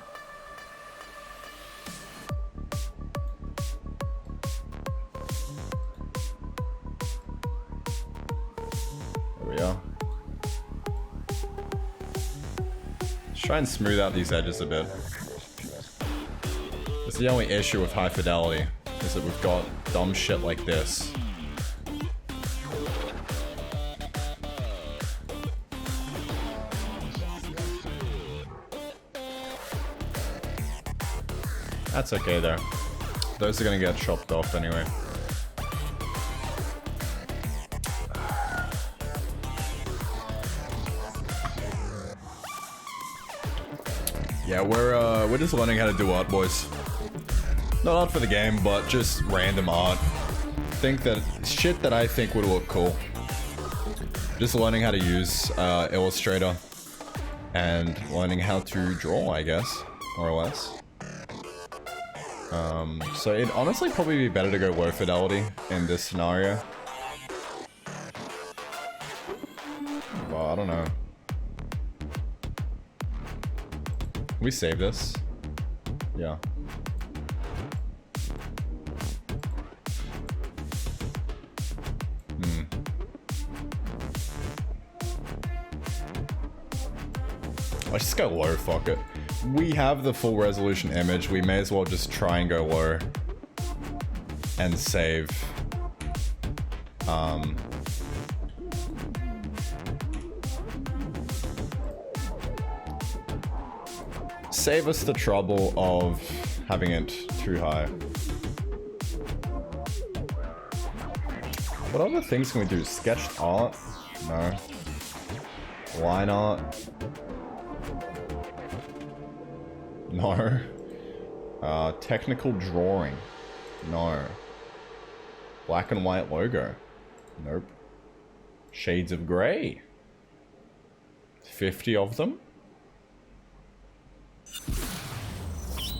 There we are. Let's try and smooth out these edges a bit. That's the only issue with high fidelity, is that we've got dumb shit like this. That's okay though. Those are gonna get chopped off anyway. Yeah, we're just learning how to do art, boys. Not art for the game, but just random art. Think that shit that I think would look cool. Just learning how to use Illustrator and learning how to draw, I guess, more or less. So it'd honestly probably be better to go low fidelity in this scenario. Well, I don't know. Can we save this? Yeah. Let's just go low, fuck it. We have the full resolution image, we may as well just try and go low. And save. Save us the trouble of having it too high. What other things can we do? Sketched art? No. Line art? No. Technical drawing? No. Black and white logo? Nope. Shades of grey? 50 of them?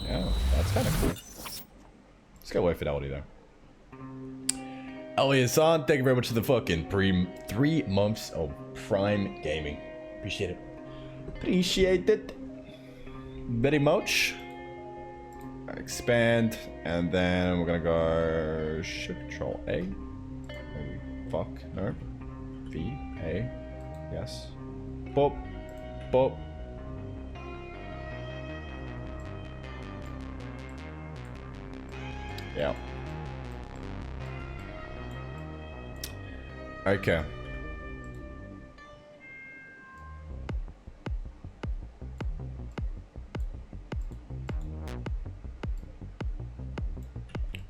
Yeah, that's kind of cool. Let's go low fidelity though. Elliot-san, thank you very much for the fucking 3 months of Prime Gaming. Appreciate it. Appreciate it. Very much. Expand, and then we're gonna go Shift Control A. Maybe. Fuck, no. V, A, yes. Boop, boop. Yeah. Okay.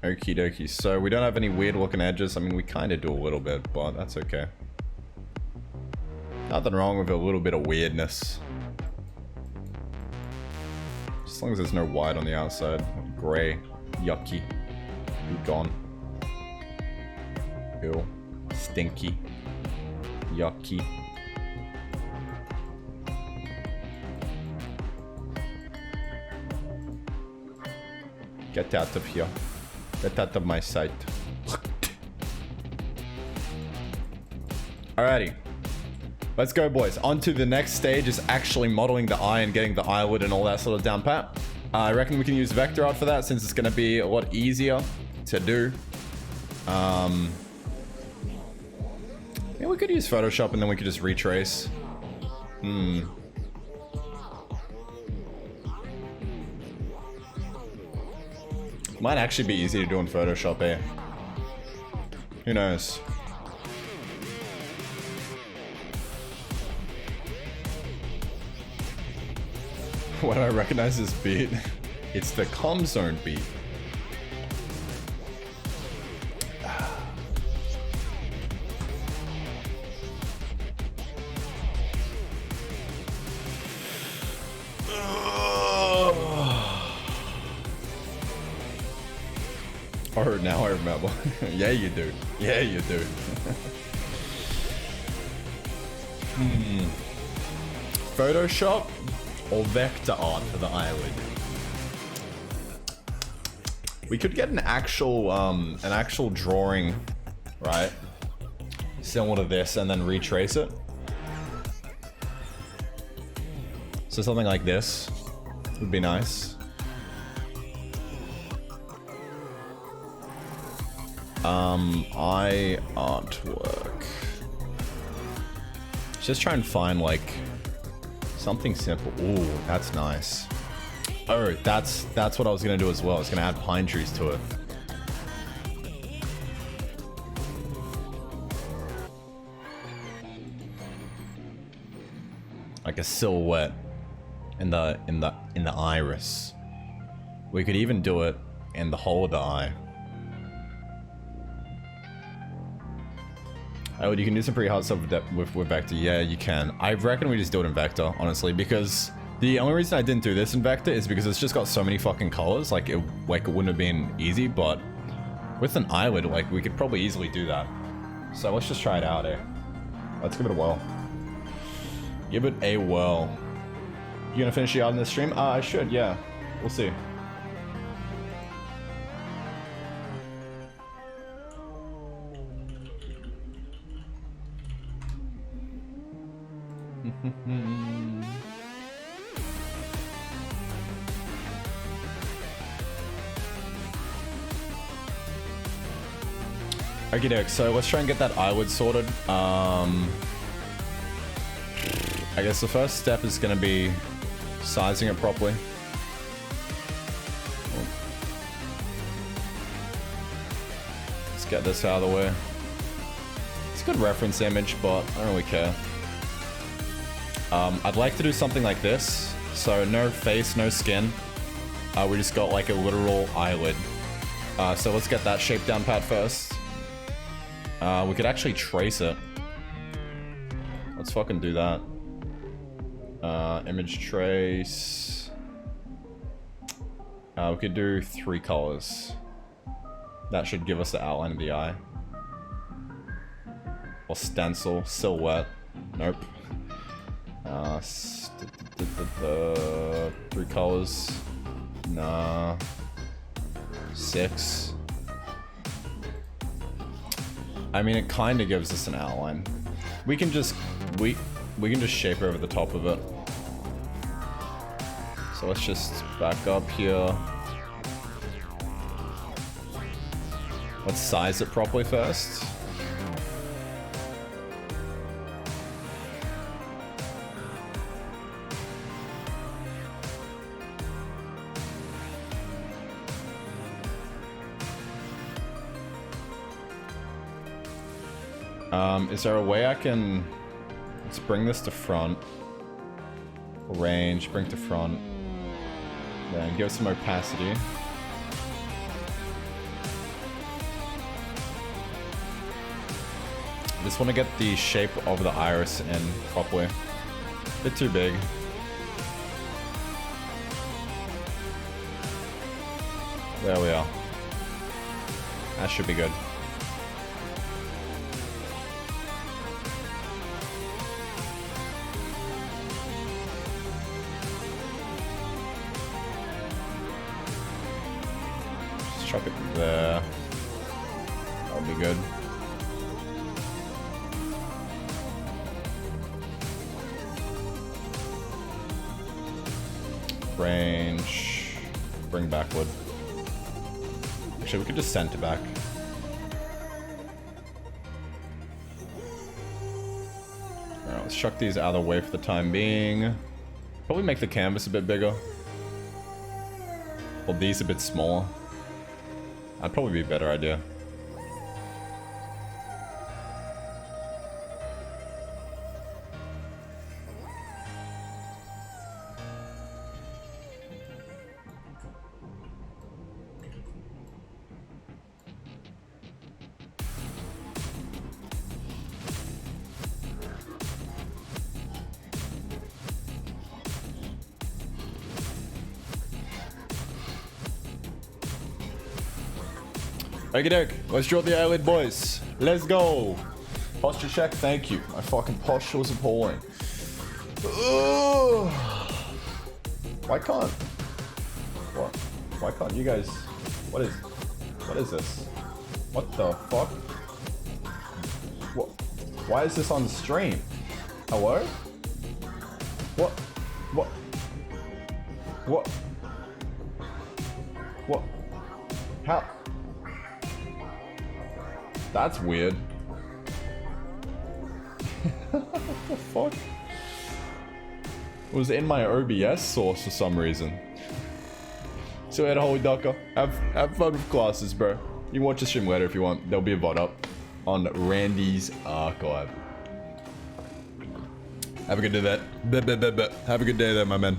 Okie dokie. So we don't have any weird looking edges. I mean, we kind of do a little bit, but that's okay. Nothing wrong with a little bit of weirdness. As long as there's no white on the outside. Gray. Yucky. Be gone. Ew. Stinky. Yucky. Get out of here. Get out of my sight. Alrighty. Let's go, boys. On to the next stage is actually modeling the eye and getting the eyelid and all that sort of down pat. I reckon we can use vector art for that since it's going to be a lot easier to do. Yeah, we could use Photoshop and then we could just retrace. Might actually be easy to do in Photoshop, eh? Who knows? Why do I recognize this beat? It's the Com Zone beat. Oh, now I remember. Yeah, you do. Yeah, you do. Photoshop or vector art for the eyelid? We could get an actual drawing, right? Similar to this, and then retrace it. So something like this would be nice. Eye artwork. Just try and find like something simple. Ooh, that's nice. Oh, that's what I was gonna do as well. I was gonna add pine trees to it. Like a silhouette in the iris. We could even do it in the whole of the eye. Oh, you can do some pretty hard stuff with Vector. Yeah, you can. I reckon we just do it in Vector, honestly, because the only reason I didn't do this in Vector is because it's just got so many fucking colors. Like it wouldn't have been easy, but with an eyelid, like we could probably easily do that. So let's just try it out, eh? Let's give it a whirl. Give it a whirl. You gonna finish the art in this stream? I should, yeah. We'll see. Okay, doke, so let's try and get that eyelid sorted. I guess the first step is gonna be sizing it properly. Let's get this out of the way. It's a good reference image, but I don't really care. I'd like to do something like this. So no face, no skin. We just got like a literal eyelid. So let's get that shape down pat first. We could actually trace it. Let's fucking do that. Image trace. We could do 3 colors. That should give us the outline of the eye. Or stencil, silhouette. Nope. 3 colors. Nah. 6. I mean, it kind of gives us an outline. We can just we can just shape over the top of it. So let's just back up here. Let's size it properly first. Is there a way I can... Let's bring this to front. Range, bring to front. Then give it some opacity. I just want to get the shape of the iris in properly. A bit too big. There we are. That should be good. Chuck it there. That'll be good. Range. Bring backward. Actually, we could just center back. Alright, let's chuck these out of the way for the time being. Probably make the canvas a bit bigger. Or these a bit smaller. That'd probably be a better idea. Okie doke. Let's draw the eyelid, boys. Let's go. Posture check. Thank you. My fucking posture was appalling. Ugh. Why can't... What? Why can't you guys... What is this? What the fuck? What? Why is this on stream? Hello? What? What? What? What? How? That's weird. What the fuck? It was in my OBS source for some reason. So at Holy Ducker, have fun with classes, bro. You can watch the stream later if you want. There'll be a VOD up on Randy's archive. Have a good day, that. Have a good day there, my man.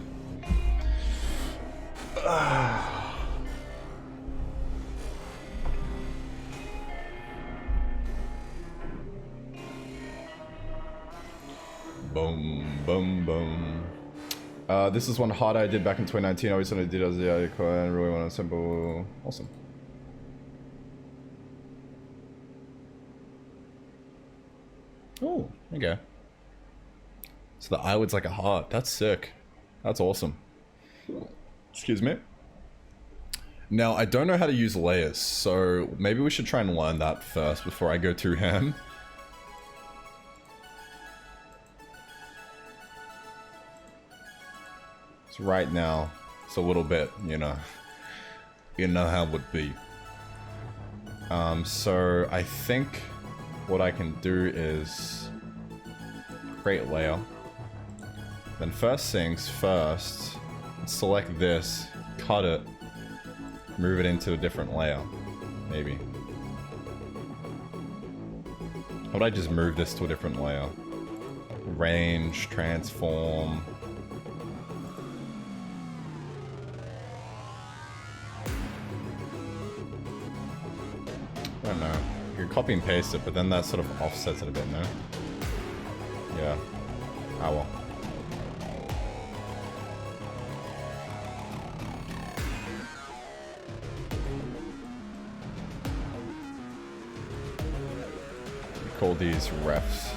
Boom, boom, boom. This is one hard I did back in 2019. I always wanted to do as the I really want to simple. Awesome. Oh, okay. So the eyelid's like a heart. That's sick. That's awesome. Excuse me. Now, I don't know how to use layers, so maybe we should try and learn that first before I go too ham. So right now, it's a little bit, you know how it would be. So I think what I can do is create layer. Then first things first, select this, cut it, move it into a different layer, maybe. How would I just move this to a different layer? Range, transform. I don't know. You can copy and paste it, but then that sort of offsets it a bit, no? Yeah. Ah well. Call these refs.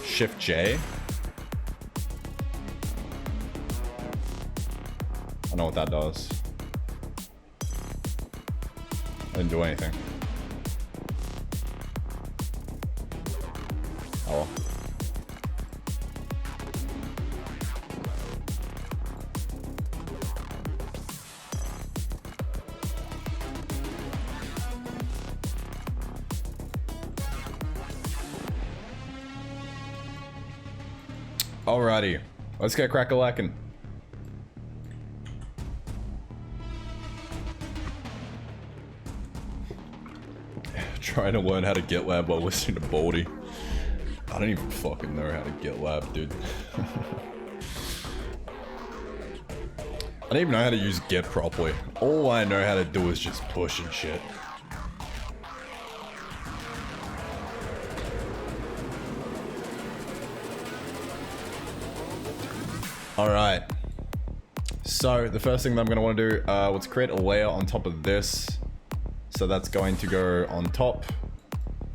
Shift J. I know what that does. I didn't do anything. Oh well. Alrighty, let's get crack-a-lackin'. Trying to learn how to GitLab while listening to Baldy. I don't even fucking know how to GitLab, dude. I don't even know how to use Git properly. All I know how to do is just push and shit. Alright. So, the first thing that I'm going to want to do, let's create a layer on top of this. So that's going to go on top.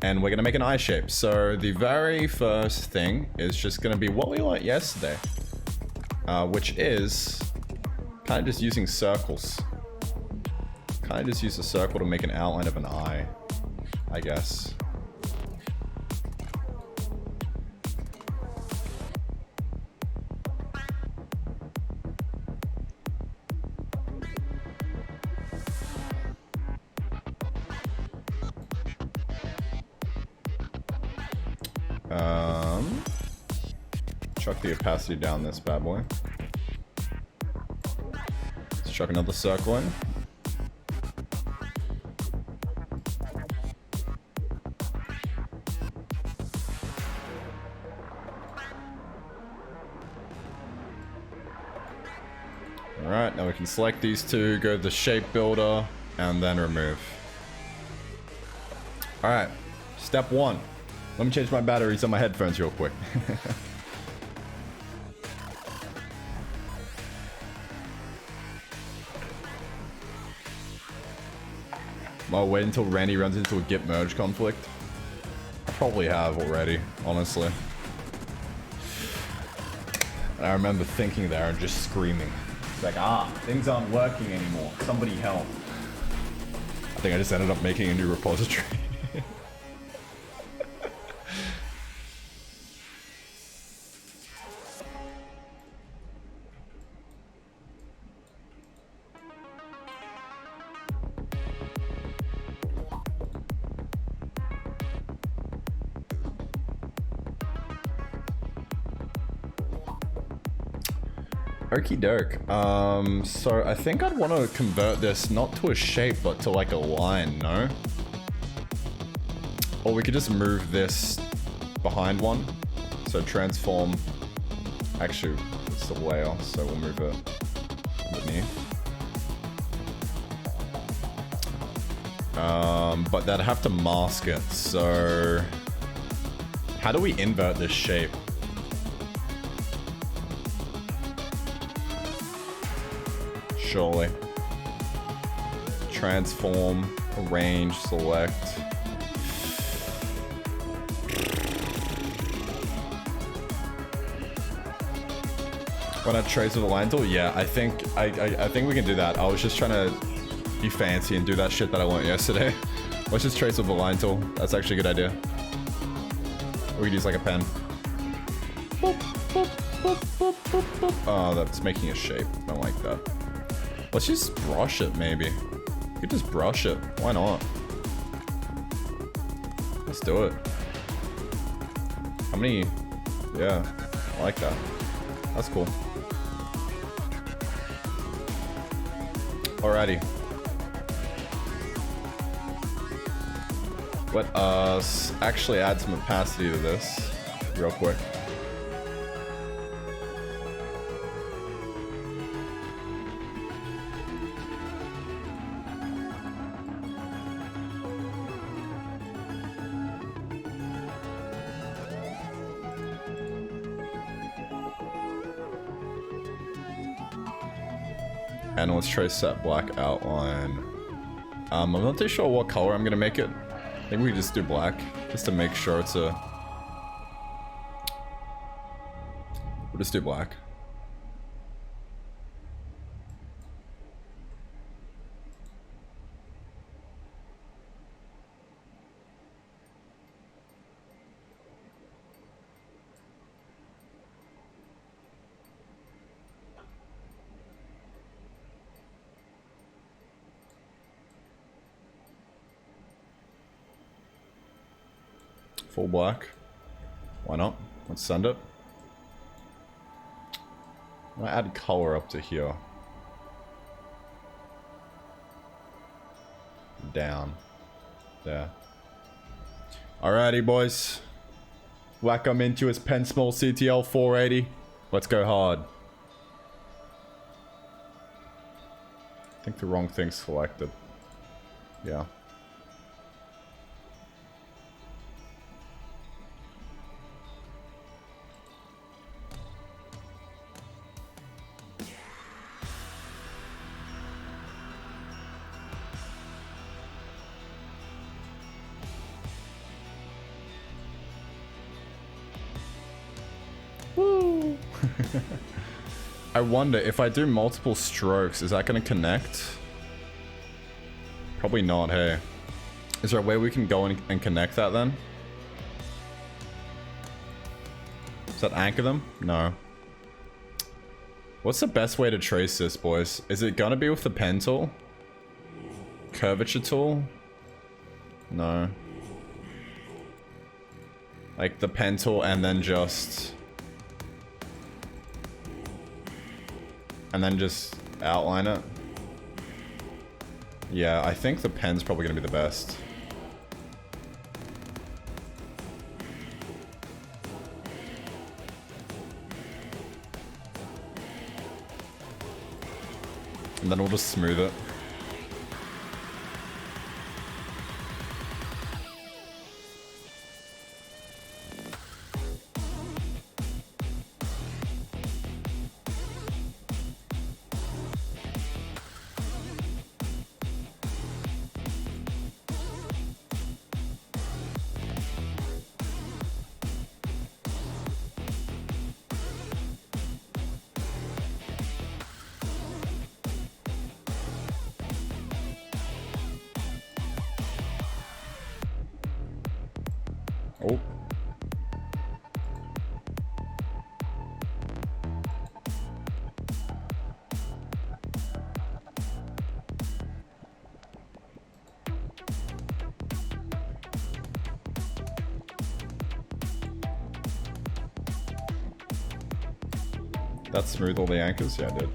And we're going to make an eye shape. So, the very first thing is just going to be what we learned yesterday. Which is kind of just using circles. Kind of just use a circle to make an outline of an eye, I guess. Chuck the opacity down this bad boy. Let's chuck another circle in. Alright, now we can select these two, go to the shape builder, and then remove. Alright, step one. Let me change my batteries on my headphones real quick. I'll wait until Randy runs into a Git merge conflict. I probably have already, honestly. And I remember thinking there and just screaming. It's like, things aren't working anymore. Somebody help. I think I just ended up making a new repository. Okie doke. So I think I'd want to convert this not to a shape, but to like a line, no? Or we could just move this behind one. So transform. Actually, it's the layer, so we'll move it underneath. But that'd have to mask it. So how do we invert this shape? Surely. Transform, arrange, select. When I trace with a line tool, yeah, I think we can do that. I was just trying to be fancy and do that shit that I learned yesterday. Let's just trace with a line tool. That's actually a good idea. Or we could use like a pen. Boop, boop, boop, boop, boop, boop. Oh, that's making a shape. I don't like that. Let's just brush it, maybe. We could just brush it. Why not? Let's do it. How many? Yeah, I like that. That's cool. Alrighty. Let us actually add some opacity to this real quick. And let's trace that black outline. I'm not too sure what color I'm gonna make it. I think we just do black, just to make sure it's a... We'll just do black. Full black. Why not? Let's send it. I'm gonna add color up to here. Down. There. Alrighty, boys. Whack them into his pen small CTL 480. Let's go hard. I think the wrong thing's selected. Yeah. I wonder if I do multiple strokes, is that going to connect? Probably not, hey. Is there a way we can go and connect that then? Does that anchor them? No. What's the best way to trace this, boys? Is it going to be with the pen tool? Curvature tool? No. Like the pen tool and then just... And then just outline it. Yeah, I think the pen's probably going to be the best. And then we'll just smooth it. Oh. That smooth all the anchors? Yeah, I did.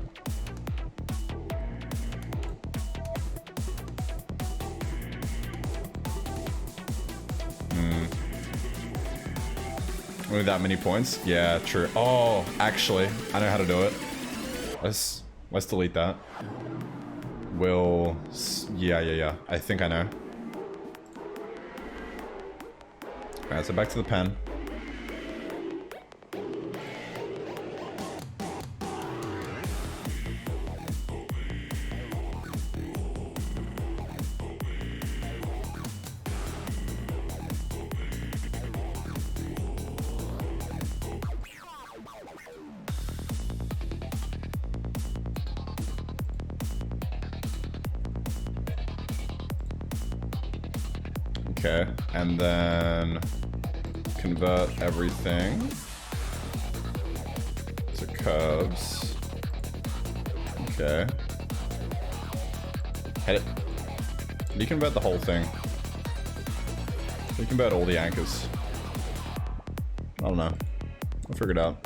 Only that many points? Yeah, true. Oh, actually, I know how to do it. Let's delete that. Yeah. I think I know. Alright, so back to the pen. Okay, and then convert everything to curves. Okay. Hit it. You convert the whole thing. You convert all the anchors. I don't know. I'll figure it out.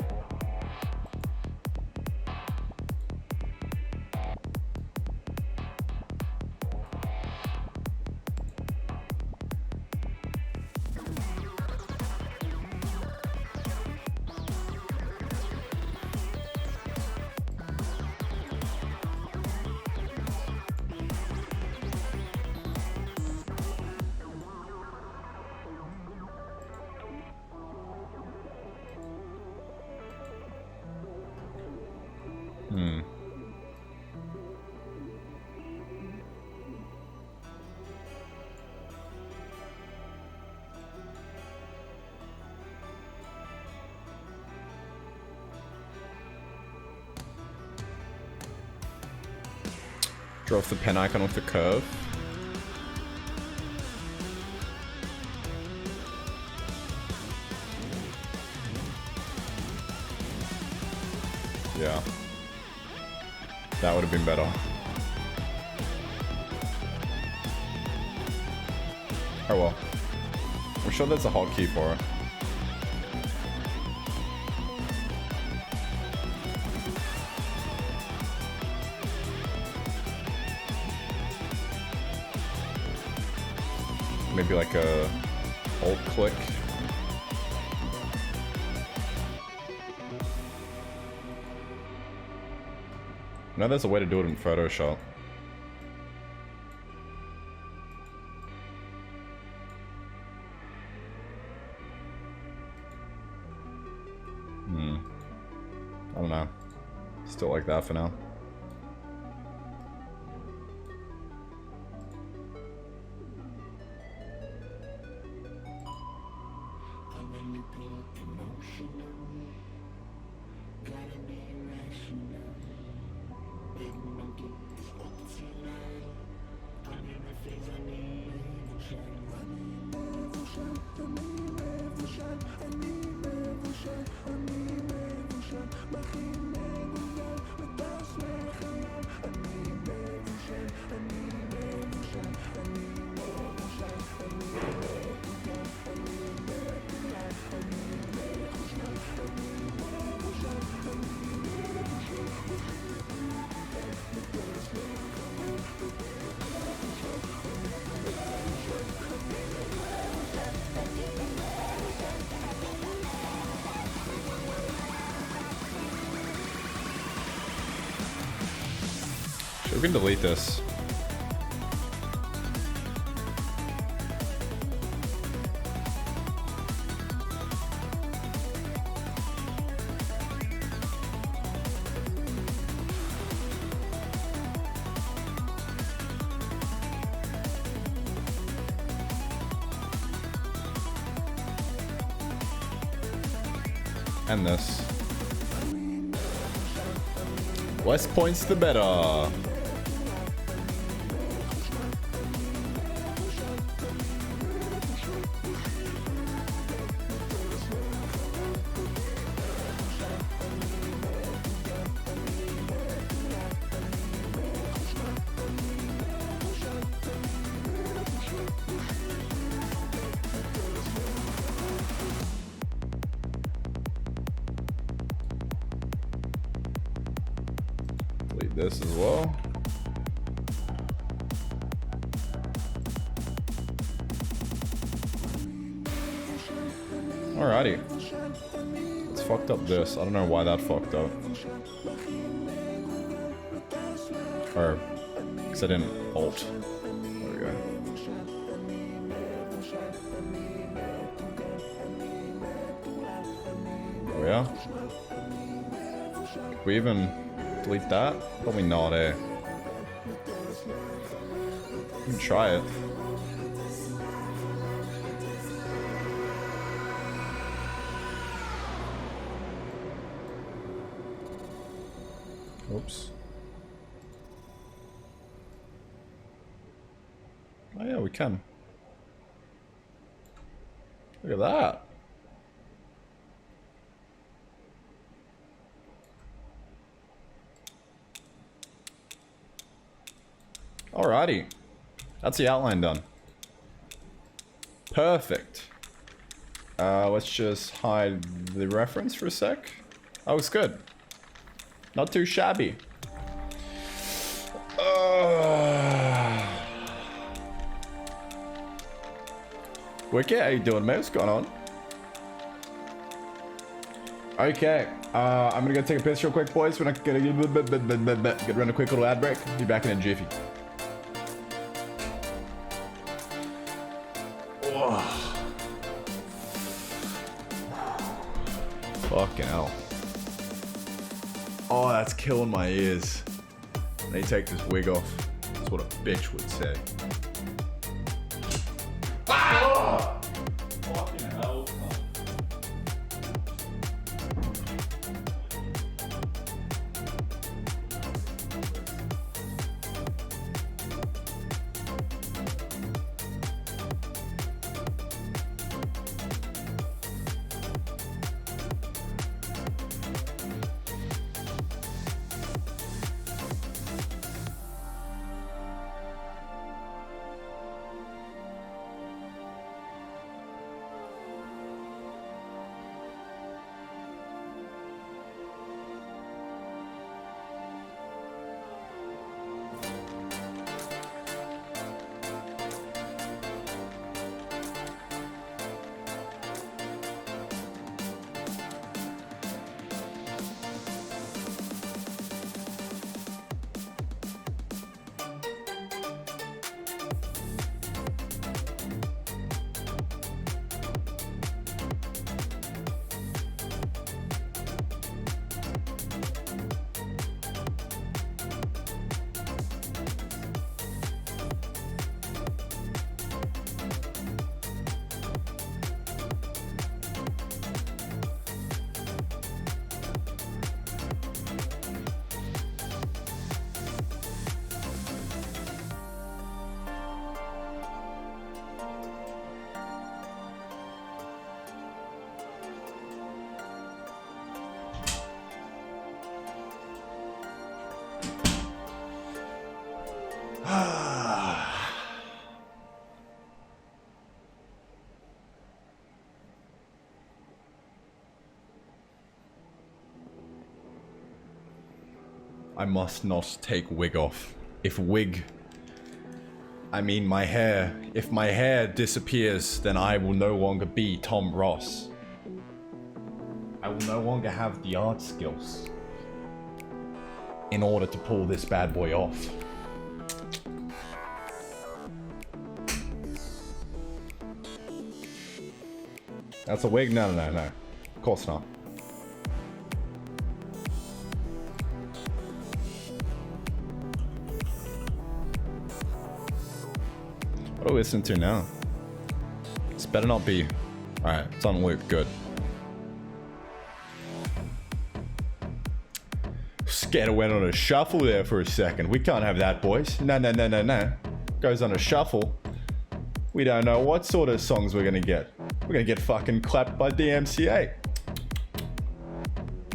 Draw off the pen icon with the curve. Yeah. That would have been better. Oh well. I'm sure there's a hotkey for it. Maybe like a alt click. No, there's a way to do it in Photoshop. I don't know. Still like that for now. We can delete this. And this. Less points the better. this as well. Alrighty. It's fucked up this. I don't know why that fucked up. Or, because I didn't alt. There we go. Oh yeah? Can we even delete that? Probably not, eh? We can try it. Oops. Oh yeah, we can. Look at that. Alrighty. That's the outline done. Perfect. Let's just hide the reference for a sec. That looks good. Not too shabby. Wicket, how you doing, mate? What's going on? Okay, I'm gonna go take a piss real quick, boys. We're not gonna get run a quick little ad break. Be back in a jiffy. Fucking hell. Oh, that's killing my ears. They take this wig off. That's what a bitch would say. Ah! Fucking hell. I must not take wig off. If wig... I mean my hair. If my hair disappears, then I will no longer be Tom Ross. I will no longer have the art skills in order to pull this bad boy off. That's a wig? No, no, no. Of course not. What are we listening to now? This better not be... Alright, it's on loop. Good. Scared it went on a shuffle there for a second. We can't have that, boys. No, no, no, no, no. Goes on a shuffle. We don't know what sort of songs we're gonna get. We're gonna get fucking clapped by DMCA.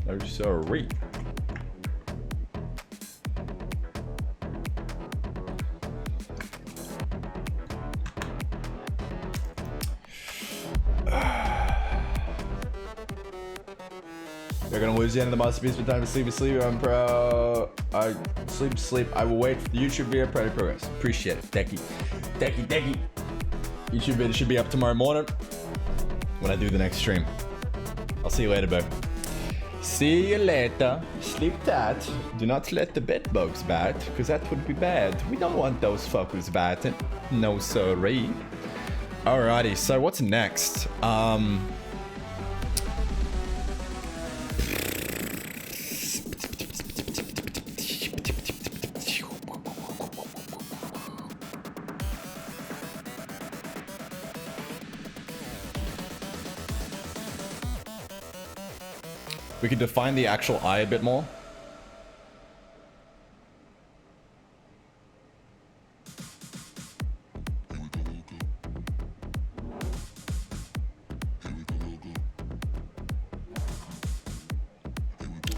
No sorry. You're gonna lose the end of the masterpiece for time to sleep. I'm proud. I sleep. I will wait for the YouTube video. Proud of progress. Appreciate it. Decky. YouTube video should be up tomorrow morning when I do the next stream. I'll see you later, bro. See you later. Sleep tight. Do not let the bed bugs bite, because that would be bad. We don't want those fuckers biting. No sorry. Alrighty, so what's next? We could define the actual eye a bit more.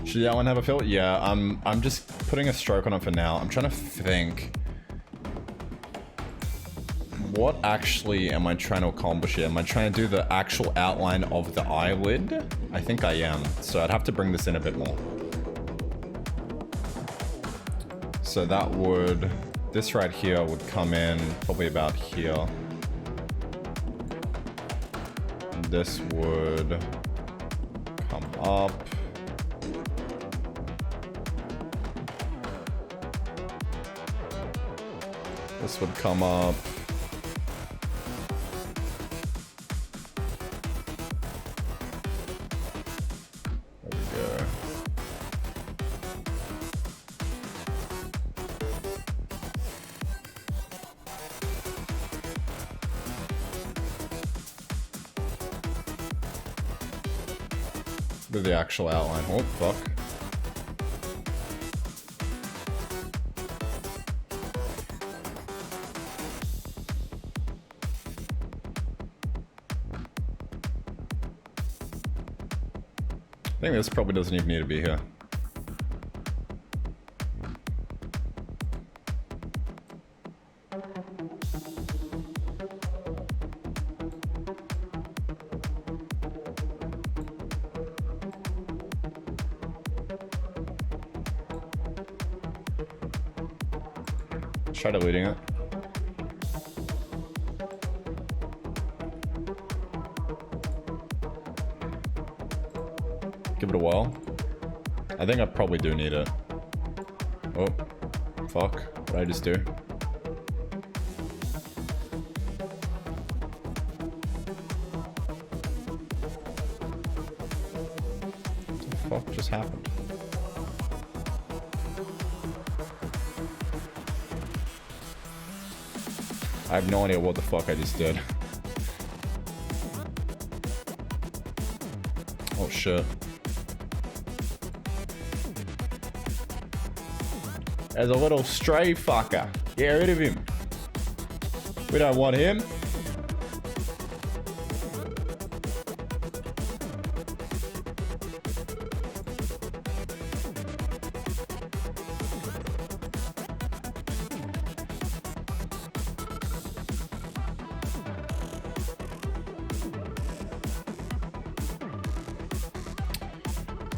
Should that one have a fill? Yeah, I'm just putting a stroke on it for now. I'm trying to think. What actually am I trying to accomplish here? Am I trying to do the actual outline of the eyelid? I think I am. So I'd have to bring this in a bit more. So that would... This right here would come in probably about here. This would come up. This would come up. There we go. With the actual outline. Oh, fuck. I think this probably doesn't even need to be here. Try deleting it. Give it a whirl. I think I probably do need it. Oh, fuck. What did I just do? What the fuck just happened? I have no idea what the fuck I just did. Oh shit. There's a little stray fucker. Get rid of him. We don't want him.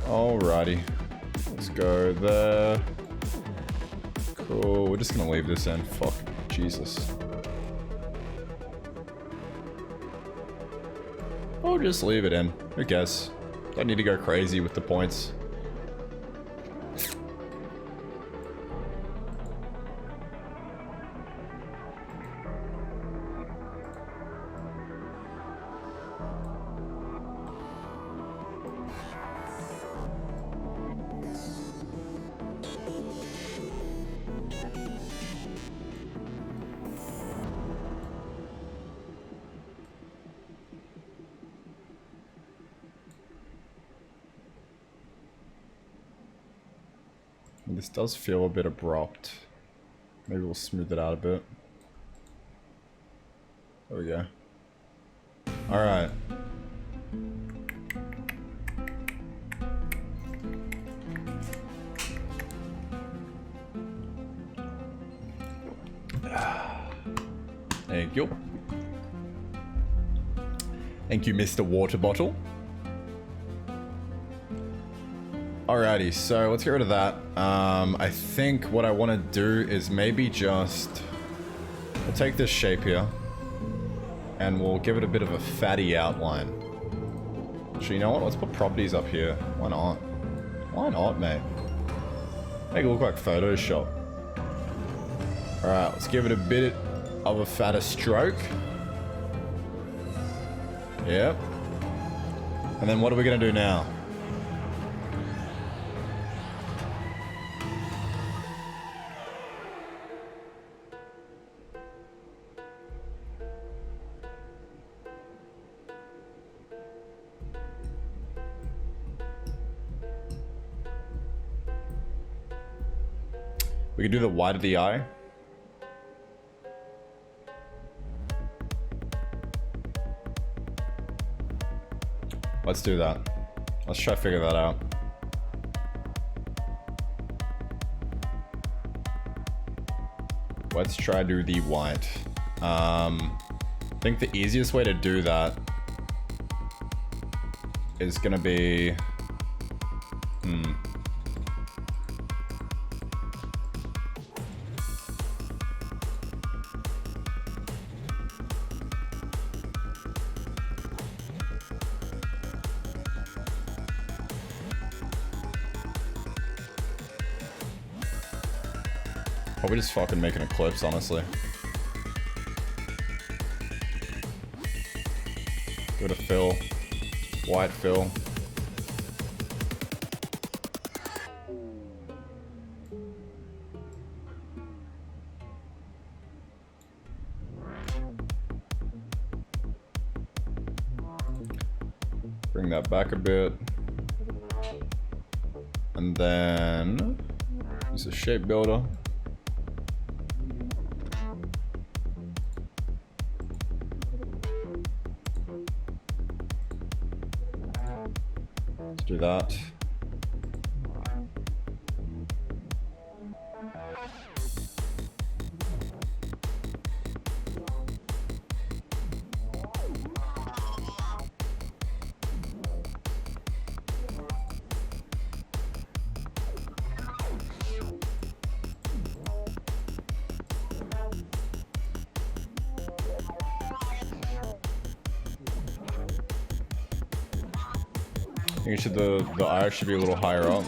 Alrighty. Let's go there. Cool. We're just gonna leave this in. Fuck. Jesus. I'll just leave it in. Who cares? Don't need to go crazy with the points. This does feel a bit abrupt. Maybe we'll smooth it out a bit. There we go. Alright. Thank you. Thank you, Mr. Water Bottle. Alrighty, so let's get rid of that. I think what I want to do is maybe just... We'll take this shape here. And we'll give it a bit of a fatty outline. So you know what? Let's put properties up here. Why not? Why not, mate? Make it look like Photoshop. Alright, let's give it a bit of a fatter stroke. Yep. And then what are we going to do now? We can do the white of the eye. Let's do that. Let's try to figure that out. Let's try to do the white. I think the easiest way to do that is gonna be... Probably just fucking make an eclipse, honestly. Give it a fill. White fill. Bring that back a bit. And then use a shape builder. Do that. I think the eye should be a little higher up.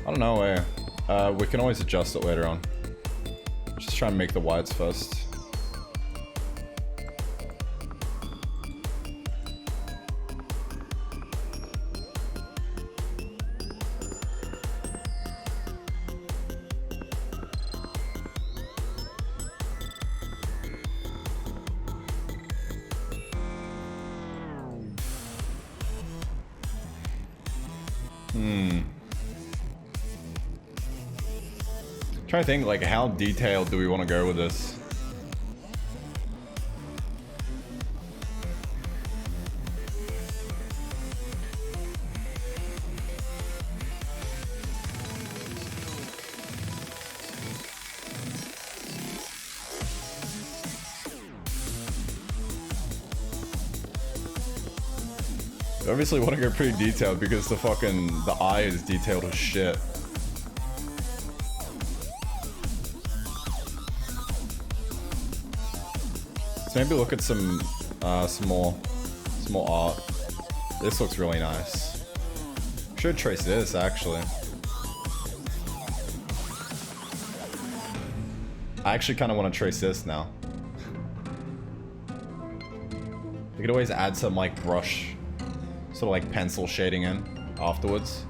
I don't know, we can always adjust it later on. Just try and make the whites first. Trying to think, like, how detailed do we want to go with this? We obviously want to go pretty detailed because the eye is detailed as shit. So maybe look at some more art. This looks really nice. Should trace this actually. I actually kind of want to trace this now. You could always add some like brush, sort of like pencil shading in afterwards.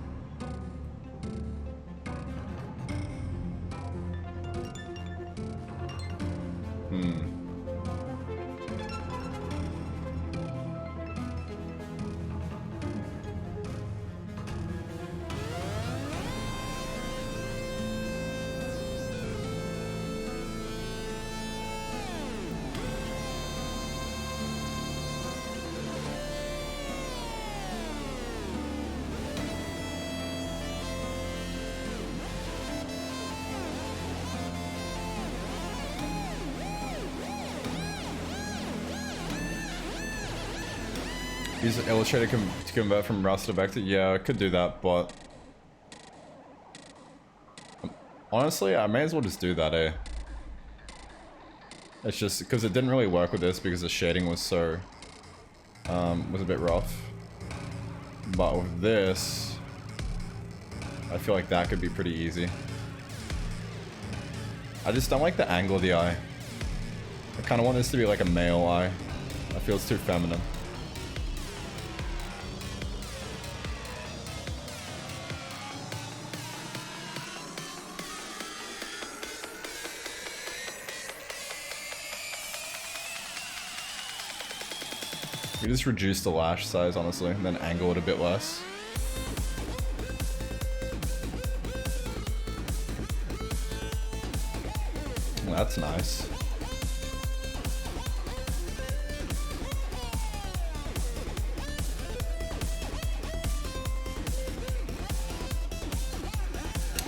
Use Illustrator to convert from raster to vector. Yeah, I could do that, but honestly, I may as well just do that, eh? It's just because it didn't really work with this because the shading was so was a bit rough. But with this, I feel like that could be pretty easy. I just don't like the angle of the eye. I kind of want this to be like a male eye. I feel it's too feminine. We just reduce the lash size, honestly, and then angle it a bit less. Well, that's nice.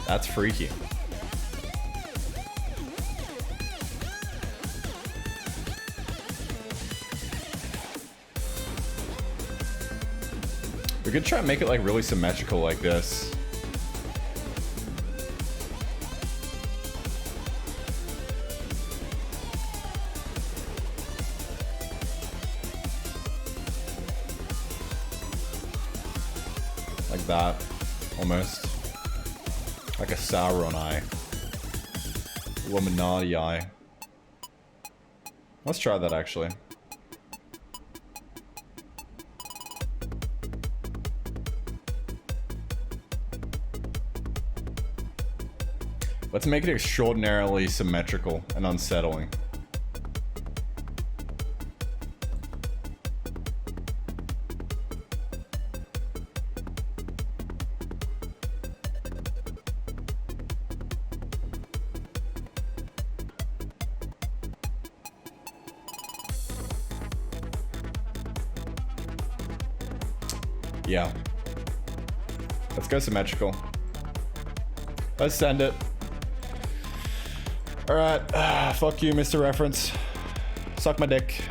That's freaky. We could try and make it like really symmetrical like this. Like that, almost. Like a Sauron eye. Illuminati eye. Let's try that actually. Let's make it extraordinarily symmetrical and unsettling. Yeah. Let's go symmetrical. Let's send it. Alright, fuck you, Mr. Reference. Suck my dick.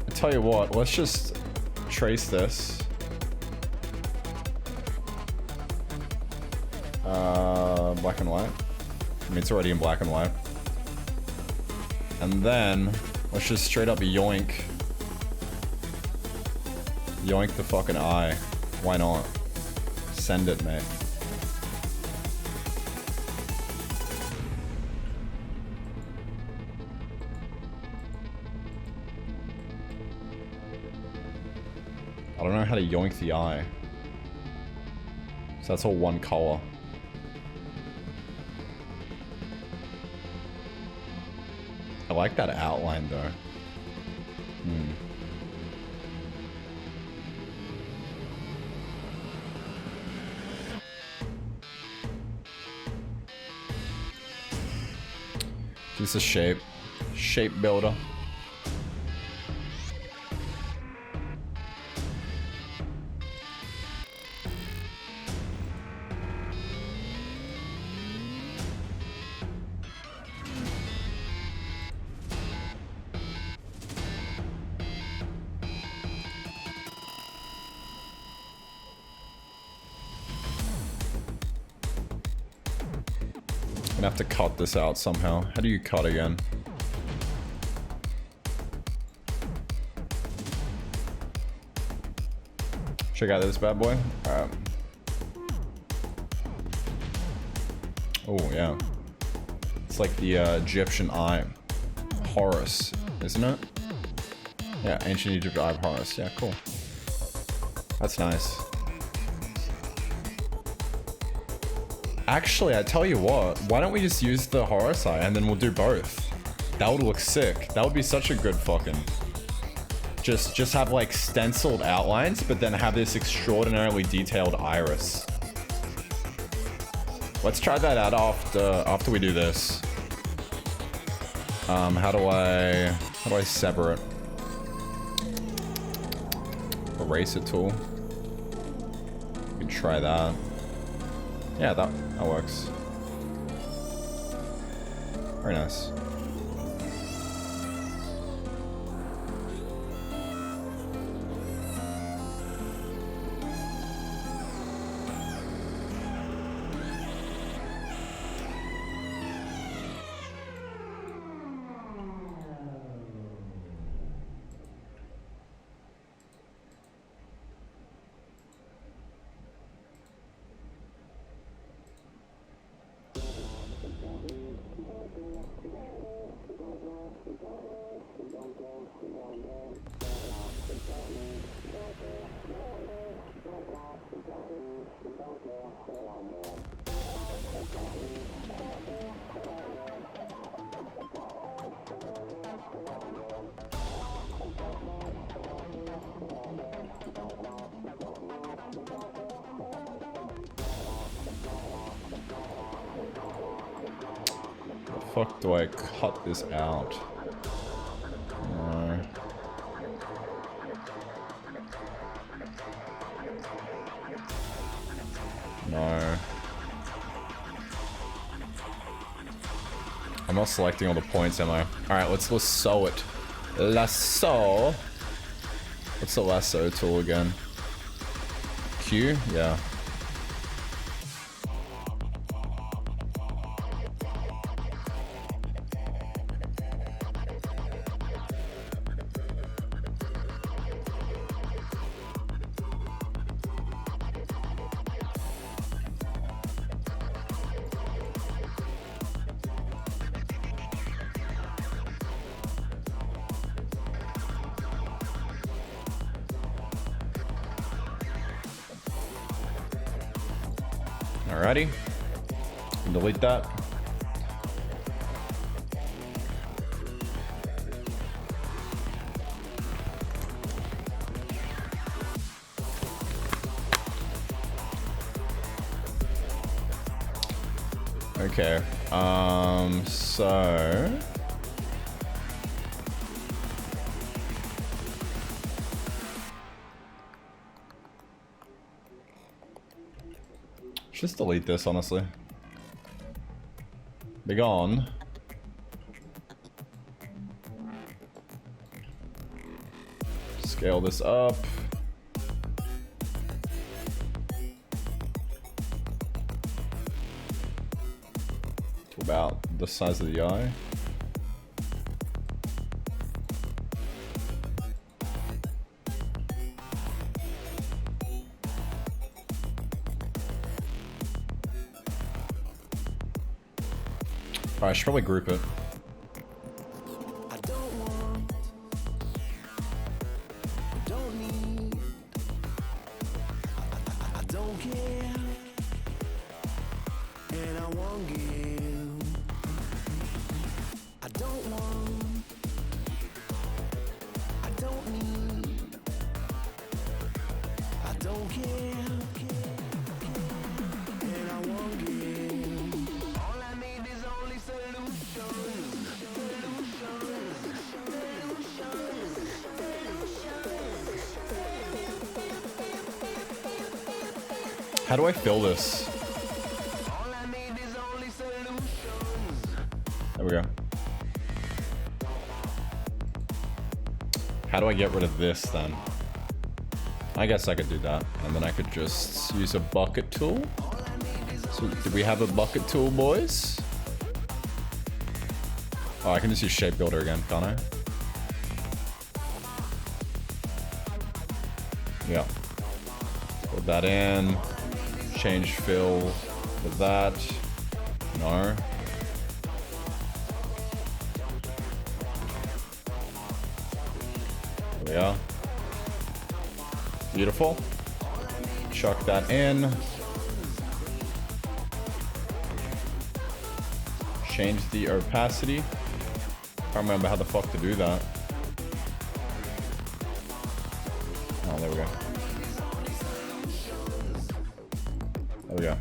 I tell you what, let's just trace this. Black and white. I mean, it's already in black and white. And then, let's just straight up yoink. Yoink the fucking eye. Why not? Send it, mate. I don't know how to yoink the eye. So that's all one color. I like that outline though. This is shape builder. I'm gonna have to cut this out somehow. How do you cut again? Check out this bad boy. Alright. Oh, yeah. It's like the Egyptian eye. Horus, isn't it? Yeah, ancient Egypt eye of Horus. Yeah, cool. That's nice. Actually, I tell you what, why don't we just use the Horus eye and then we'll do both? That would look sick. That would be such a good fucking... Just have like stenciled outlines, but then have this extraordinarily detailed iris. Let's try that out after we do this. How do I sever it? Eraser tool. We can try that. Yeah, that works. Very nice. Fuck do I cut this out? No. No. I'm not selecting all the points, am I? Alright, let's lasso it. Lasso? What's the lasso tool again? Q? Yeah. Alrighty. Delete that. Okay. So just delete this, honestly. Be gone. Scale this up. To about the size of the eye. Alright, I should probably group it. How do I fill this? There we go. How do I get rid of this then? I guess I could do that. And then I could just use a bucket tool. So do we have a bucket tool, boys? Oh, I can just use shape builder again, can't I? Yeah. Put that in. Change fill with that. No. There we are. Beautiful. Chuck that in. Change the opacity. Can't remember how the fuck to do that. Oh, there we go. There we go.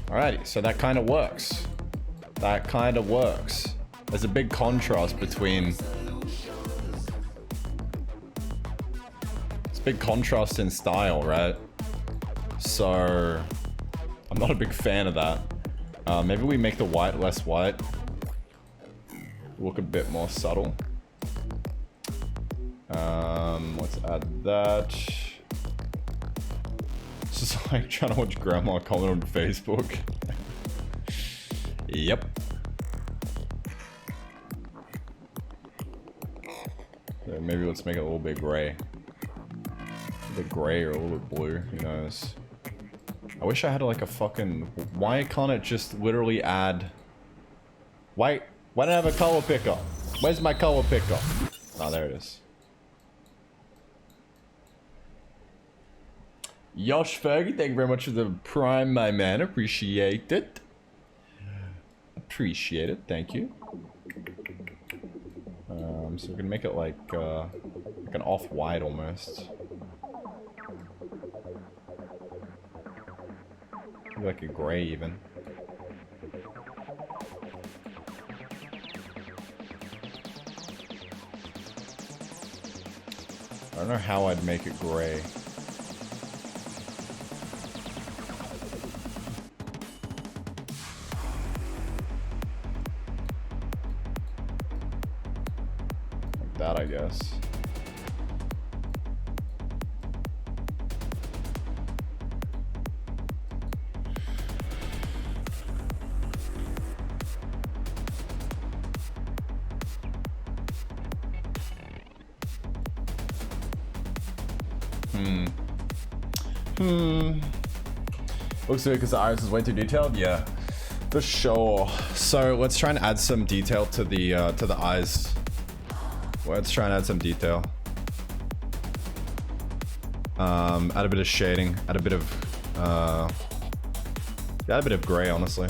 Alrighty, so that kind of works. That kind of works. There's a big contrast between big contrast in style, right? So I'm not a big fan of that. Maybe we make the white less white. Look a bit more subtle. Let's add that. It's just like trying to watch grandma comment on Facebook. Yep. So maybe let's make it a little bit gray. A bit gray or a little bit blue, who knows. I wish I had like a fucking... Why can't it just literally add... Why don't I have a color picker? Where's my color picker? Oh, there it is. Yosh Fergie, thank you very much for the prime, my man. Appreciate it. Appreciate it, thank you. So we can make it like an off-white almost. Maybe like a gray even. I don't know how I'd make it gray. Like that, I guess. Looks good because the iris is way too detailed. Yeah, for sure. So let's try and add some detail to the eyes. Let's try and add some detail. Add a bit of shading. Add a bit of gray, honestly.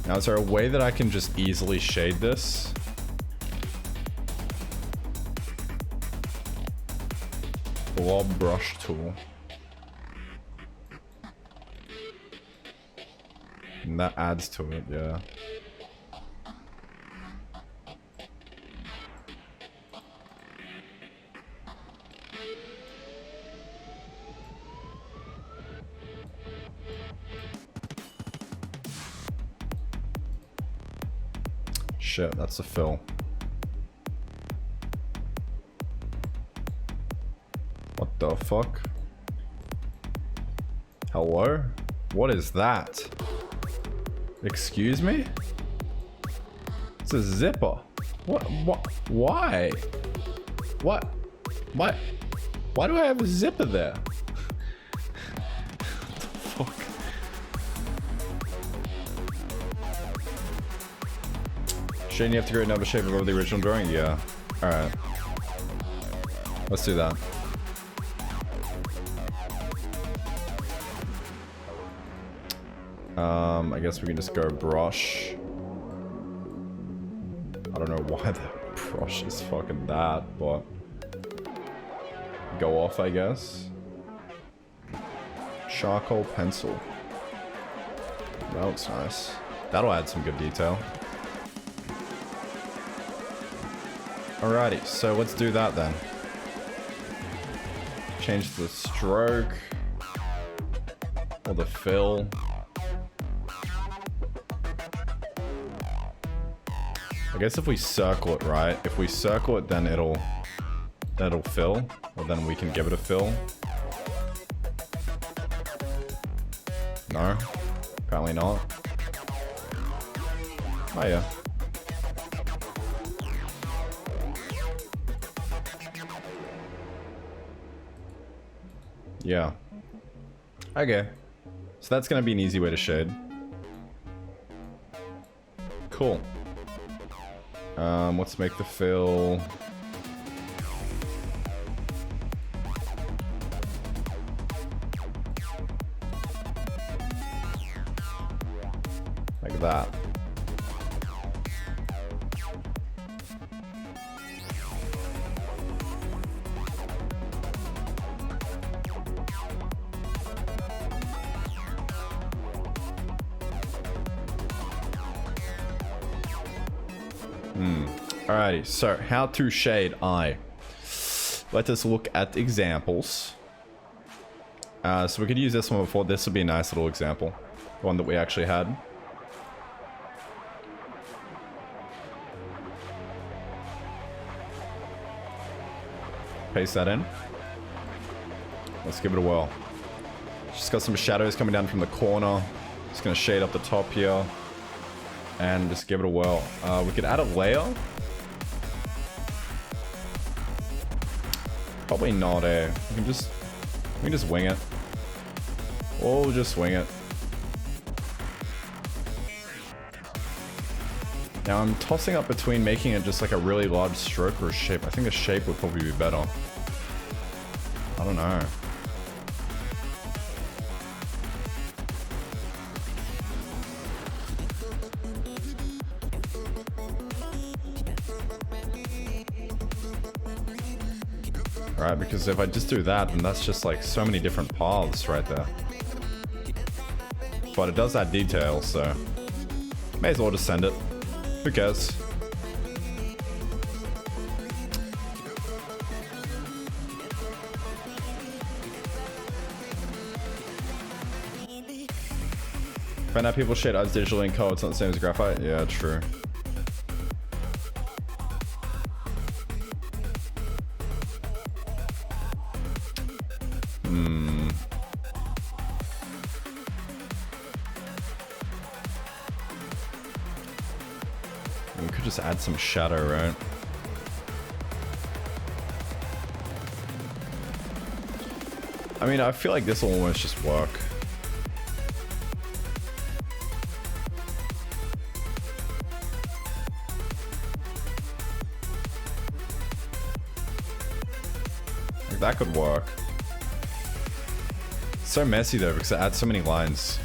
Now, is there a way that I can just easily shade this? Blob brush tool. And that adds to it, yeah. Shit, that's a fill. What the fuck? Hello? What is that? Excuse me? It's a zipper. What? Why? What? Why do I have a zipper there? What the fuck? Shane, you have to create another shape above the original drawing? Yeah. Alright. Let's do that. I guess we can just go brush. I don't know why the brush is fucking that, but go off, I guess. Charcoal pencil. That looks nice. That'll add some good detail. Alrighty, so let's do that then. Change the stroke or the fill. I guess if we circle it, right? If we circle it, then it'll fill, or then we can give it a fill. No, apparently not. Oh yeah. Yeah. Okay. So that's gonna be an easy way to shade. Cool. Let's make the fill. Like that. Alrighty, so how to shade eye. let us look at examples. So we could use this one before. This would be a nice little example. The one that we actually had. Paste that in. Let's give it a whirl. Just got some shadows coming down from the corner. Just gonna shade up the top here. And just give it a whirl. We could add a layer. Probably not, eh? We can just wing it. We'll just wing it. Now I'm tossing up between making it just like a really large stroke or a shape. I think a shape would probably be better. I don't know. Right, because if I just do that, then that's just like so many different paths right there. But it does add detail, so may as well just send it. Who cares? Find out people shade eyes digitally in color, it's not the same as graphite? Yeah, true. We could just add some shadow, right? I mean, I feel like this will almost just work. Like, that could work. It's so messy though, because it adds so many lines.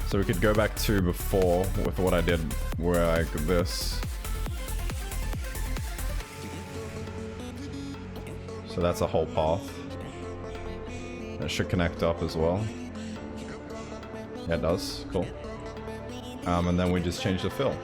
So we could go back to before with what I did, where I could this. So that's a whole path. That should connect up as well. Yeah, it does. Cool. And then we just change the fill.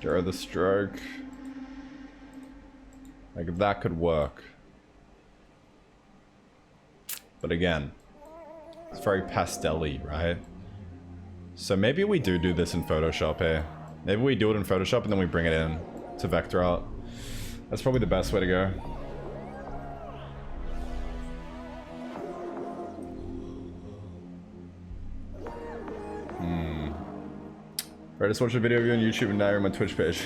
Draw the stroke. Like that could work. But again, it's very pastel-y, right? So maybe we do this in Photoshop here. Maybe we do it in Photoshop and then we bring it in to vector out. That's probably the best way to go. I just watched a video of you on YouTube and now you're on my Twitch page.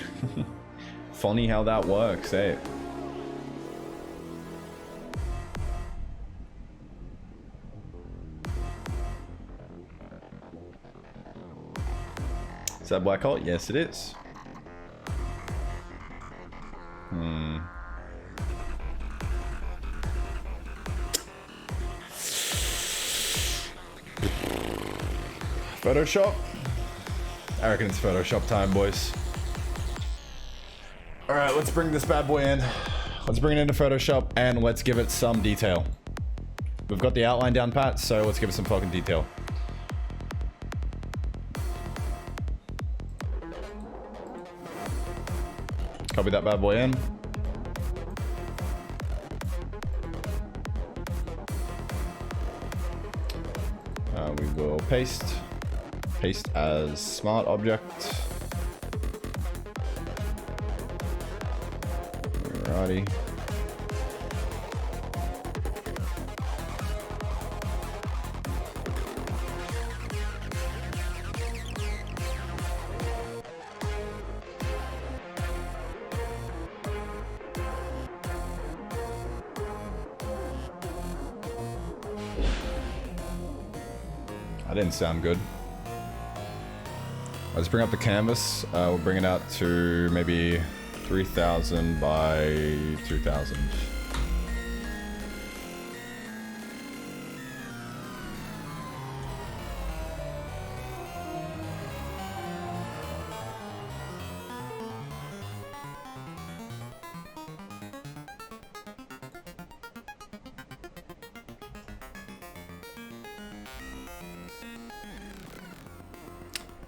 Funny how that works, eh? Is that black hole? Yes, it is. Photoshop? I reckon it's Photoshop time, boys. Alright, let's bring this bad boy in. Let's bring it into Photoshop and let's give it some detail. We've got the outline down pat, so let's give it some fucking detail. Copy that bad boy in. We will paste. Paste as smart object. Alrighty. That didn't sound good. Let's bring up the canvas. We'll bring it out to maybe 3000 by 2000.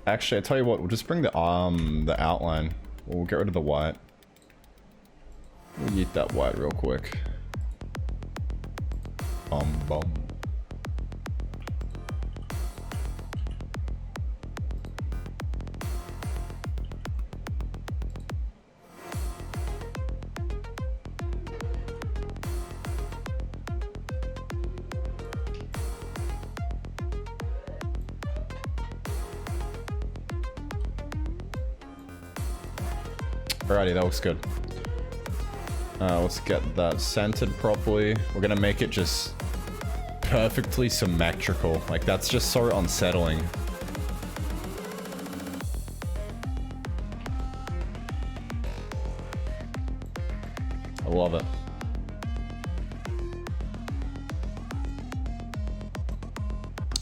Actually, I tell you what, we'll just bring the outline. We'll get rid of the white. We'll eat that white real quick. Bum. Alrighty, that looks good. Let's get that centered properly. We're gonna make it just perfectly symmetrical. Like, that's just so unsettling. I love it.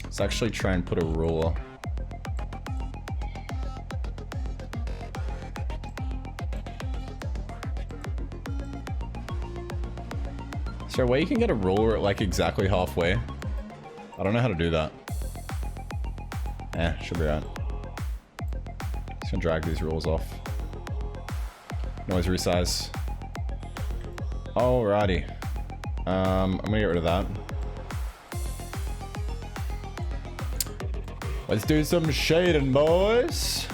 Let's actually try and put a ruler. Is there a way you can get a ruler at like exactly halfway? I don't know how to do that. Should be right. Just gonna drag these rules off. Noise resize. Alrighty. I'm gonna get rid of that. Let's do some shading, boys.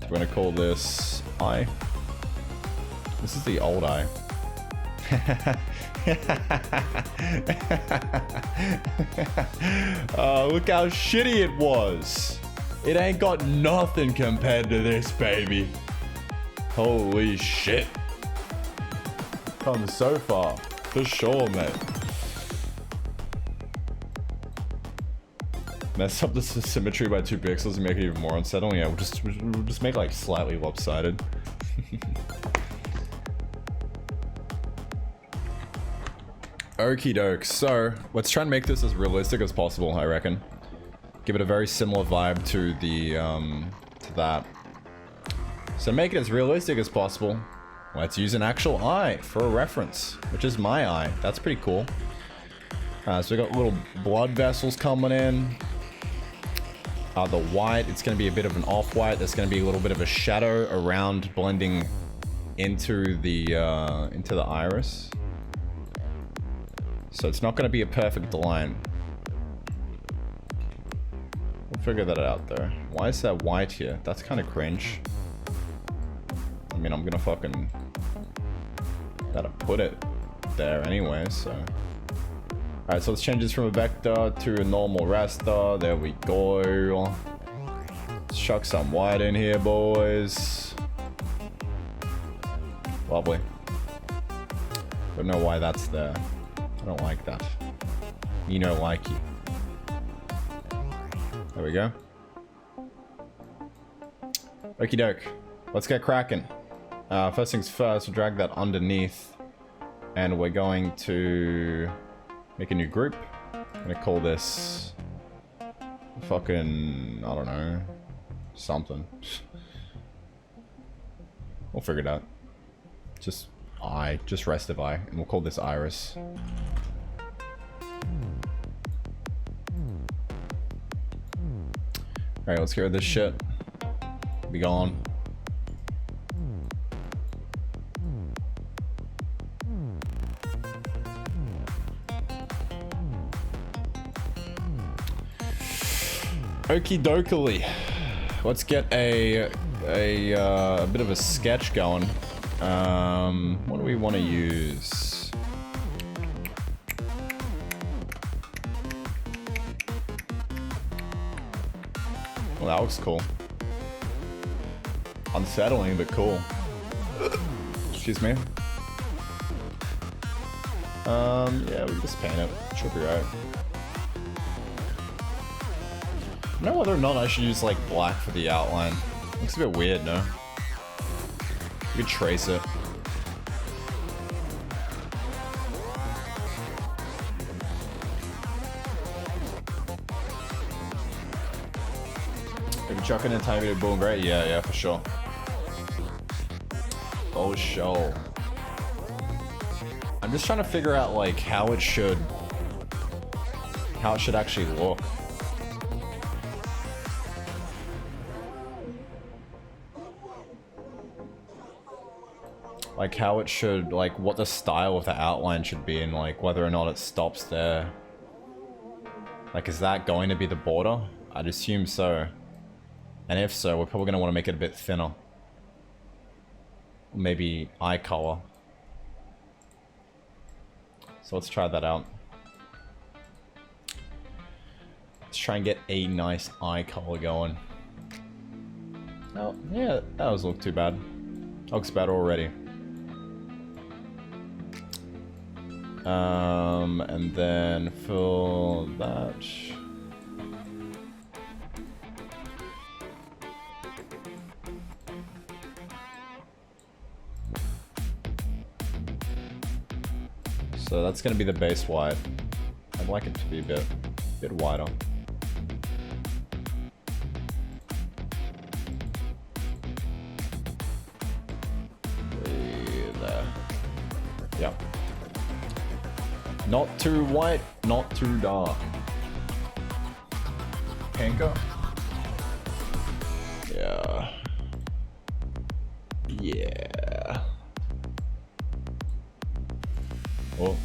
We're gonna call this eye. This is the old eye. Oh, look how shitty it was. It ain't got nothing compared to this, baby. Holy shit. Come so far. For sure, mate. Mess up the symmetry by 2 pixels and make it even more unsettling. Yeah, we'll just make it like slightly lopsided. Okie doke. So let's try and make this as realistic as possible, I reckon. Give it a very similar vibe to the to that. So make it as realistic as possible. Let's use an actual eye for a reference, which is my eye. That's pretty cool. So we got little blood vessels coming in. The white, it's going to be a bit of an off-white. There's going to be a little bit of a shadow around, blending into the iris. So it's not going to be a perfect line. We'll figure that out though. Why is that white here? That's kind of cringe. I mean, I'm gonna fucking gotta put it there anyway, so. Alright, so let's change this from a vector to a normal raster. There we go. Let's chuck some white in here, boys. Lovely. Don't know why that's there. I don't like that. You know, likey. There we go. Okie doke. Let's get cracking. First things first, we'll drag that underneath. And we're going to make a new group. I'm gonna call this fucking, I don't know, something. We'll figure it out. Just eye, just rest of eye, and we'll call this iris. Alright, let's get rid of this shit. Be gone. Okie dokily. Let's get a bit of a sketch going. What do we want to use? Well, that looks cool. Unsettling, but cool. Excuse me. Yeah, we just paint it. Should be right. I don't know whether or not I should use like black for the outline. Looks a bit weird, no? You could trace it. Maybe chuck in a tiny bit of blue and gray? Yeah, for sure. Oh, sure. I'm just trying to figure out like how it should actually look. Like how it should, like what the style of the outline should be, and like whether or not it stops there. Like, is that going to be the border? I'd assume so. And if so, we're probably going to want to make it a bit thinner. Maybe eye color. So let's try that out. Let's try and get a nice eye color going. Oh, yeah, that doesn't look too bad. Looks better already. And then fill that. So that's gonna be the base wide. I'd like it to be a bit wider. There. Yep. Not too white, not too dark. Pinker? Yeah. Yeah. Oh.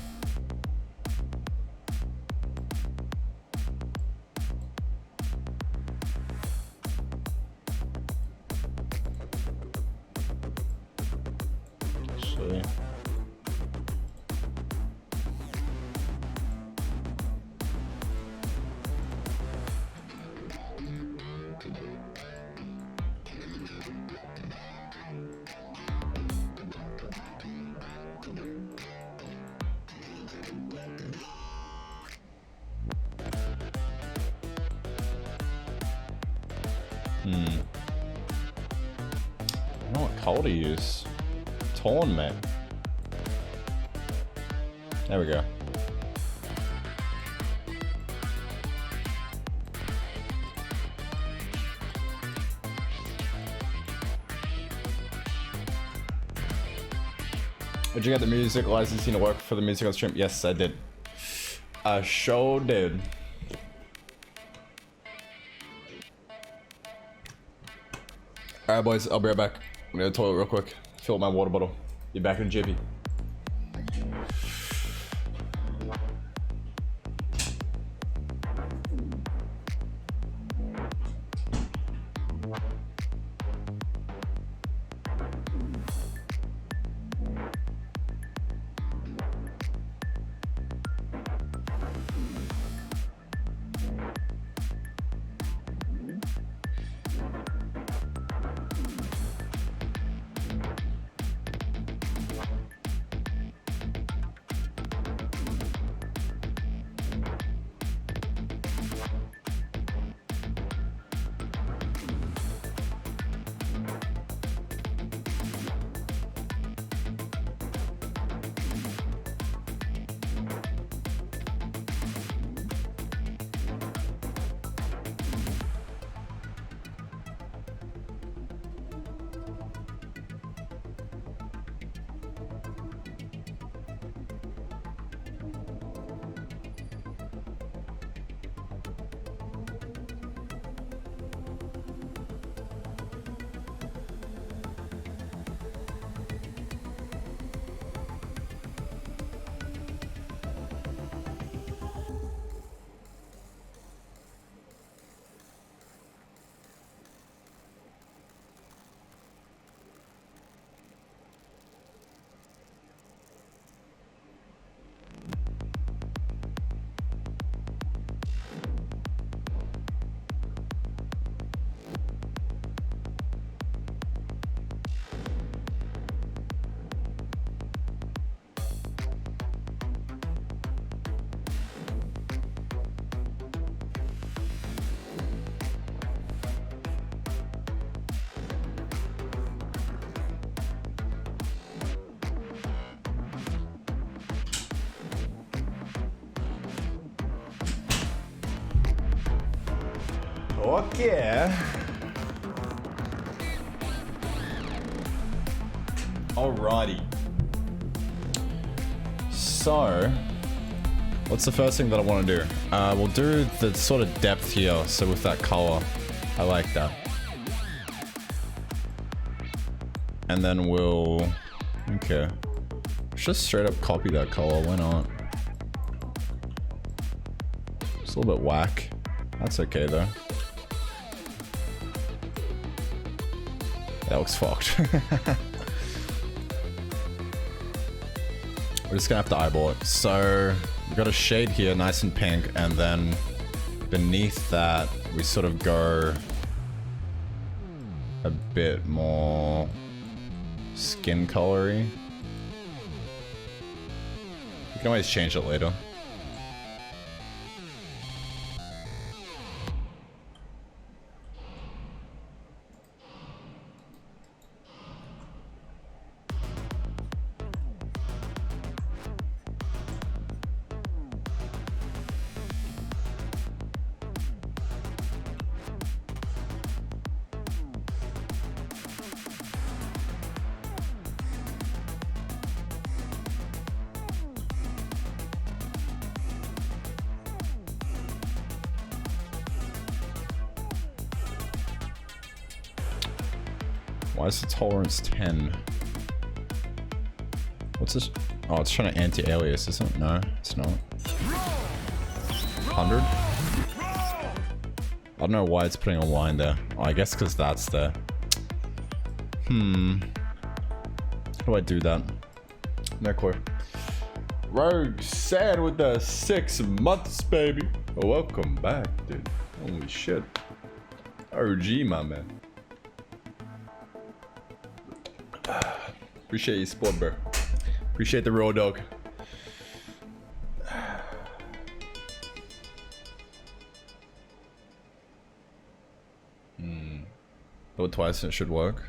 See. I don't know what color to use. Torn, man. There we go. Did you get the music licensing to work for the music on stream? Yes, I did. I sure did. Alright boys, I'll be right back. I'm gonna go to the toilet real quick. Fill up my water bottle. Be back in a jiffy. Okay. Alrighty. So, what's the first thing that I want to do? We'll do the sort of depth here. So with that color, I like that. And then we'll Okay. Let's just straight up copy that color. Why not? It's a little bit whack. That's okay though. That looks fucked. We're just gonna have to eyeball it. So we've got a shade here, nice and pink, and then beneath that we sort of go a bit more skin colory. We can always change it later. Why is the tolerance 10? What's this? Oh, it's trying to anti-alias, isn't it? No, it's not. 100? I don't know why it's putting a line there. Oh, I guess because that's there. How do I do that? No clue. Rogue Sad with the 6 months, baby. Welcome back, dude. Holy shit. OG, my man. Appreciate you, sport, bro. Appreciate the raw dog. Do it twice and it should work.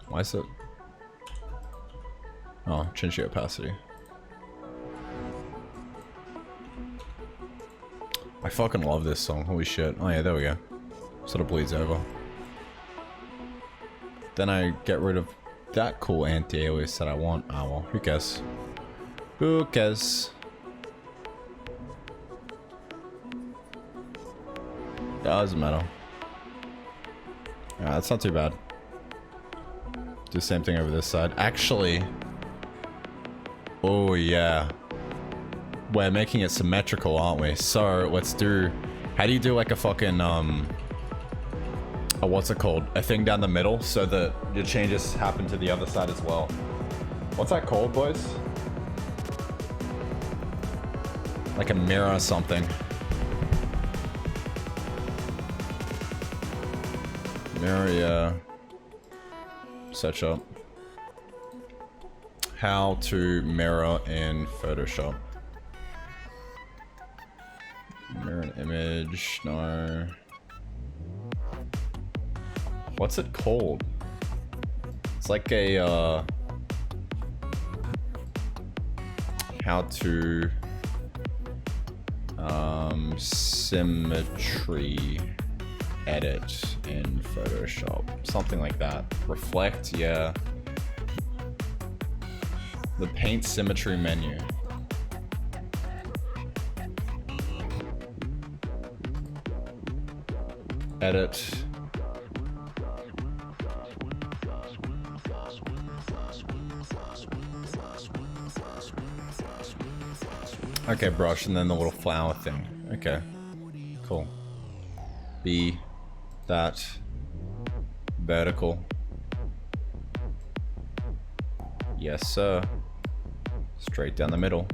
Why is it? Oh, change the opacity. I fucking love this song, holy shit. Oh yeah, there we go. Sort of bleeds over. Then I get rid of that cool anti-alias that I want. Oh well, who cares? Who cares? Doesn't matter. Yeah, that's not too bad. Do the same thing over this side. Actually... Oh yeah. We're making it symmetrical, aren't we? So, let's do... How do you do like a fucking, what's it called? A thing down the middle so that your changes happen to the other side as well. What's that called, boys? Like a mirror or something. Mirror, yeah. Search up. How to mirror in Photoshop. Mirror an image, no. What's it called? It's like a, how to, symmetry edit in Photoshop. Something like that. Reflect, yeah. The paint symmetry menu. Edit. Okay, brush, and then the little flower thing. Okay. Cool. Be that vertical. Yes, sir. Straight down the middle.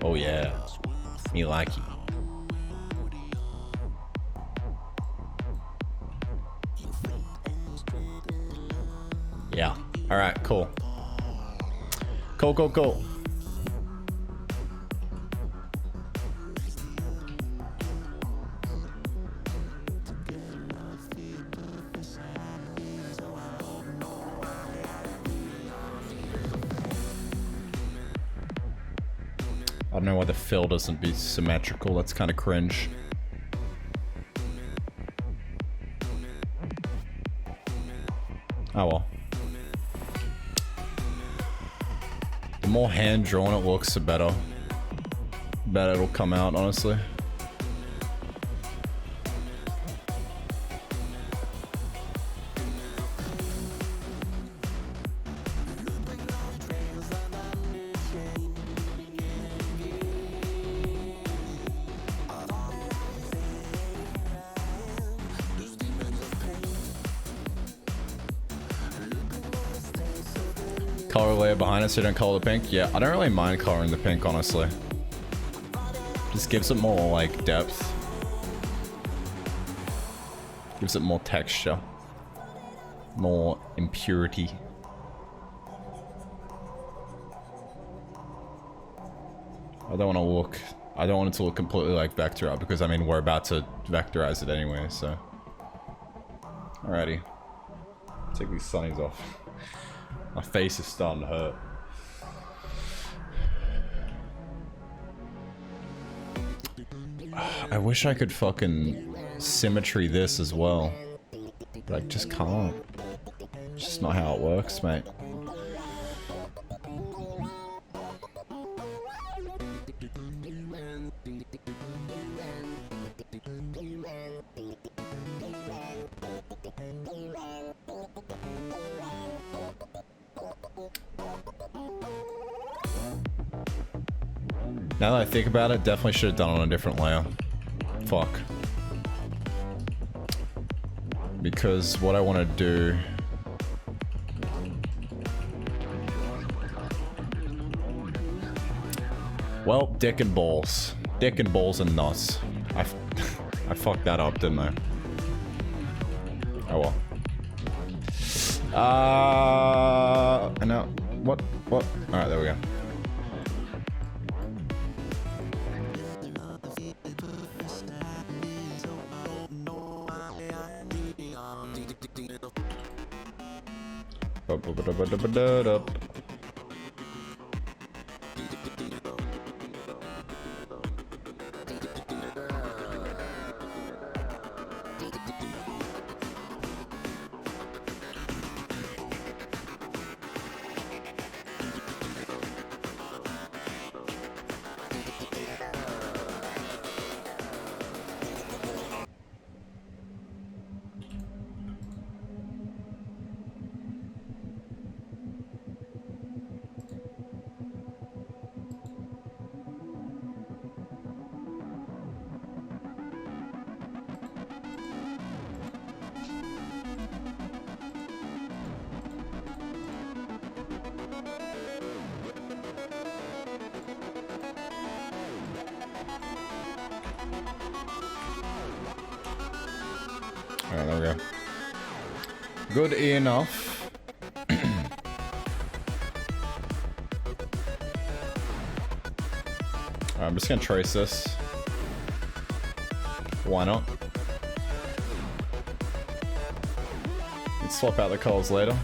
Oh yeah, me like it. Yeah. All right. Cool. Cool. Cool. Cool. I don't know why the fill doesn't be symmetrical. That's kind of cringe. Oh well. more hand-drawn it looks, the better. Better it'll come out, honestly. Color layer behind it so you don't color the pink. Yeah, I don't really mind coloring the pink, honestly. Just gives it more, like, depth. Gives it more texture. More impurity. I don't want it to look completely like vector art because, I mean, we're about to vectorize it anyway, so. Alrighty. Take these sunnies off. My face is starting to hurt. I wish I could fucking symmetry this as well. But I just can't. It's just not how it works, mate. Now that I think about it, definitely should have done it on a different layer. Fuck. Because what I want to do... Well, dick and balls. Dick and balls and nuts. I fucked that up, didn't I? Oh well. And now... What? Alright, there we go. Alright, there we go. Good enough. Alright, I'm just gonna trace this. Why not? Let's swap out the colors later.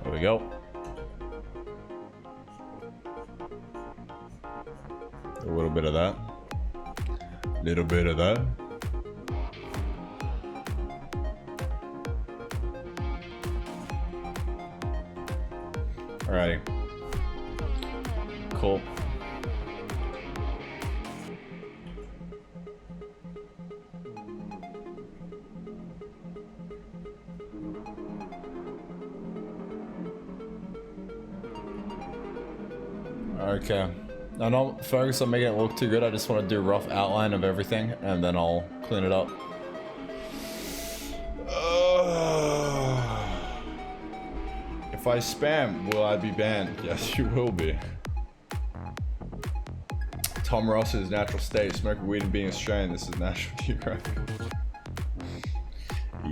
There we go. little bit of that. Little bit of that. Alrighty. Cool. Okay. I don't focus on making it look too good. I just want to do a rough outline of everything and then I'll clean it up. If I spam, will I be banned? Yes, you will be. Tom Ross's natural state, smoking weed and being Australian. This is National Geographic.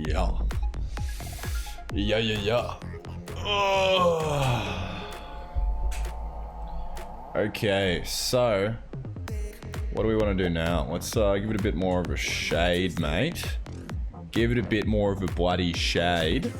Yeah. Yeah. Okay, so what do we want to do now? Let's give it a bit more of a shade, mate. Give it a bit more of a bloody shade.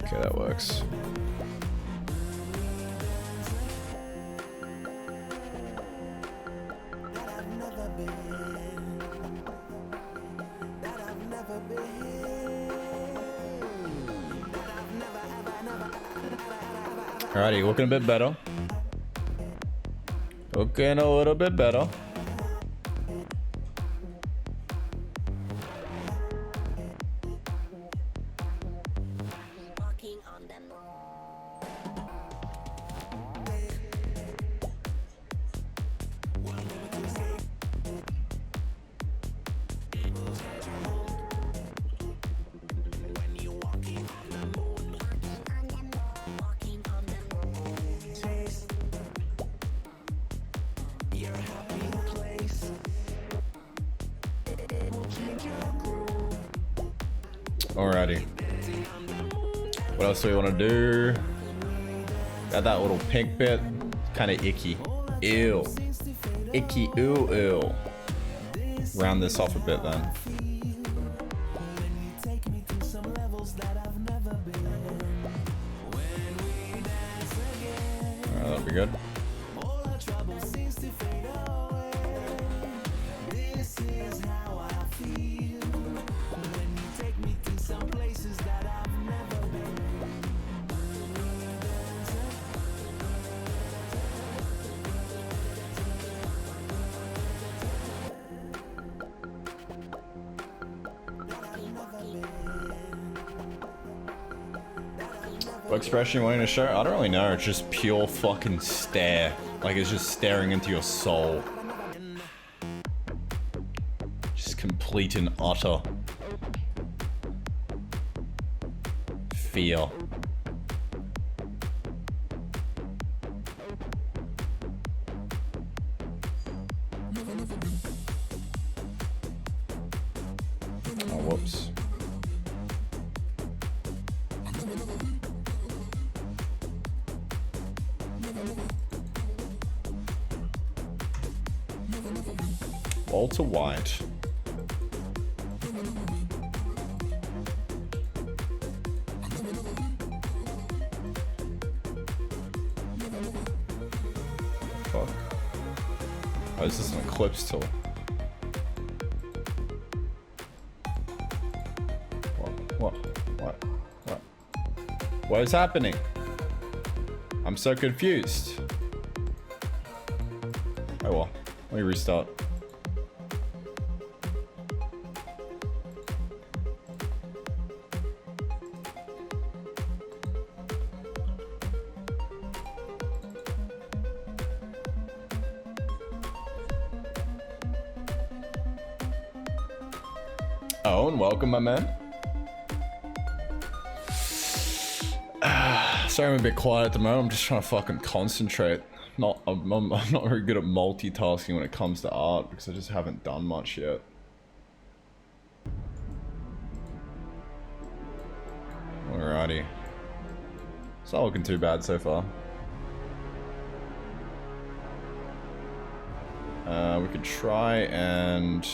Okay, that works. Alrighty, looking a bit better. Looking a little bit better. Alrighty. What else do we want to do? Got that little pink bit. Kind of icky. Ew. Icky. Ew. Round this off a bit then. Alright, that'll be good. What expression you wanting to show? I don't really know. It's just pure fucking stare. Like it's just staring into your soul. Just complete and utter fear. Oh, whoops. Walter White. Fuck. Oh, this is an eclipse tool. What? What is happening? I'm so confused. Oh well, let me restart. Oh, and welcome, my man. Sorry I'm a bit quiet at the moment. I'm just trying to fucking concentrate. I'm not very good at multitasking when it comes to art because I just haven't done much yet. Alrighty. It's not looking too bad so far. We could try and...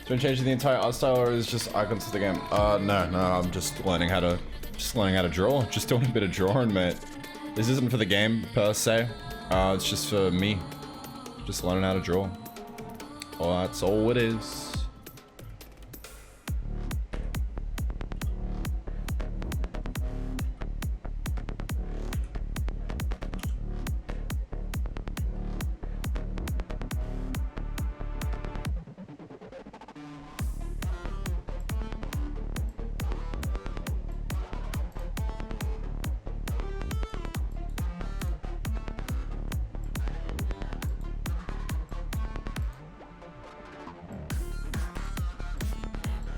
Do you change the entire art style, or is it just icons of the game? No, I'm just learning how to draw. Just doing a bit of drawing, mate. This isn't for the game per se. It's just for me. Just learning how to draw. Well, that's all it is.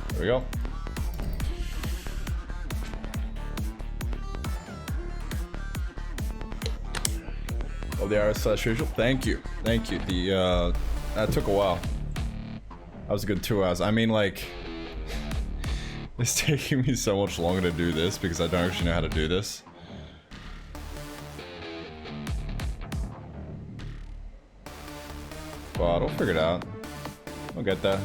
There we go. Oh, the RS/usual. Thank you. Thank you. The that took a while. That was a good 2 hours. I mean, like, it's taking me so much longer to do this because I don't actually know how to do this. But I'll figure it out. I'll get there.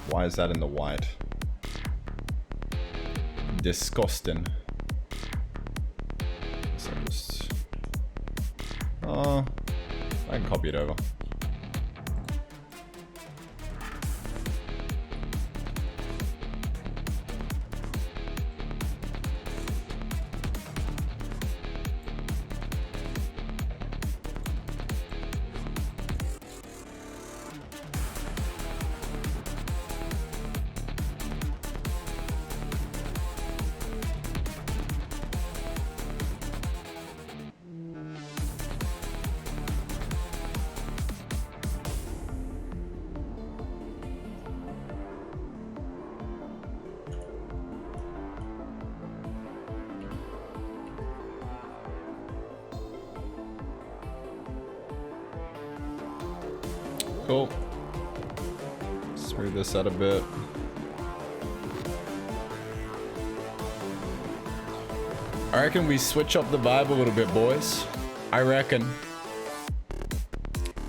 Why is that in the white? Disgusting. So just... I can copy it over. Cool. Smooth this out a bit. I reckon we switch up the vibe a little bit, boys. I reckon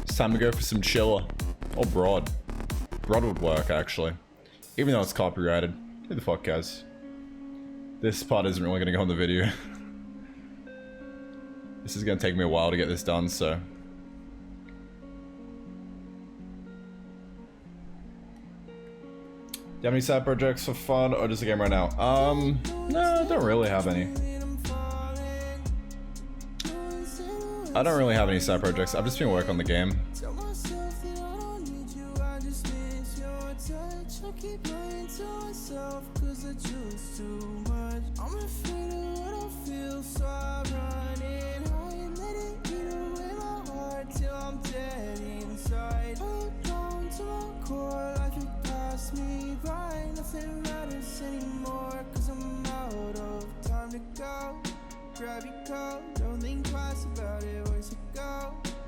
it's time to go for some chiller. Or broad. Broad would work, actually. Even though it's copyrighted. Who the fuck cares? This part isn't really gonna go on the video. This is gonna take me a while to get this done, so... Do you have any side projects for fun or just a game right now? No, I don't really have any. I don't really have any side projects. I've just been working on the game.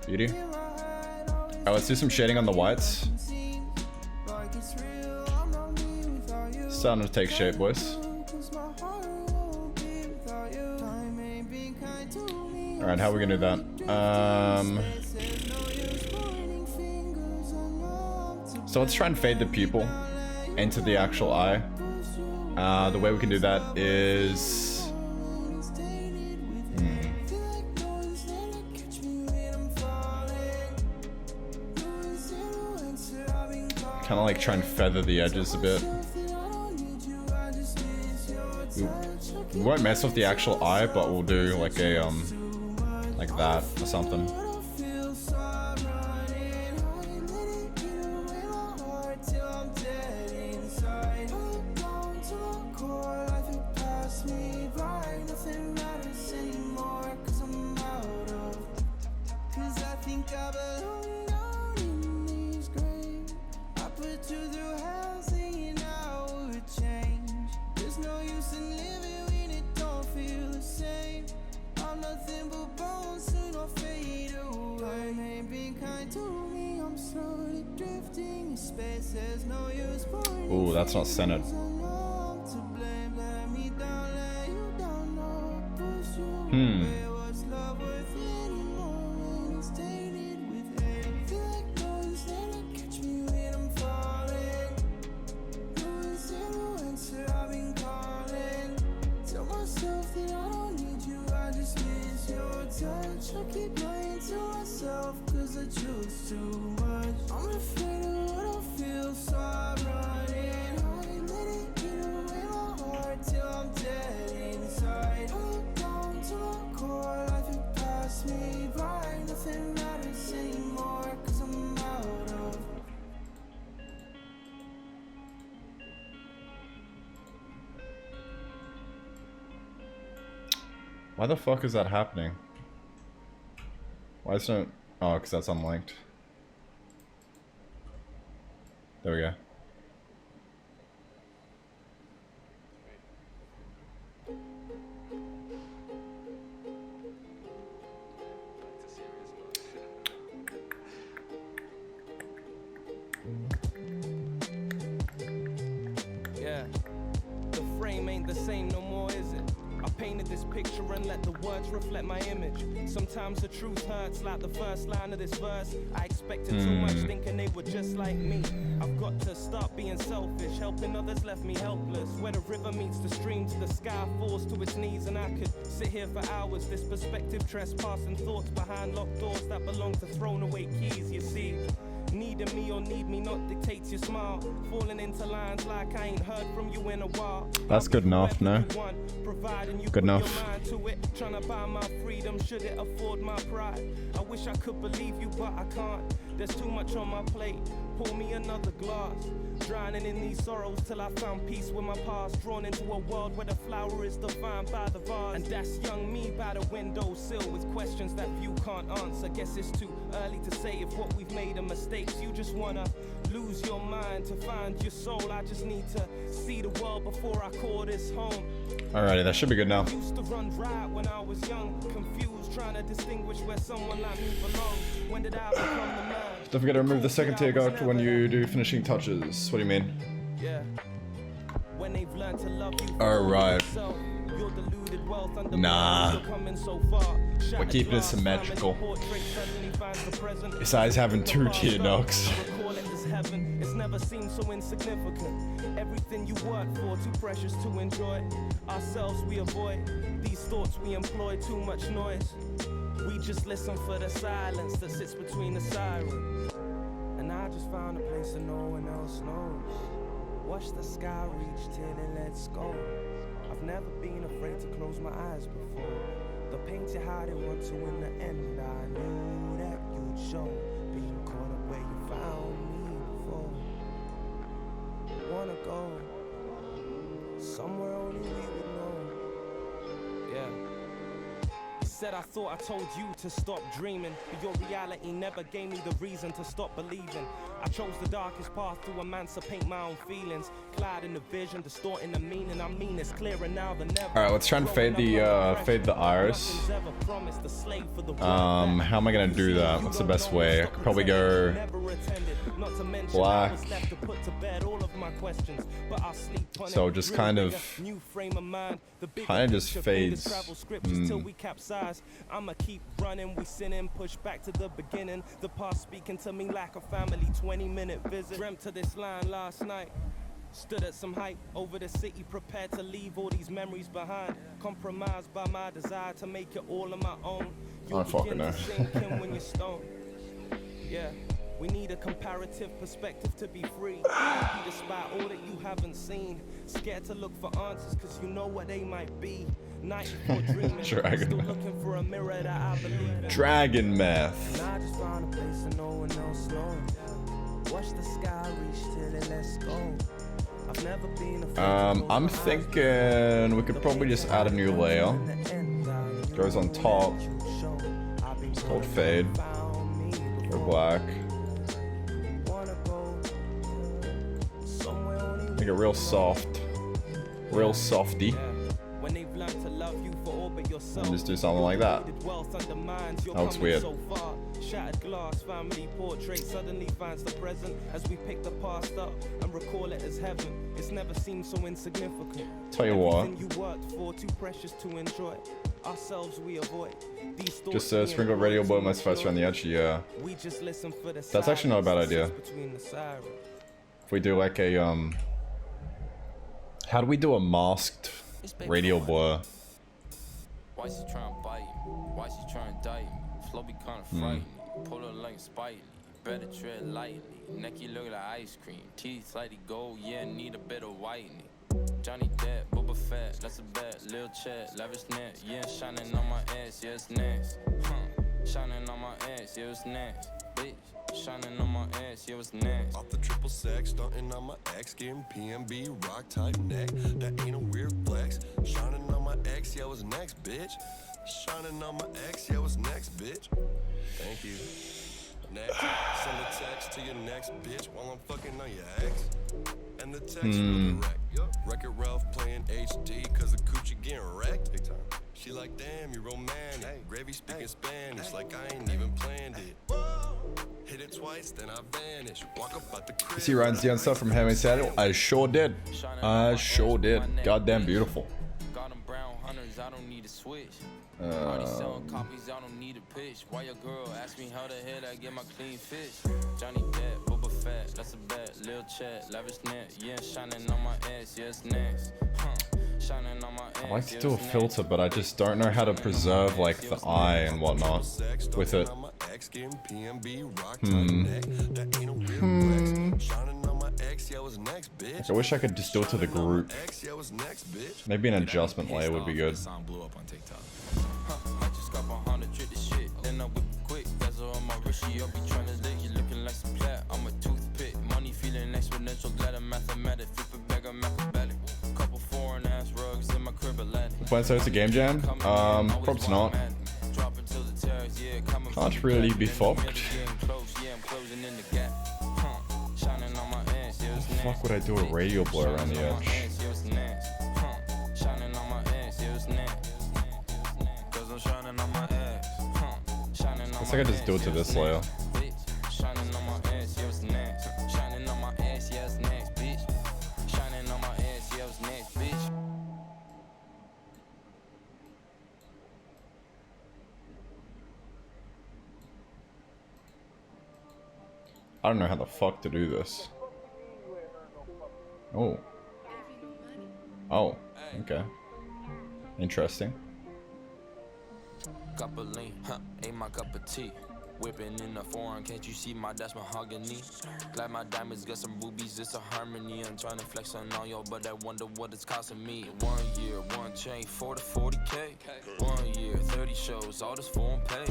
Beauty. Alright, let's do some shading on the whites. Starting to take shape, boys. Alright, how are we gonna do that? So let's try and fade the pupil into the actual eye. The way we can do that is... Kind of like try and feather the edges a bit. We won't mess with the actual eye, but we'll do like a like that or something. Ooh, that's not centered. Why the fuck is that happening? Why isn't it? Oh, because that's unlinked. There we go. Yeah, the frame ain't the same no more, is it? I painted this picture and let the words reflect my image. Sometimes the truth hurts like the first line of this verse. I expected too much thinking they were just like me. I've got to stop being selfish. Helping others left me helpless. Where the river meets the stream to the sky falls to its knees. And I could sit here for hours. This perspective trespassing thoughts behind locked doors that belong to thrown away keys, you see. Needing me or need me not dictates your smile. Falling into lines like I ain't heard from you in a while. That's good enough, no? Good enough. Trying to buy my freedom, should it afford my pride? I wish I could believe you, but I can't. There's too much on my plate. Pour me another glass. Drowning in these sorrows till I found peace with my past. Drawn into a world where the flower is defined by the vase. And that's young me by the windowsill with questions that you can't answer. Guess it's too early to say if what we've made are mistakes. You just wanna lose your mind to find your soul. I just need to see the world before I call this home. Alrighty, that should be good now. I used to run riot when I was young, confused, trying to distinguish where someone like me belongs. When did I become the man? Don't forget to remove the second tier guard when you do finishing touches. What do you mean? Yeah. When they've learned to love you. Alright. Your deluded wealth under Nah. coming so far. We're keeping it symmetrical. Besides having 2 tier knocks. It's never seemed so insignificant. Everything you work for, too precious to enjoy. Ourselves we avoid. These thoughts we employ, too much noise. We just listen for the silence that sits between the sirens. And I just found a place that no one else knows. Watch the sky reach till it lets go. I've never been afraid to close my eyes before. The paint you how they want to in the end. I knew that you'd show. Being caught up where you found me before. Wanna go somewhere only we would know. Yeah. Said I thought I told you to stop dreaming, but your reality never gave me the reason to stop believing. I chose the darkest path to emancipate my own feelings, clouding the vision, distorting the meaning. I mean it's clearer now than ever. Alright, let's try and fade the iris. How am I gonna do that? What's the best way? I could probably go black. So just kind of just fades. I'ma keep running, we sinning, push back to the beginning. The past speaking to me like a family 20-minute visit. Dreamt to this line last night. Stood at some height over the city, prepared to leave all these memories behind. Compromised by my desire to make it all on my own. I fucking know. When you're stoned. Yeah. We need a comparative perspective to be free. Happy despite all that you haven't seen. Scared to look for answers cause you know what they might be. Night before dreaming. Dragon Still math. looking for a mirror that I believe in. Dragon math. And I just found a place and no one else knows. Watch the sky reach till it lets go. I've never been afraid to go I'm for thinking we could probably just add a new layer. Goes on top. It's called fade. Go black. Make it real soft. Real softy. When they've learned to love you for all but yourself. And just do something like that. That looks weird. Shattered glass, family portrait suddenly finds the present as we pick the past up and recall it as heaven. It's never seemed so insignificant. Tell you what. Everything you worked for, too precious to enjoy. Ourselves we avoid. These Just sprinkle radio boy my spice around the edge. Yeah. We just listen for the That's actually not a bad idea. between the sirens. If we do like a how do we do a masked radio blur? Why she trying to bite me? Why she trying to die me? Flow be kinda frightening. Pull her like spitely. Better tread lightly. Necky look like ice cream. Teeth slightly gold. Yeah, need a bit of whitening. Johnny Depp, Boba Fett, that's a bet. Lil Chet, lavish net. Yeah, shining on my ass. Yeah, it's nasty. Shining on my ass. Yeah, it's nasty. Bitch. Shining on my ass, yeah, it's nasty. Off the triple sex, stunting on my ex, getting PNB, rock type neck. That ain't a weird flex. Shining on my ex, yeah, what's next, bitch? Shining on my ex, yeah, what's next, bitch? Thank you. Next, send a text to your next bitch while I'm fucking on your ex. And the text really wrecked. Wreck-It Ralph playing HD, cause the coochie getting wrecked. Big time. She like, damn, you romantic. Gravy speaking Spanish, like I ain't even planned it. Hit it twice, then I vanish. Walk up out the crib. See Ryan's down stuff from Hammy Saddle? I sure did. I sure did. Goddamn beautiful. Got them brown hunters, I don't need a switch. Already selling copies, I don't need a pitch. Why your girl ask me how the hell I get my clean fish? Johnny Depp, Boba Fett, that's a bet. Lil Chet, lavish net. Yeah, shining on my ass, yeah, it's next. Shining on my ass. I like to do a filter, but I just don't know how to preserve like the eye and whatnot with it. Like, I wish I could just do it to the group. Maybe an adjustment layer would be good. Plans to host a game jam? Probably not. Can't really be fucked. How the fuck would I do a radio blur around the edge? Looks like I just do it to this layer. I don't know how the fuck to do this. Oh. Oh, okay. Interesting. Cup of lean, ain't my cup of tea. Whipping in the foreign, can't you see my dash mahogany? Glad my diamonds got some rubies, it's a harmony. I'm trying to flex on all y'all, but I wonder what it's costing me. 1 year, 1 chain, 40 to 40K. 1 year, 30 shows, all this foreign pay.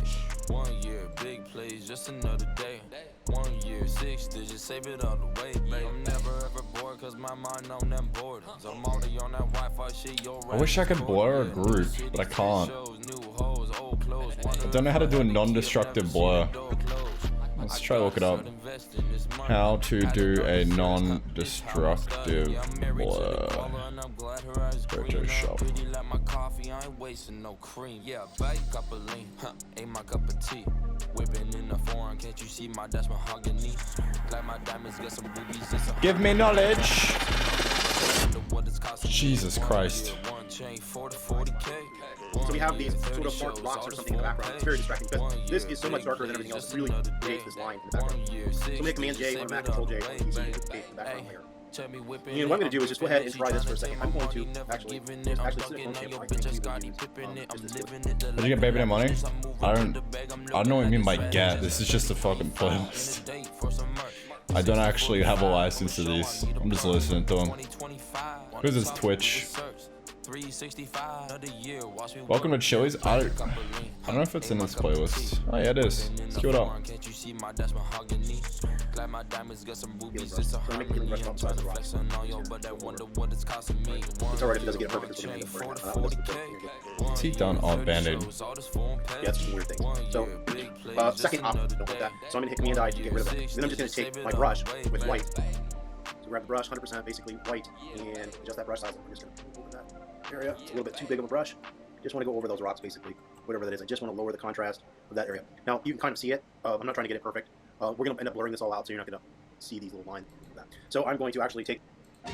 1 year, big plays, just another day. 1 year, 6 digits, save it all the way, babe. I'm never ever bored, cause my mind on them borders. I'm already on that Wi-Fi shit, you're right. I wish I could blur a group, but I can't. I don't know how to do a non-destructive blur. Let's try to look it up. How to do a non-destructive blur. Photoshop. Give me knowledge. Jesus Christ. So we have these sort of dark blocks or something in the background. It's very distracting because this is so much darker than everything else. It really creates this line in the background. So we have Command J on Mac, Control J, easy to create the background layer. And what I'm going to do is just go ahead and try this for a second. I'm going to actually sit it on camera. Did you get baby no money? I don't know what you mean by get. This is just a fucking playlist. I don't actually have a license to these. I'm just listening to them. Who's this Twitch? Welcome to Chili's. I don't know if it's in this playlist. Oh yeah, it is. Let's queue it up. It's alright if it doesn't get perfect. It's What's he done? Oh, Band-Aid. yeah, that's just a weird thing. So, second op, don't want that. So I'm going to hit Command I to get rid of it. Then I'm just going to take my brush with white. So grab the brush, 100% basically white, and adjust that brush size. I'm just going to go over that area. It's a little bit too big of a brush. Just want to go over those rocks basically, whatever that is. I just want to lower the contrast of that area. Now, you can kind of see it. I'm not trying to get it perfect. We're going to end up blurring this all out, so you're not going to see these little lines. So I'm going to actually take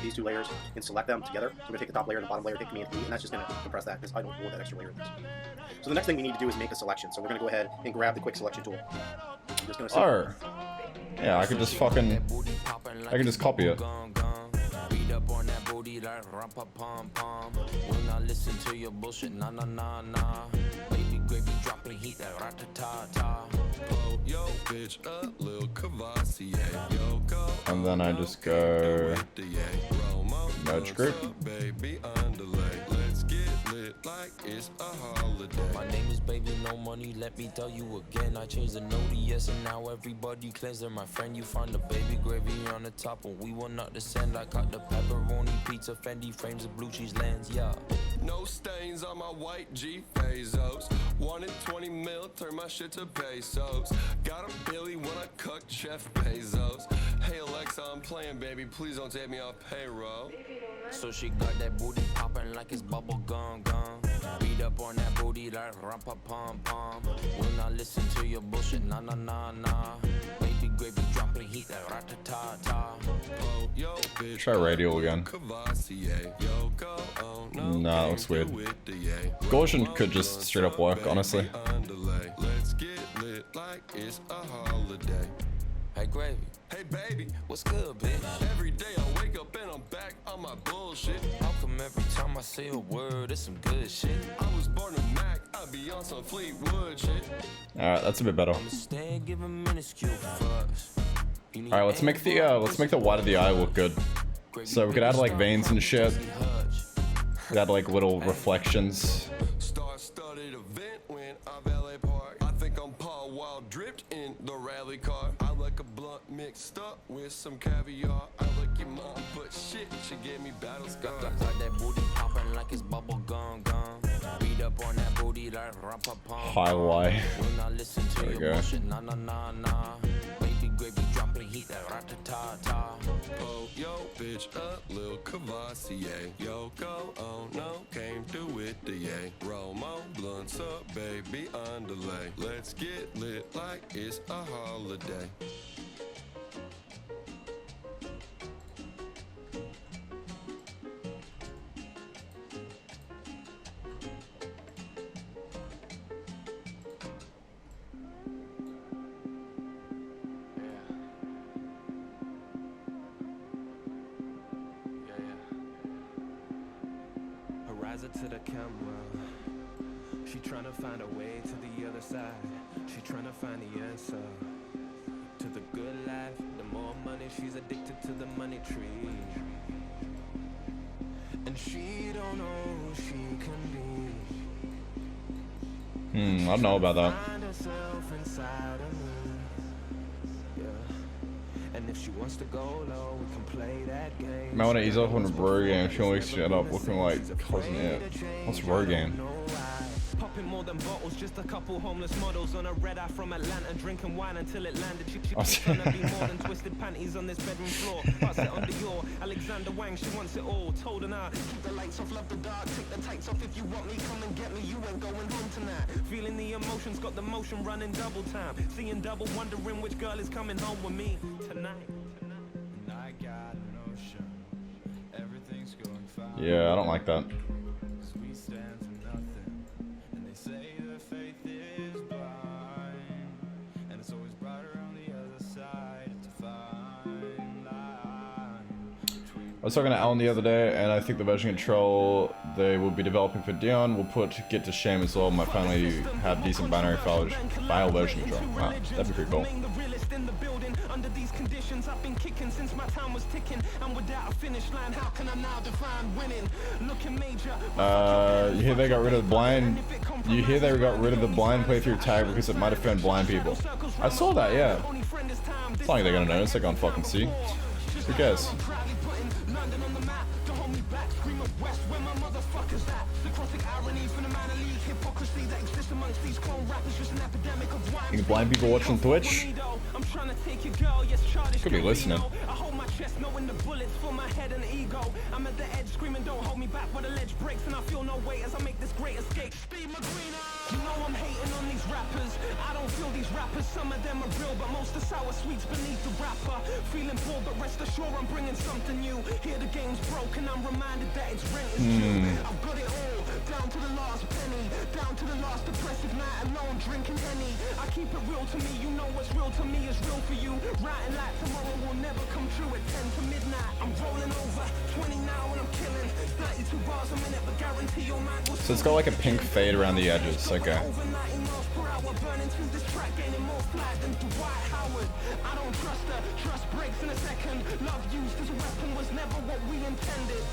these two layers and select them together. So I'm going to take the top layer and the bottom layer, hit Command E, and that's just going to compress that because I don't want that extra layer in this. So the next thing we need to do is make a selection. So we're going to go ahead and grab the quick selection tool. I'm just going to yeah, I could just fucking, I could just copy it. When I listen to your bullshit, nah nah nah nah. Baby gravy dropping heat, that rat-ta-ta-ta. Oh, yo, bitch, a little Cavassier. Yo, go. And then I just go merge group. Baby underlay. Let's get lit like it's a holiday. My name is Baby No Money. Let me tell you again. I changed the no to yes, and now everybody claims they're my friend. You find the baby gravy on the top, and we will not descend. I cut the pepperoni pizza, Fendi frames, of blue cheese lens. Yeah. No stains on my white G Bezos. 1 in 20 mil, turn my shit to pesos. Got a Billy when I cook Chef Bezos. Hey Alexa, I'm playing, baby. Please don't take me off payroll. So she got that booty popping like it's bubble gum gum. Beat up on that booty like rumpa pom pom. When I listen to your bullshit, nah nah nah nah. Baby gravy dropping heat, that rat-ta-ta-ta. Oh, yo, bitch. Try radial again. Nah, that looks weird. Gaussian could just straight up work, honestly. Let's get lit like it's a holiday. Hey Gravy, hey baby, what's good, bitch? Every day I wake up and I'm back on my bullshit. How come every time I say a word, it's some good shit? I was born a Mac, I be on some Fleetwood shit. Alright, that's a bit better. Alright, let's make the white of the eye look good. So we could add like veins and shit. We add like little reflections. Star-studded event when I valet park. I think I'm Paul Wild dripped in the rally car. I like a blunt mixed up with some caviar. I like your mom, but shit, she gave me battle scars. Got that booty popping like it's bubble gum gum. Beat up on that booty like rumpa pom. High Y. When I listen to There we your go. bullshit, nah nah nah nah. Baby gravy dropping heat, that rat-ta-ta-ta. Oh, yo, bitch, a little Cavassier. Yo, go on, no, came through with the yay. Romo, blunts up, baby, underlay. Let's get lit like it's a holiday. Riser to the camera. She tryna find a way to the other side. She tryna find the answer to the good life. The more money, she's addicted to the money tree. And she don't know who she can be. I don't know about that. Find herself inside of her. Yeah. And if she wants to go low, we can play that game. Might want to ease off on a bro game. She always shut up looking like cousin it. What's bro game? Popping more than bottles, just a couple homeless models on a red eye from Atlanta, drinking wine until it landed. She gonna be more than twisted panties on this bedroom floor. Pass it on Dior, Alexander Wang, she wants it all. Told her now, keep the lights off, love the dark, take the tights off if you want me, come and get me. You ain't going home tonight. Feeling the emotions, got the motion running double time. Seeing double, wondering which girl is coming home with me tonight. And I got a notion, everything's going fine. Yeah, I don't like that. We stand for nothing, and they say that faith is blind, and it's always brighter on the other side. It's a fine line I was talking to Alan the other day, and I think the version control they will be developing for Dion will put Git to shame as well. Might finally have decent binary file version control. Wow, that'd be pretty cool. Under these conditions, I've been kicking since my time was ticking. And without a finish line, how can I now define winning? Looking major. You hear they got rid of the blind? You hear they got rid of the blind playthrough tag because it might offend blind people. I saw that, yeah. It's not like they're gonna notice. They're gonna fucking see. Who cares? Think blind people watching Twitch? Could be listening. I hold my chest knowing the bullets for my head and ego. I'm at the edge screaming, don't hold me back where the ledge breaks, and I feel no weight as I make this great escape. Speed McGreen. You know I'm hating on these rappers. I don't feel these rappers. Some of them are real, but most are sour sweets beneath the wrapper. Feeling poor, but rest assured I'm bringing something new. Here the game's broken, I'm reminded that it's rent is due. I've got it all, down to the last penny, down to the last depressive night alone, drinking Henny. I keep it real to me, you know what's real to me is real for you. Writing like tomorrow will never come true at 10 to midnight. I'm rolling over, 20 now and I'm killing 32 bars a minute, but guarantee your mind will. So it's got like a pink fade around the edges. Okay. Over 90 miles per hour, burning through this track, gaining more flight than Dwight Howard. I don't trust her, trust breaks in a second. Love used as a weapon was never what we intended.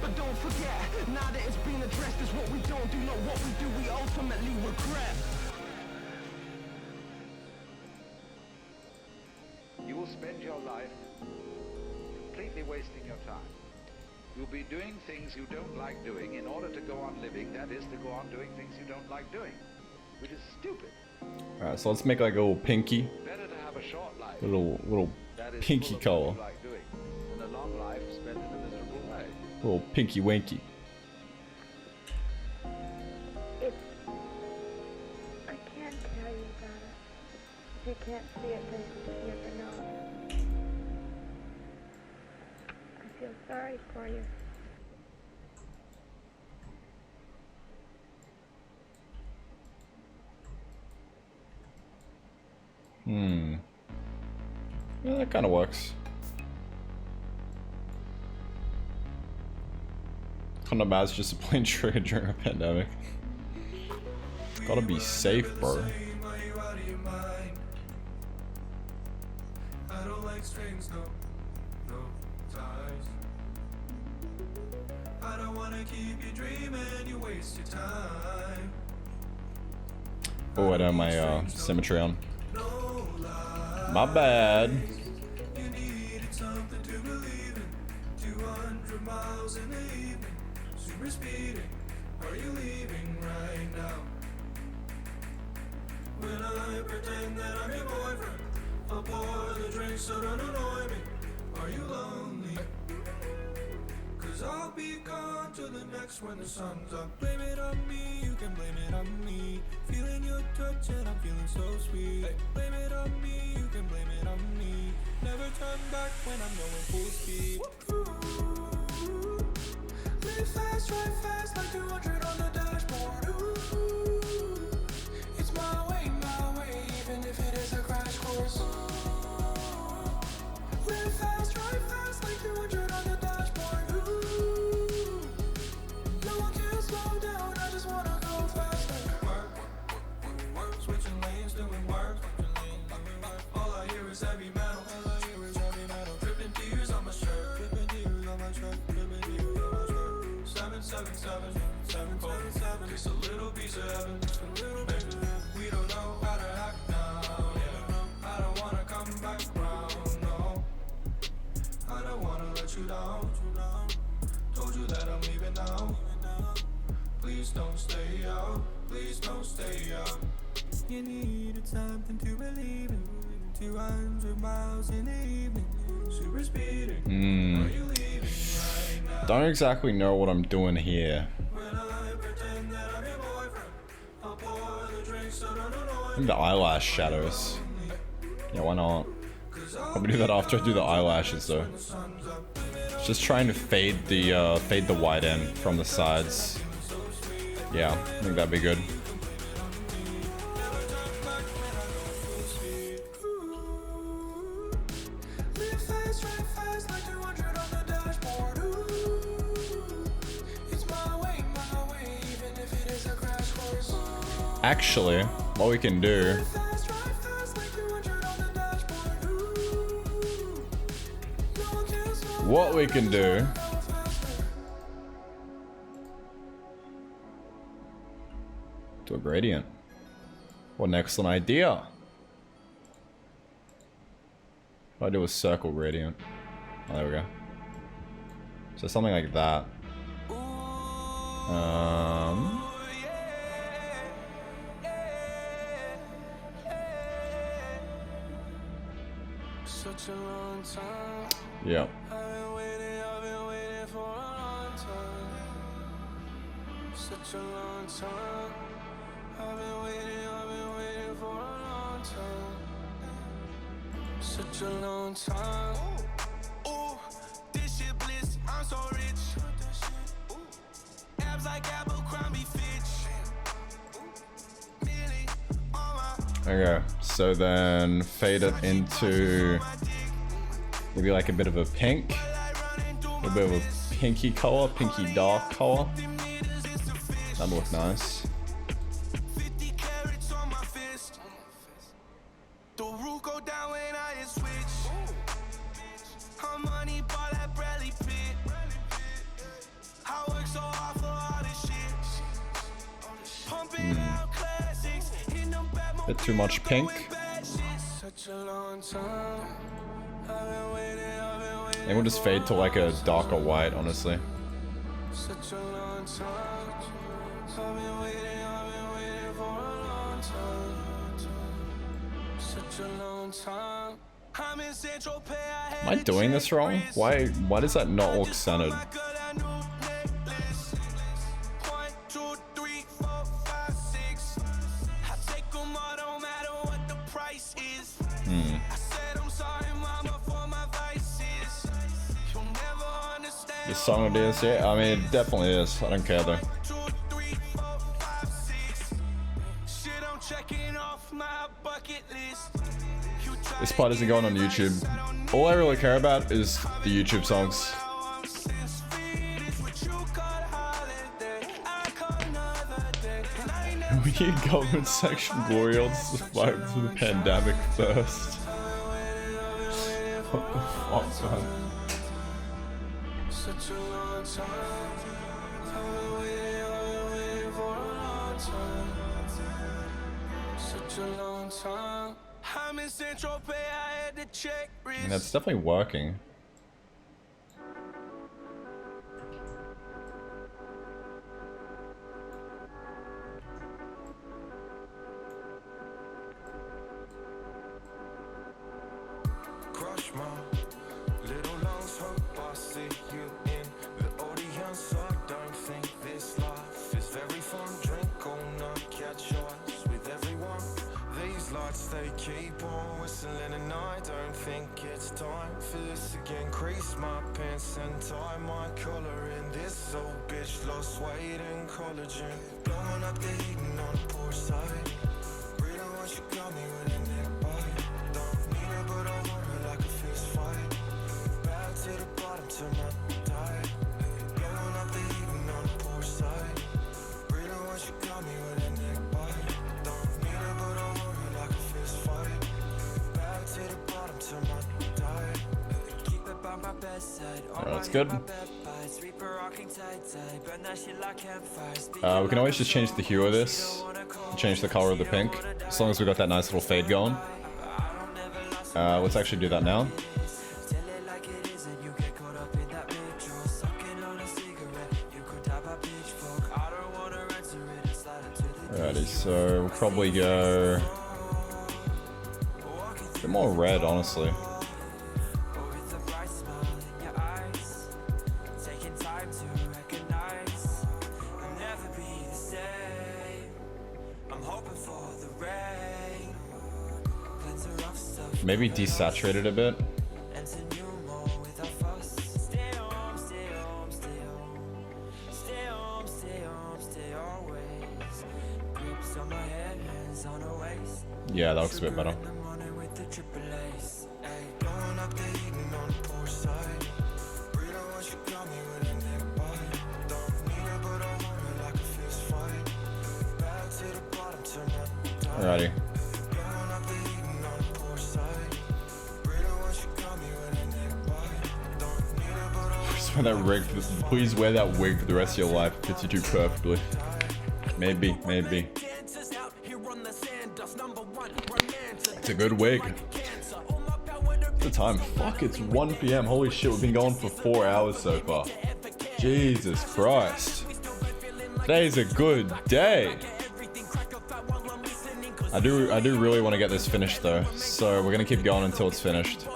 But don't forget, now that it's been addressed, is what we don't do, not what we do, we ultimately regret. You will spend your life completely wasting your time. You'll be doing things you don't like doing in order to go on living, that is, to go on doing things you don't like doing, which is stupid. Alright, so let's make like a little pinky. Better to have a short life. Little that is pinky full of color. what you like doing, than a long life spent in a miserable way. Little pinky winky. I can't tell you about it. If you can't see it, then you never know. I feel sorry for you. Yeah, that kind of works. Condom bad's just a plain trigger during a pandemic. Gotta be safe, bro. I don't like strings, no ties. I don't wanna keep you dreaming, you waste your time. Oh, I don't have my symmetry on. My bad. You needed something to believe in. 200 miles in the evening, super speeding. Are you leaving right now? When I pretend that I'm your boyfriend, I'll pour the drinks so don't annoy me. Are you lonely? Cause I'll be gone till the next when the sun's up. Blame it on me, you can blame it on me. Feeling your touch and I'm feeling so sweet. Hey, blame it on me, you can blame it on me. Never turn back when I'm going full speed. Ooh, live fast, drive fast, like 200 on the dashboard. Ooh, it's my way, even if it is a crash course. Live fast, drive fast, like 200 on the dashboard. Ooh, no one can slow down, I just wanna go faster. Work, switching lanes, doing work. All I hear is heavy metal, dripping tears on my shirt, dripping tears on my shirt, dripping tears on my shirt. 777, 747, just a little piece of heaven, just a little bit. We don't know how to act now, yeah. I don't wanna come back round, no. I don't wanna let you down. Told you that I'm leaving now. Please don't stay out. Please don't stay out. You needed something to believe in. 200 miles in the evening. Super speeding. Are you leaving right now? Don't exactly know what I'm doing here. When I pretend that I'm your boyfriend, I'll pour the drinks so don't annoy I think the eyelash shadows. Yeah, why not? Probably do that after I do the eyelashes though. Just trying to fade the wide end from the sides. Yeah, I think that'd be good. Live fast, drive fast, like 200 on the dashboard. Actually, what we can do. What we can do. Do a gradient. What an excellent idea. What I do a circle gradient. Oh, there we go. So something like that. Such a long time. Yeah. I've been waiting for a long time. Such a long time. I've been waiting for a long time. Such a long time. Ooh, this shit bliss, I'm so rich. Abs like Abercrombie Fitch. Okay, so then fade it into maybe like a bit of a pink, a bit of a pinky color, pinky dark color. That'd look nice. Bit too much pink. And we'll just fade to like a darker white, honestly. Such a long time. I've been waiting for a long time. Such a long time. I'm in Central Pay. Am I doing this wrong? Why does that not look centered? This song it is, yeah. I mean, it definitely is. I don't care though. This part isn't going on YouTube. All I really care about is the YouTube songs. We need government section glory on to survive through the pandemic first. What the fuck, man? Such a long time. I've been waiting for a long time. Such a long time. I'm in Central Pay. I had to check risk. And that's definitely working. Crush my little lungs, hope I see you in the audience. I don't think this life is very fun. Drink all night, catch eyes with everyone. These lights, they keep on whistling, and I don't think it's time for this again. Crease my pants and tie my collar in. This old bitch lost weight and collagen. Blowing up the heating on the porch side. Really want you got me with a neck bite. Don't need her, but I want her like a fist fight. Back to the bottom to my diet. Blowing up the heating on the porch side. Really want you got me with a neck bite. Don't need her, but I want her like a fist fight. Back to the bottom to my diet. Keep it by my bedside. Alright, that's good. We can always just change the hue of this, change the color of the pink, as long as we got that nice little fade going. Let's actually do that now. Alrighty, so we'll probably go a bit more red, honestly. Maybe desaturate it a bit. Yeah, that looks a bit better. Alrighty. That rig, please wear that wig for the rest of your life. Fits you too perfectly. Maybe. It's a good wig. What's the time? Fuck, it's 1 PM. Holy shit, we've been going for 4 hours so far. Jesus Christ. Today's a good day. I do really want to get this finished though, so we're gonna keep going until it's finished.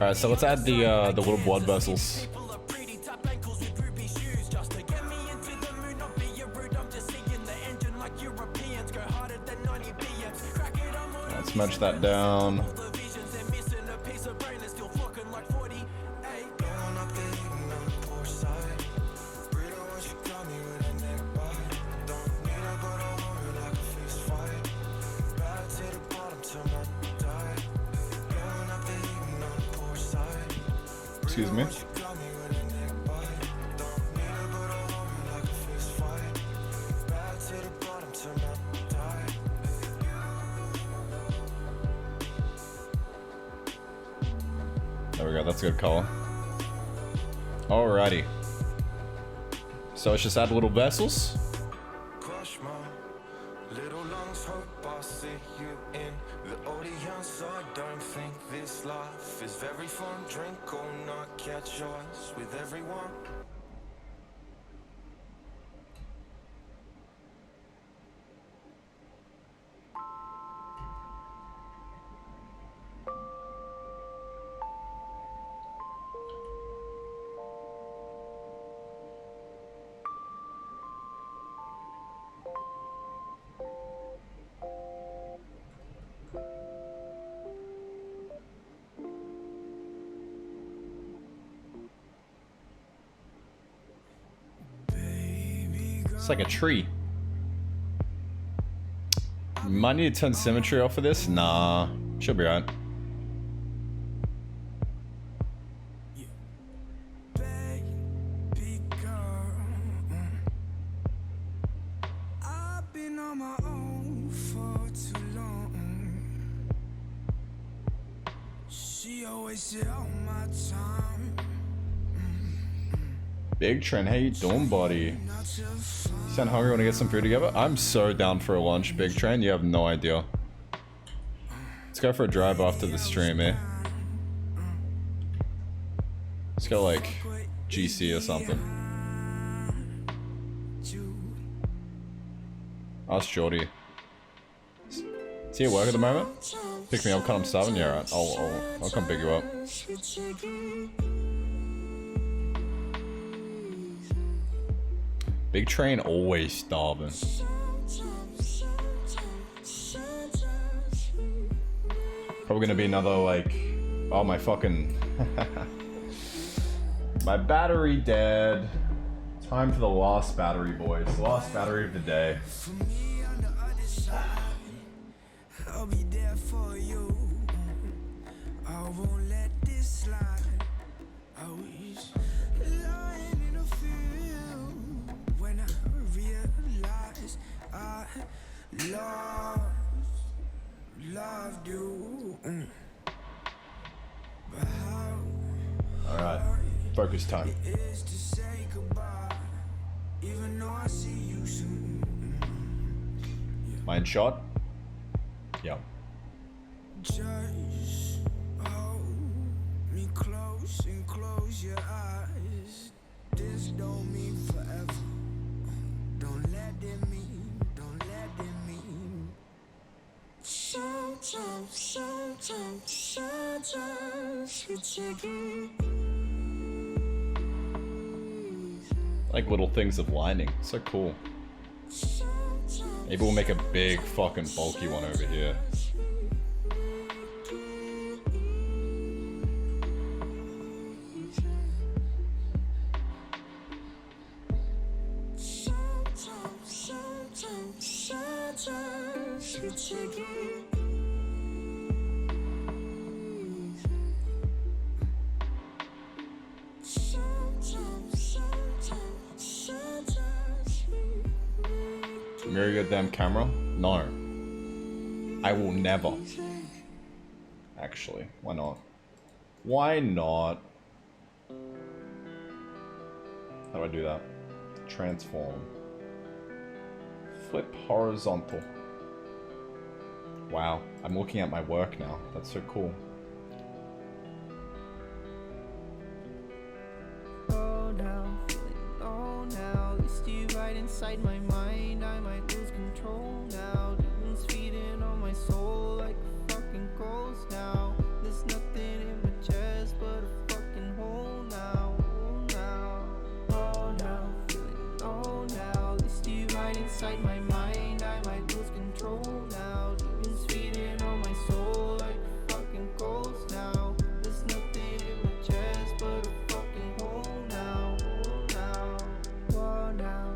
Alright, so let's add the little blood vessels. Let's merge that down. Excuse me. There we go, that's a good color. Alrighty. So let's just add little vessels. With everyone. It's like a tree. Might need to turn symmetry off for this. Nah, should be right. I've been on my own for too long. She always said all my time. Big Trent, how you doing, buddy? Sound hungry? Want to get some food together? I'm so down for a lunch, Big Trent. You have no idea. Let's go for a drive after the stream, eh? Let's go like GC or something. Ask Jordy. Is he at work at the moment? Pick me up, cut him 7? Yeah, right. I'll come pick you up. Big Train always starving. Probably gonna be another like, oh my fucking, my battery dead. Time for the last battery, boys. Last battery of the day. I'll be there for you. I won't let this slide. I wish lying in a field when I realized I loved you. But how Alright, focus time. it is to say goodbye, even though I see you soon. Mine shot? Yeah. Just hold me close and close your eyes. This don't mean forever. Don't let it mean, don't let it mean. Sometimes you take it. Like little things of lining. So cool. Maybe we'll make a big fucking bulky one over here. Mirror your damn camera? No. I will never. Actually, why not? Why not? How do I do that? Transform. Flip horizontal. Wow, I'm looking at my work now. That's so cool. Oh now, feeling low now. It's you right inside my mind. I might lose control now. Demons feeding on my soul like a fucking ghost now. There's nothing in my chest but a fucking hole now. Oh now, oh now, feeling low now. It's you right inside my mind. I might lose control now. Demons feeding on my soul like a fucking ghost now. There's nothing in my chest but a fucking hole now. Oh now, oh now,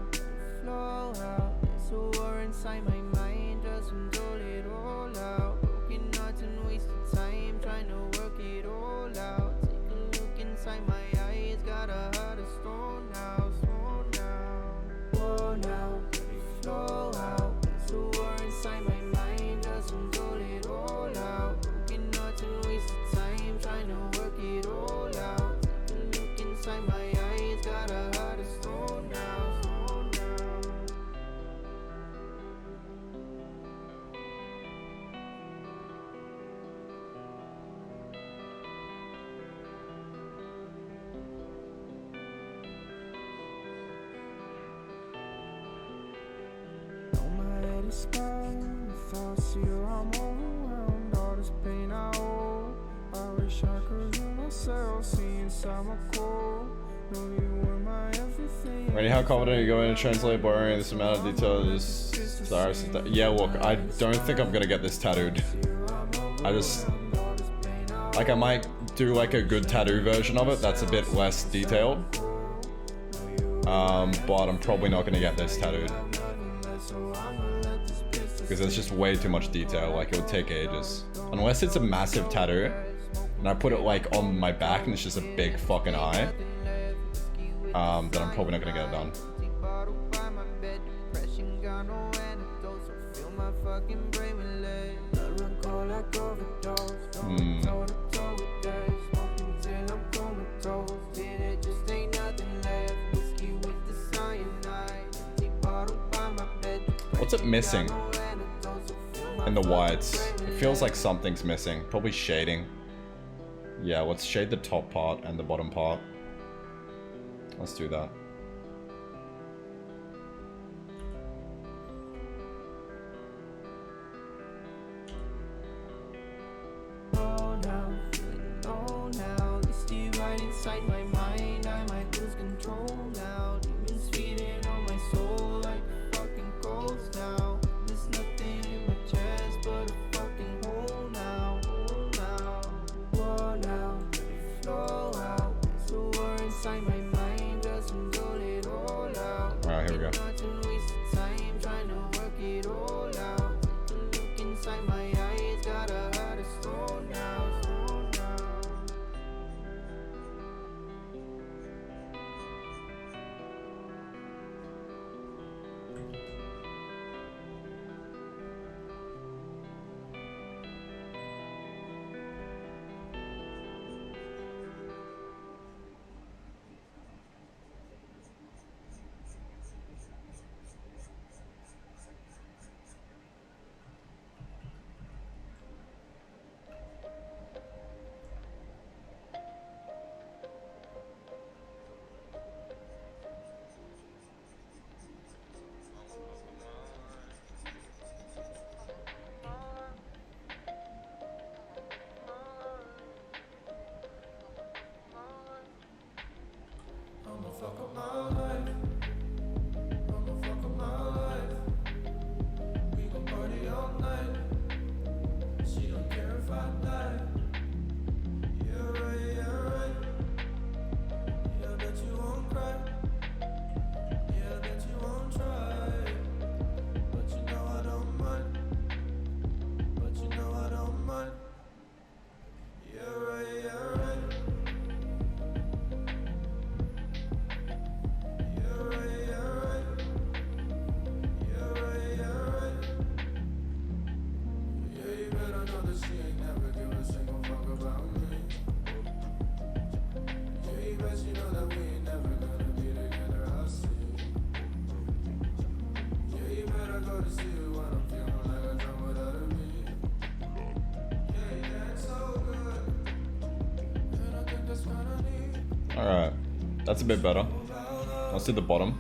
flow out. There's a war inside my mind, doesn't hold it all out. Broken hearts and wasted time, trying to work it all out. Take a look inside my eyes, got a heart of stone now, stone now. Oh now, let it flow out. There's a war inside my mind, doesn't hold it all out. Broken hearts and wasted time, trying to work it all out. Take a look inside my eyes, got a heart of stone now, stone now. Now my head is down, thoughts you, I'm overwhelmed. All this pain I hold, I wish I could hear myself see inside my core. Know you were my everything. Randy, how confident are you going to translate borrowing this amount of detail? Yeah, look, I don't think I'm gonna get this tattooed. I just, like, I might do like a good tattoo version of it that's a bit less detailed. But I'm probably not gonna get this tattooed. Because there's just way too much detail, like it would take ages. Unless it's a massive tattoo, and I put it like on my back and it's just a big fucking eye, then I'm probably not gonna get it done. What's it missing in the whites? It feels like something's missing. Probably shading. Yeah, let's shade the top part and the bottom part. Let's do that. Oh now, feeling low now. It's you right inside my mind. I might lose control now. Demons feeding on my soul like a fucking ghost now. There's nothing in my chest but a fucking hole now. Oh now, oh now, let it flow out. There's a war inside my mind, doesn't hold it all out. Alright, here we go. Nothing wasted time trying to work it all out. Take a look inside my eyes, got a heart of stone now, stone now. Alright, that's a bit better. Let's do the bottom.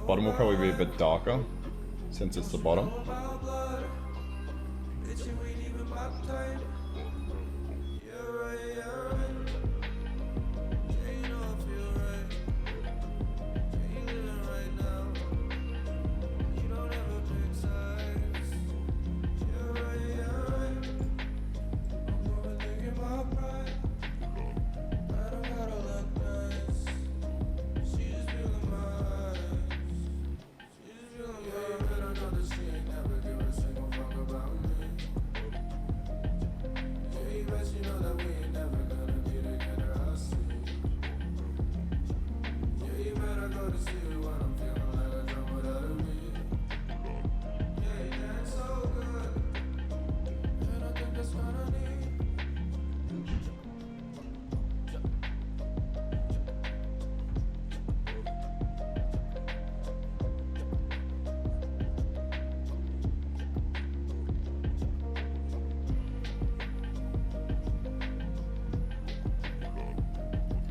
Bottom will probably be a bit darker, since it's the bottom.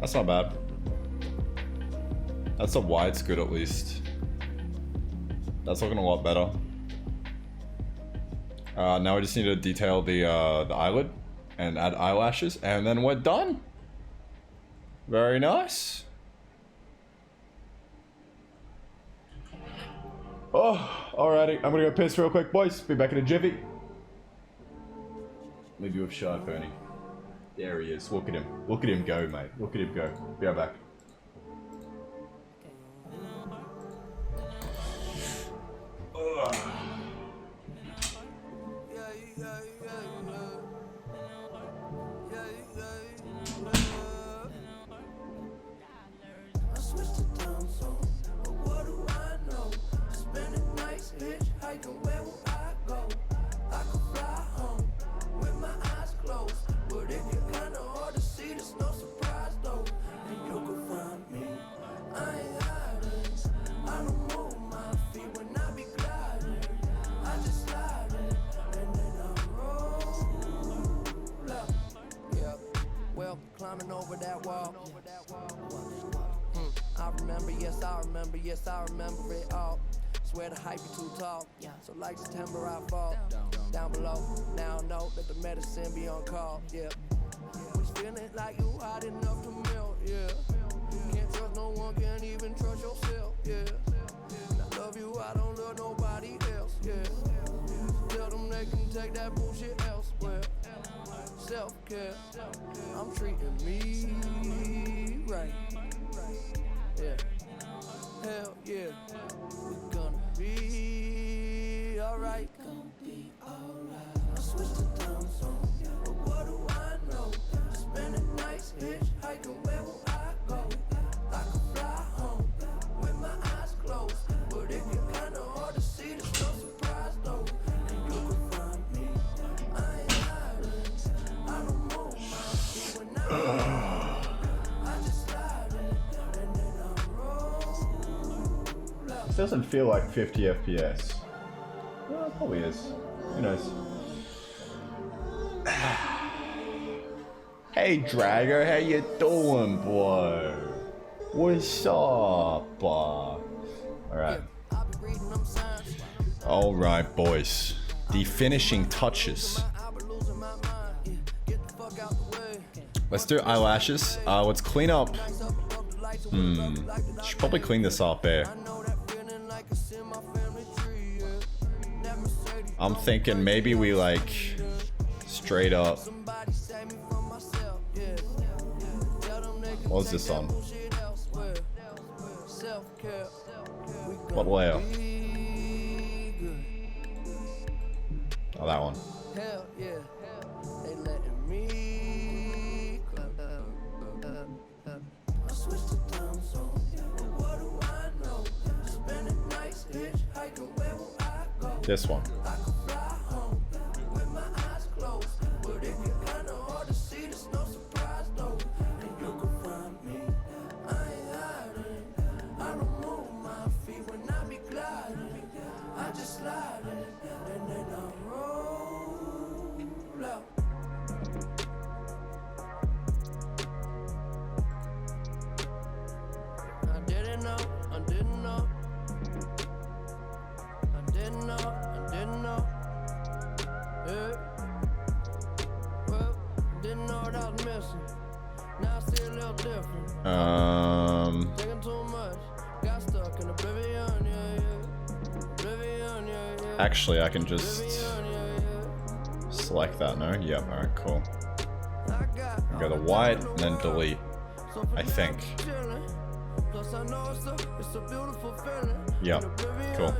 That's not bad. That's a wide's good at least. That's looking a lot better. Now we just need to detail the eyelid and add eyelashes, and then we're done. Very nice. Oh, alrighty. I'm gonna go piss real quick, boys. Be back in a jiffy. Leave you with Shy Pony. There he is. Look at him. Look at him go, mate. Look at him go. Be right back. Ugh. I switched to dumb zone, but what do I know? Spending nights hitchhiking, where will I go? I could fly home with my eyes closed, but it get kinda hard to see, there's no surprise though. And you can find me, I ain't hiding, I don't move my feet when I be gliding. I just slide in, and then I roll up. Yeah, well, climbing over that wall. I remember, yes I remember it all. Swear the hype is too tall, so like September I fall down below. Now I know that the medicine be on call, yeah. Was feeling like you hot enough to melt, yeah. Can't trust no one, can't even trust yourself, yeah. And I love you, I don't love nobody else, yeah. Tell them they can take that bullshit elsewhere. Self-care, I'm treating me right. Yeah, hell yeah, we're gonna be alright. Gonna be alright. I switched to dumb zone, but what do I know? Spending nights hitchhiking, where will I go? I could fly home with my eyes closed, but it get kinda hard to see, there's no surprise though. And you can find me, I ain't hiding, I don't move my feet when I just slide in, and then I roll up. This doesn't feel like 50 FPS. Well, it probably is. Who knows? Hey Drago, how you doing, boy? What's up, Alright. Alright, boys. The finishing touches. Let's do eyelashes. Let's clean up. Should probably clean this up, eh? I'm thinking maybe we like straight up. What's this on? What layer? Oh, that one. Hell yeah, they letting me I switched to dumb zone, but what do I know? Spending nights hitchhiking, where will I go? This one. I could fly home with my eyes closed, but it get kinda hard to see, there's no surprise though. And you can find me, I ain't hiding, I don't move my feet when I be gliding. I just I didn't know. I didn't know, I didn't know. Yeah. Well, didn't know what I was missing. Now I see a little different. Taking too much. Got stuck in oblivion, yeah, yeah. Oblivion, yeah, yeah. Actually, I can just select that, no? Yep, alright, cool. Go to white and then delete, I think. Yep, cool.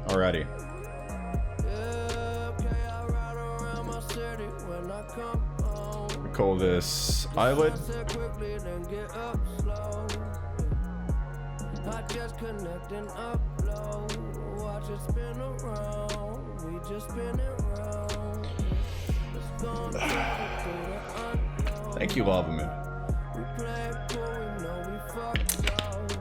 Alrighty. We call this eyelid. I just connect and upload. Watch it spin around. We just spin it around. It's gone through the unload. Thank you, Lava Man. We play it cool, we know we fucked up.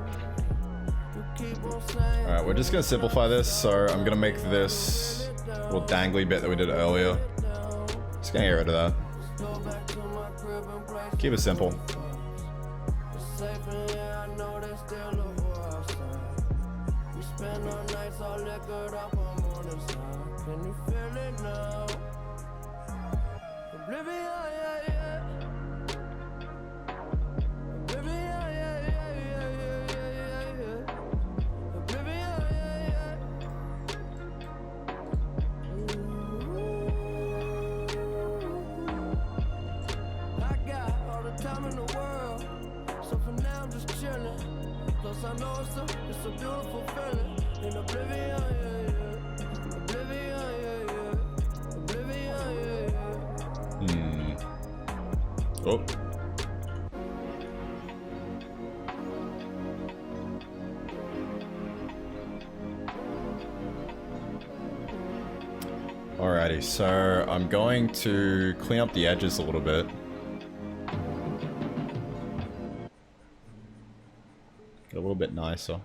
We keep on saying. Alright, we're just gonna simplify this, so I'm gonna make this little dangly bit that we did earlier. Just gonna get rid of that. Keep it simple. Can you feel it now? Oblivion, yeah, yeah. Oblivion, yeah, yeah, yeah, yeah, yeah. Oblivion, yeah, yeah. I got all the time in the world, so for now I'm just chilling. Plus I know it's a beautiful feeling in oblivion, yeah, yeah. Oh. Alrighty, so I'm going to clean up the edges a little bit. Get a little bit nicer.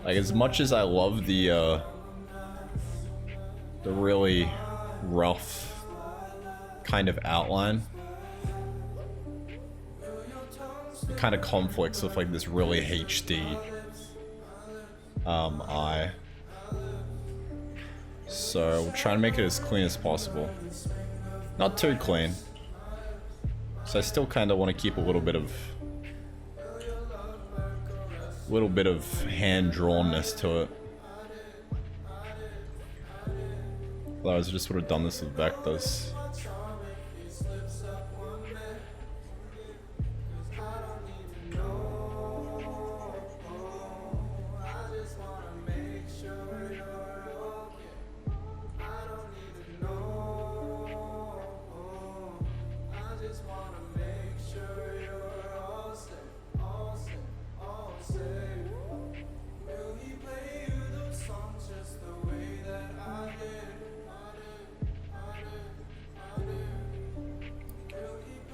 Like, as much as I love the really rough kind of outline, it kind of conflicts with like this really HD eye. So we'll try and make it as clean as possible. Not too clean. So I still kind of want to keep a little bit of hand-drawnness to it. Otherwise I just would have done this with vectors.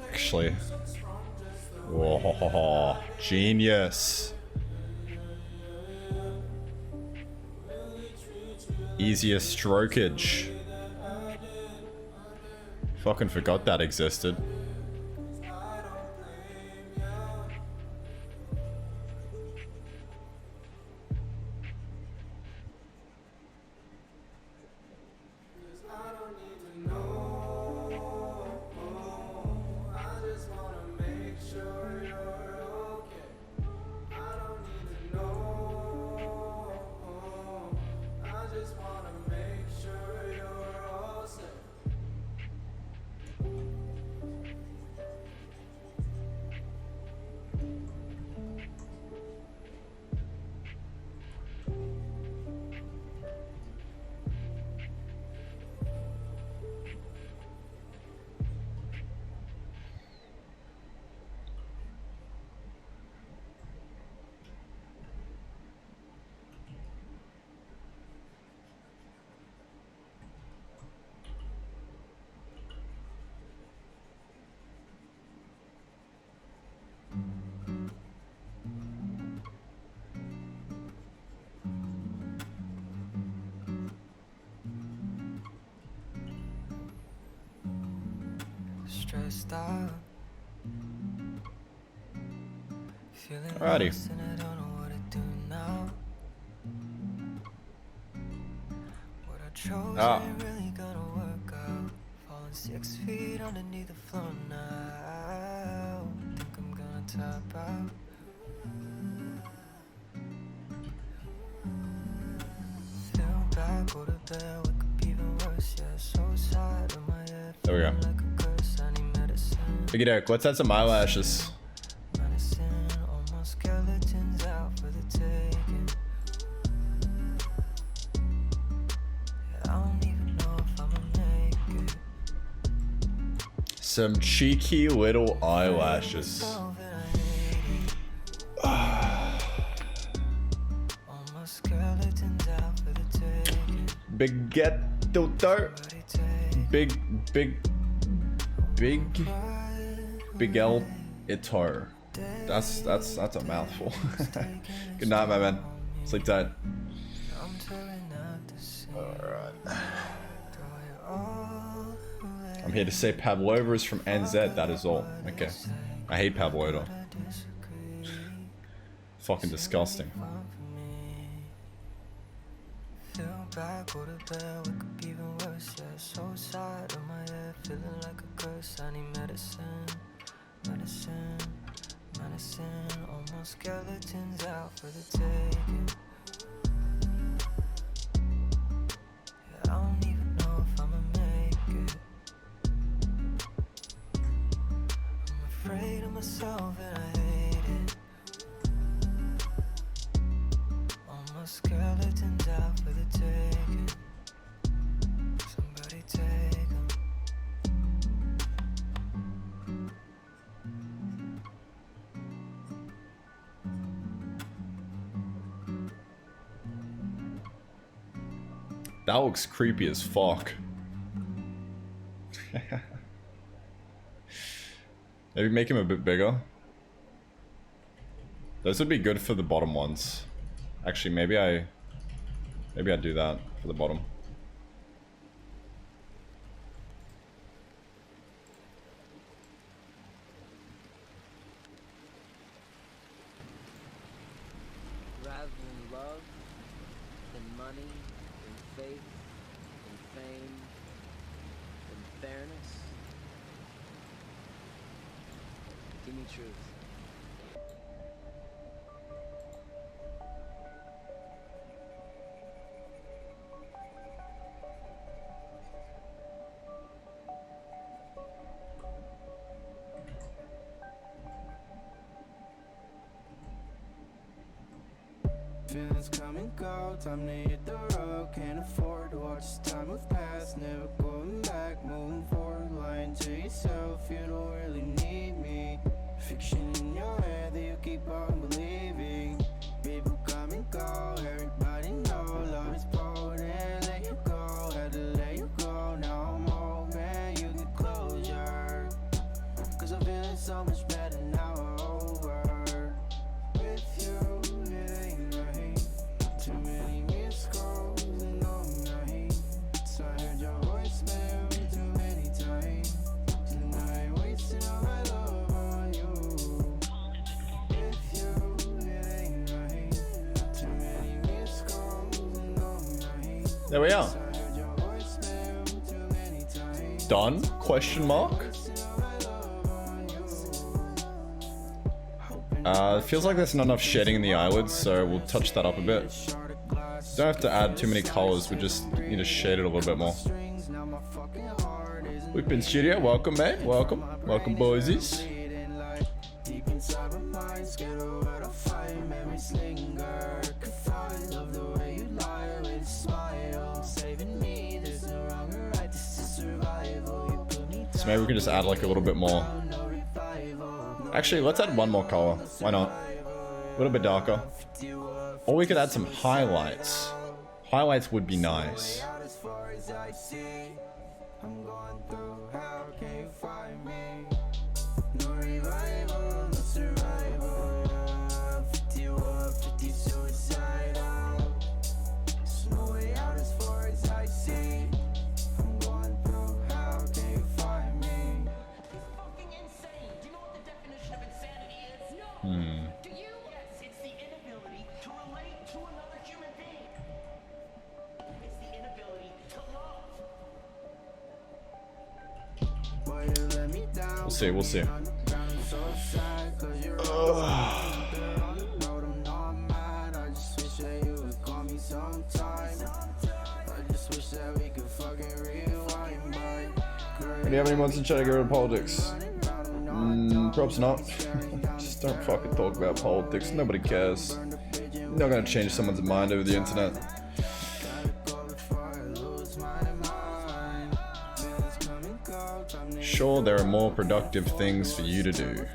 Actually, whoa, genius. Easier strokage. Fucking forgot that existed. Alrighty. Ah. 6 feet underneath the floor now. Think I'm gonna top out. Feel bad, go to bed, wake up even worse. Yeah, so sad on my head. There we go. Like a curse, I need medicine. Biggie Derek, let's add some eyelashes. Medicine, all my skeletons out for the taking. Yeah, I don't even know if I'ma make it. Some cheeky little eyelashes. Big ghetto dirt. Big L Itar. That's a mouthful. Good night, my man. Sleep tight. Alright. I'm here to say Pavlova is from NZ, that is all. Okay. I hate Pavlova. Fucking disgusting. Feel bad, go to bed, wake up even worse. Yeah, so sad on my head, feeling like a curse. I need medicine, medicine, medicine. All my skeletons out for the taking. Yeah, I don't even know if I'ma make it. I'm afraid of myself and I hate it. All my skeletons out for the taking. Somebody take them. That looks creepy as fuck. Maybe make him a bit bigger. Those would be good for the bottom ones. Actually, maybe I do that for the bottom. Rather than love, than money, than faith, than fame, than fairness, give me truth. Feelings come and go, time to hit the road. Can't afford to watch this time move past. Never going back, moving forward. Lying to yourself, you don't really need me. Fiction in your head that you keep on believing. People come and go, everybody know love is potent. Let you go, had to let you go. Now I'm hoping you get closure, 'cause I'm feeling so much better now. Over with you. Too many missed calls and all night. So I heard your voicemail too many times. Tonight wasting all my love on you. With you, it ain't right. Too many missed calls and all night. There we are. So I heard your voicemail too many times. Done? Question mark? Feels like there's not enough shading in the eyelids, so we'll touch that up a bit. Don't have to add too many colors, we just need to shade it a little bit more. Whippin' Studio, welcome mate, welcome. Welcome boysies. Deep inside my mind, scared of what I find. Memories linger. Could find love the way you lie with a smile. Saving me, there's no wrong or right, this is survival. You put me So maybe we can just add like a little bit more. Actually, let's add one more color. Why not? A little bit darker. Or we could add some highlights. Highlights would be nice. I'm going through hell, can you find me? No revival, no survival. 51, 50 suicidal. There's no way out as far as I see. I'm going through hell, can you find me? see, we'll see. Do you have any months in chat to get rid of politics? Perhaps not. Just don't fucking talk about politics. Nobody cares. You're not gonna change someone's mind over the internet. Sure, there are more productive things for you to do.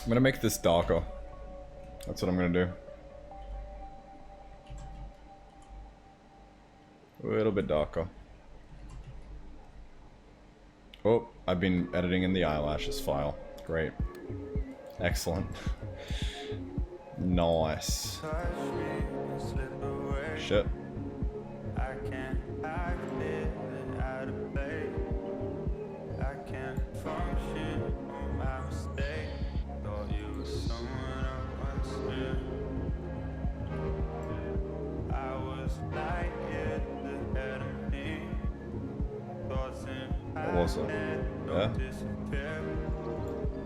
I'm gonna make this darker. That's what I'm gonna do. A little bit darker. Oh, I've been editing in the eyelashes file. Great. Excellent. Nice. Shit. I can't act it out of place. I can't function on my mistake. Thought you were someone I once knew. I was light years ahead of me. Thoughts in What was it? Yeah?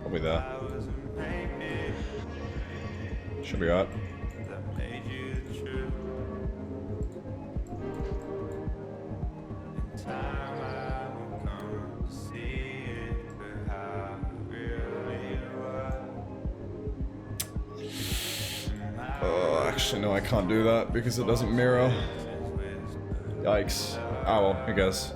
Probably that. Should be right. That made you the truth. In time I will come to see it for how it really was. Oh, actually no, I can't do that because it doesn't mirror. Yikes. Ah well, I guess.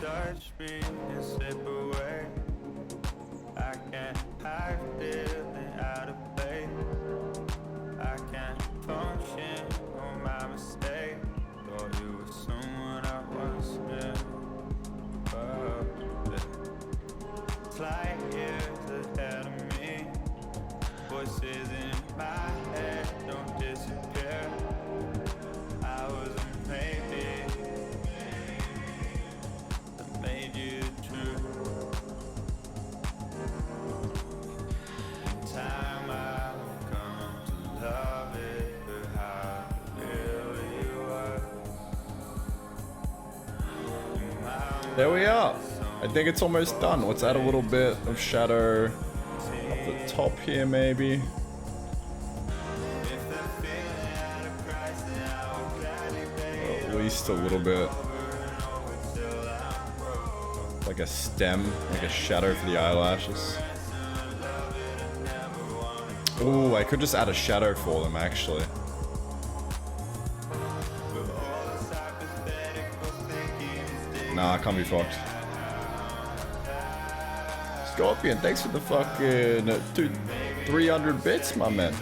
Touch me and slip away. I can't hide feeling out of place. I can't function on my mistake. Thought you were someone I once knew. Flight years ahead of me. Voices in my head don't disappear. I was a maybe. Made you true. In time I will come to love it for how it really was. There we are. I think it's almost done. Let's add a little bit of shadow up the top here maybe. Or at least a little bit. Like a stem, like a shadow for the eyelashes. Ooh, I could just add a shadow for them actually. Nah, I can't be fucked. Scorpion, thanks for the fucking 300 bits, my man.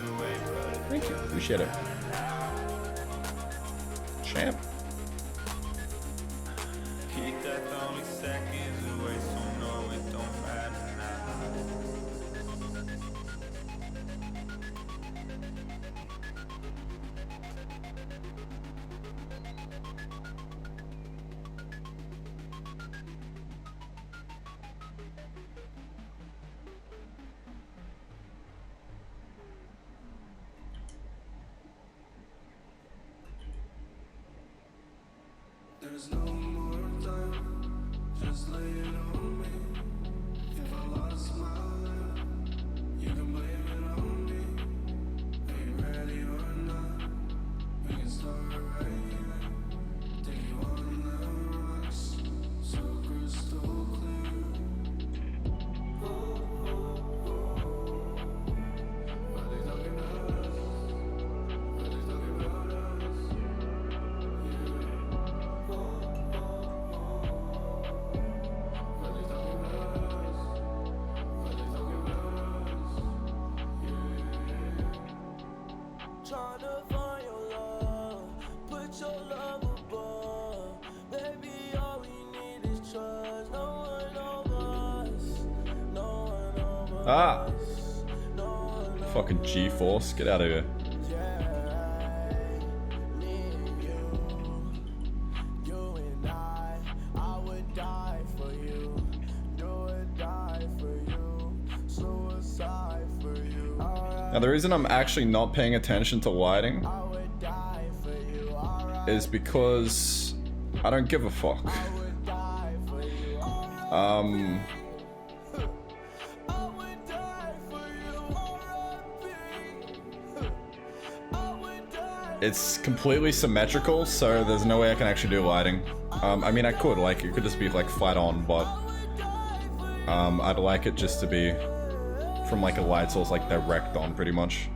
Thank you, appreciate it. Champ. Keep that only seconds away, so no, it don't matter now. There's no more time, just lay it on me. If I lost my life, you can blame it on me. Are you ready or not? We can start right here. Take you on the rocks, so crystal clear. Oh, oh, oh. Are they talking about us? Are they talking about us? Tryna find your love, put your love above. Baby, all we need is trust. No one over us, no one over Ah. us. No one over Fucking G-Force. Get out of here. me and you and I would die for you. Do or die for you, suicide for you. Now the reason I'm actually not paying attention to lighting I would die for you. is because I don't give a fuck. I would die for you. Um, I would die for you. I would die. it's completely symmetrical, so there's no way I can actually do lighting. I mean I could, like, it could just be like flat on, but I'd like it just to be from like a light source, like direct on pretty much.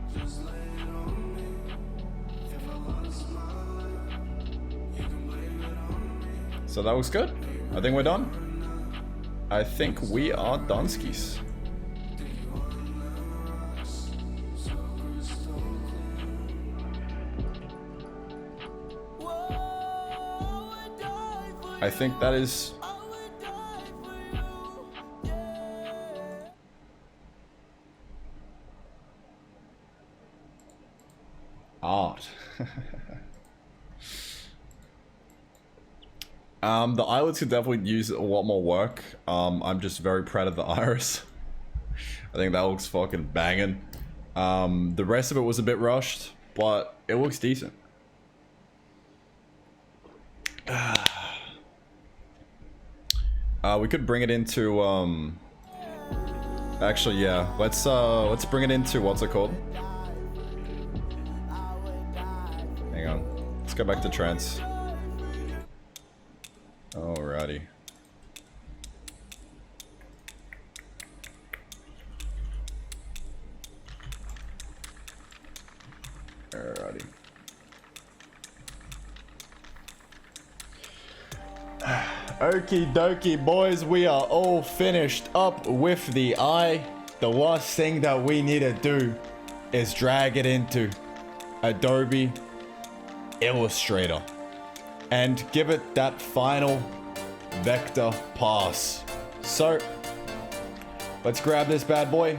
So that looks good. I think we're done. I think we are done skis. I think that is art. The eyelids could definitely use a lot more work. I'm just very proud of the iris. I think that looks fucking banging. The rest of it was a bit rushed, but it looks decent. We could bring it into actually, yeah, let's bring it into, what's it called? Hang on, let's go back to trance. Alrighty. Alrighty. Okie dokie, boys, we are all finished up with the eye. The last thing that we need to do is drag it into Adobe Illustrator and give it that final vector pass. So let's grab this bad boy.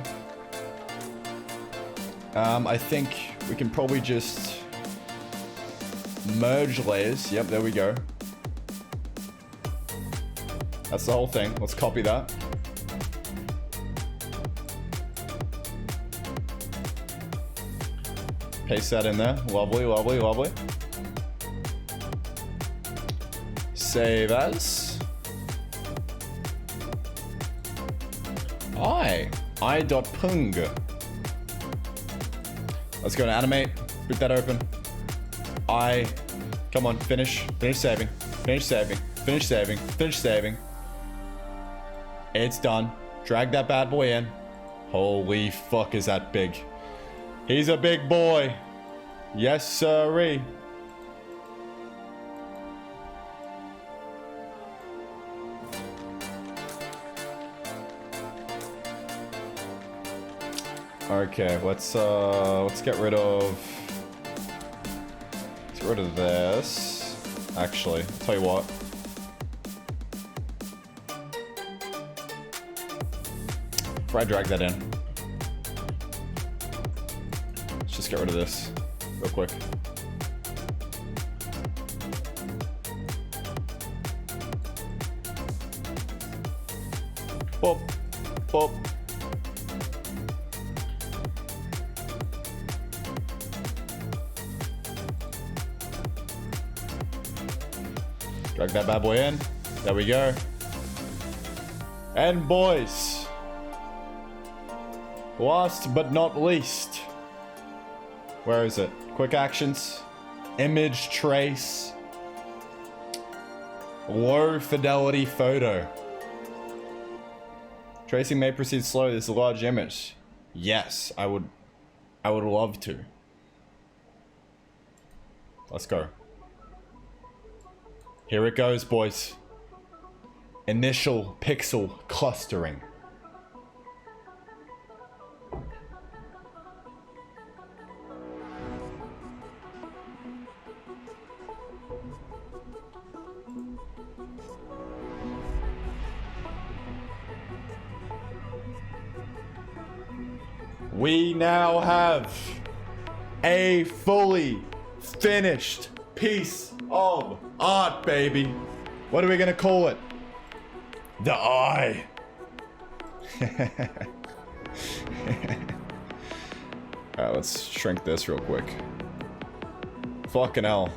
I think we can probably just merge layers. Yep, there we go. That's the whole thing. Let's copy that. Paste that in there. Lovely, lovely, lovely. Save as. I.pung. Let's go to animate. Boot that open. Come on, finish. Finish saving. Finish saving. Finish saving. Finish saving. It's done. Drag that bad boy in. Holy fuck, is that big. He's a big boy. Yes, sirree. Okay, let's get rid of this. Actually, tell you what. Before I drag that in, let's just get rid of this real quick. Boop. Boop. Drag that bad boy in. There we go. And boys, last but not least, where is it? Quick actions, image trace, low fidelity photo. Tracing may proceed slowly. This is a large image. Yes, I would love to. Let's go. Here it goes, boys. Initial pixel clustering. We now have a fully finished piece of art, baby. What are we gonna call it? The eye. Alright, let's shrink this real quick. Fucking hell.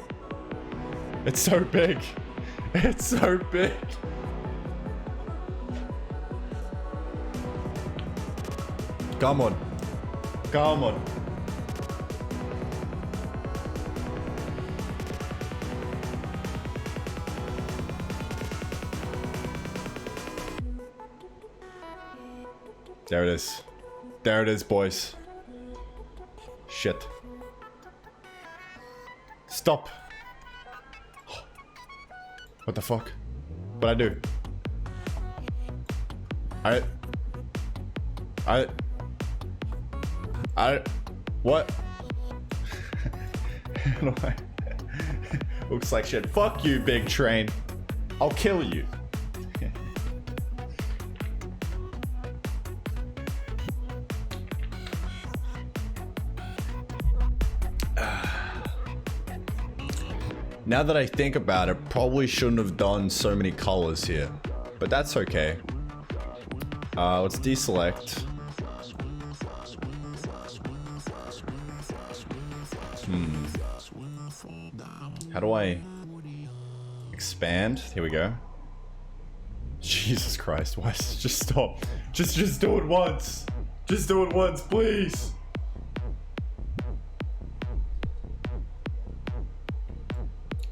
It's so big. It's so big. Come on. Come on. There it is. There it is, boys. Shit. Stop. What the fuck? What'd I do? What? Looks like shit. Fuck you, big train. I'll kill you. Now that I think about it, probably shouldn't have done so many colors here, but that's okay. Let's deselect. How do I expand? Here we go. Jesus Christ, why? Just stop. Just do it once. Just do it once, please.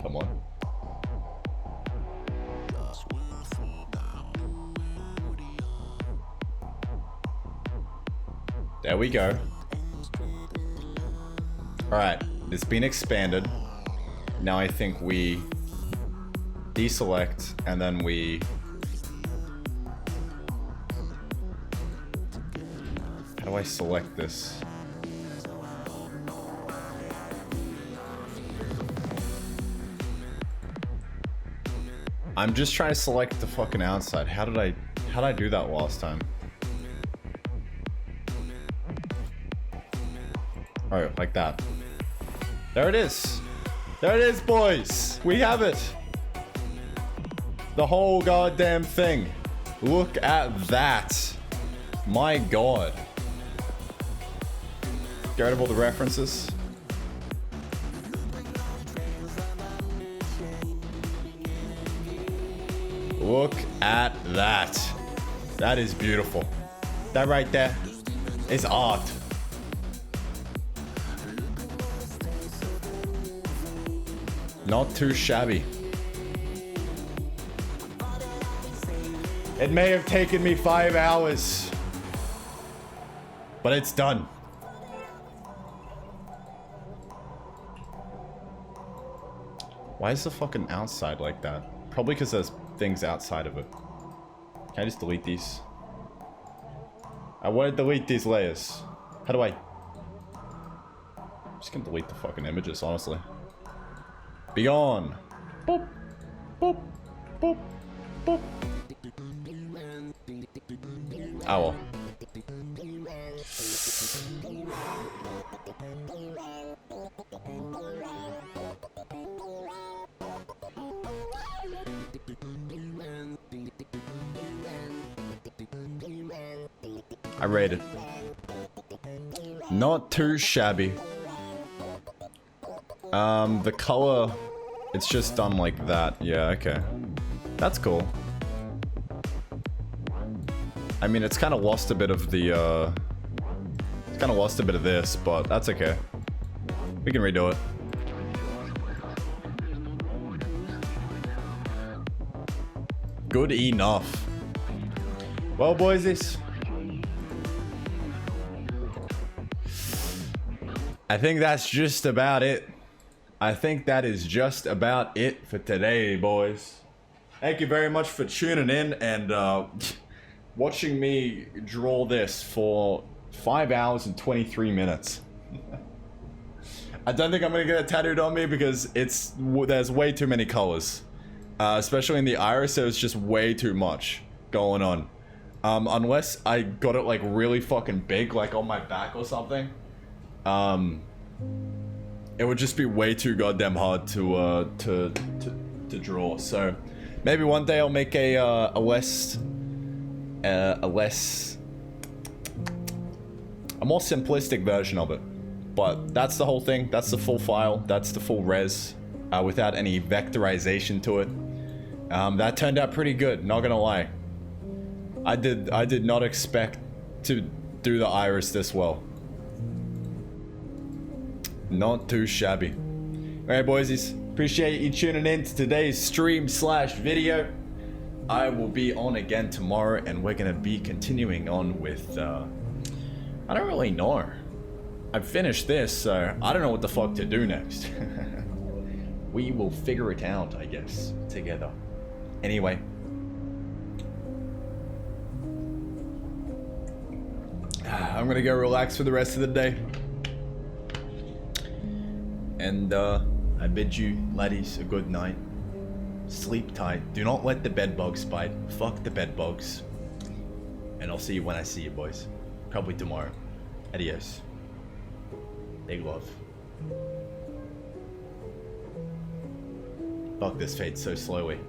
Come on. There we go. Alright, it's been expanded. Now I think we deselect and then we... How do I select this? I'm just trying to select the fucking outside. How did I do that last time? Oh, like that. There it is. There it is, boys. We have it. The whole goddamn thing. Look at that. My god. Get rid of all the references. Look at that. That is beautiful. That right there is art. Not too shabby. It may have taken me 5 hours, but it's done. Why is the fucking outside like that? Probably because there's things outside of it. Can I just delete these? I want to delete these layers. How do I? I'm just gonna delete the fucking images, honestly. Be gone. Boop. Boop. Boop. Boop. Oh well. I rate it. Not too shabby. The color, it's just done like that. Yeah, okay. That's cool. I mean, it's kind of lost a bit of the, it's kind of lost a bit of this, but that's okay. We can redo it. Good enough. Well, boysies. I think that's just about it. I think that is just about it for today, boys. Thank you very much for tuning in and watching me draw this for 5 hours and 23 minutes. I don't think I'm gonna get it tattooed on me because there's way too many colors. Especially in the iris, there's just way too much going on. Unless I got it like really fucking big, like on my back or something. It would just be way too goddamn hard to draw. So maybe one day I'll make a more simplistic version of it. But that's the whole thing. That's the full file. That's the full res, without any vectorization to it. That turned out pretty good. Not gonna lie. I did not expect to do the iris this well. Not too shabby. Alright, boysies. Appreciate you tuning in to today's stream/video. I will be on again tomorrow, and we're gonna be continuing on with, I don't really know. I've finished this, so I don't know what the fuck to do next. We will figure it out, I guess, together. Anyway. I'm gonna go relax for the rest of the day. And I bid you, laddies, a good night. Sleep tight. Do not let the bed bugs bite. Fuck the bed bugs. And I'll see you when I see you, boys. Probably tomorrow. Adios. Big love. Fuck, this fades so slowly.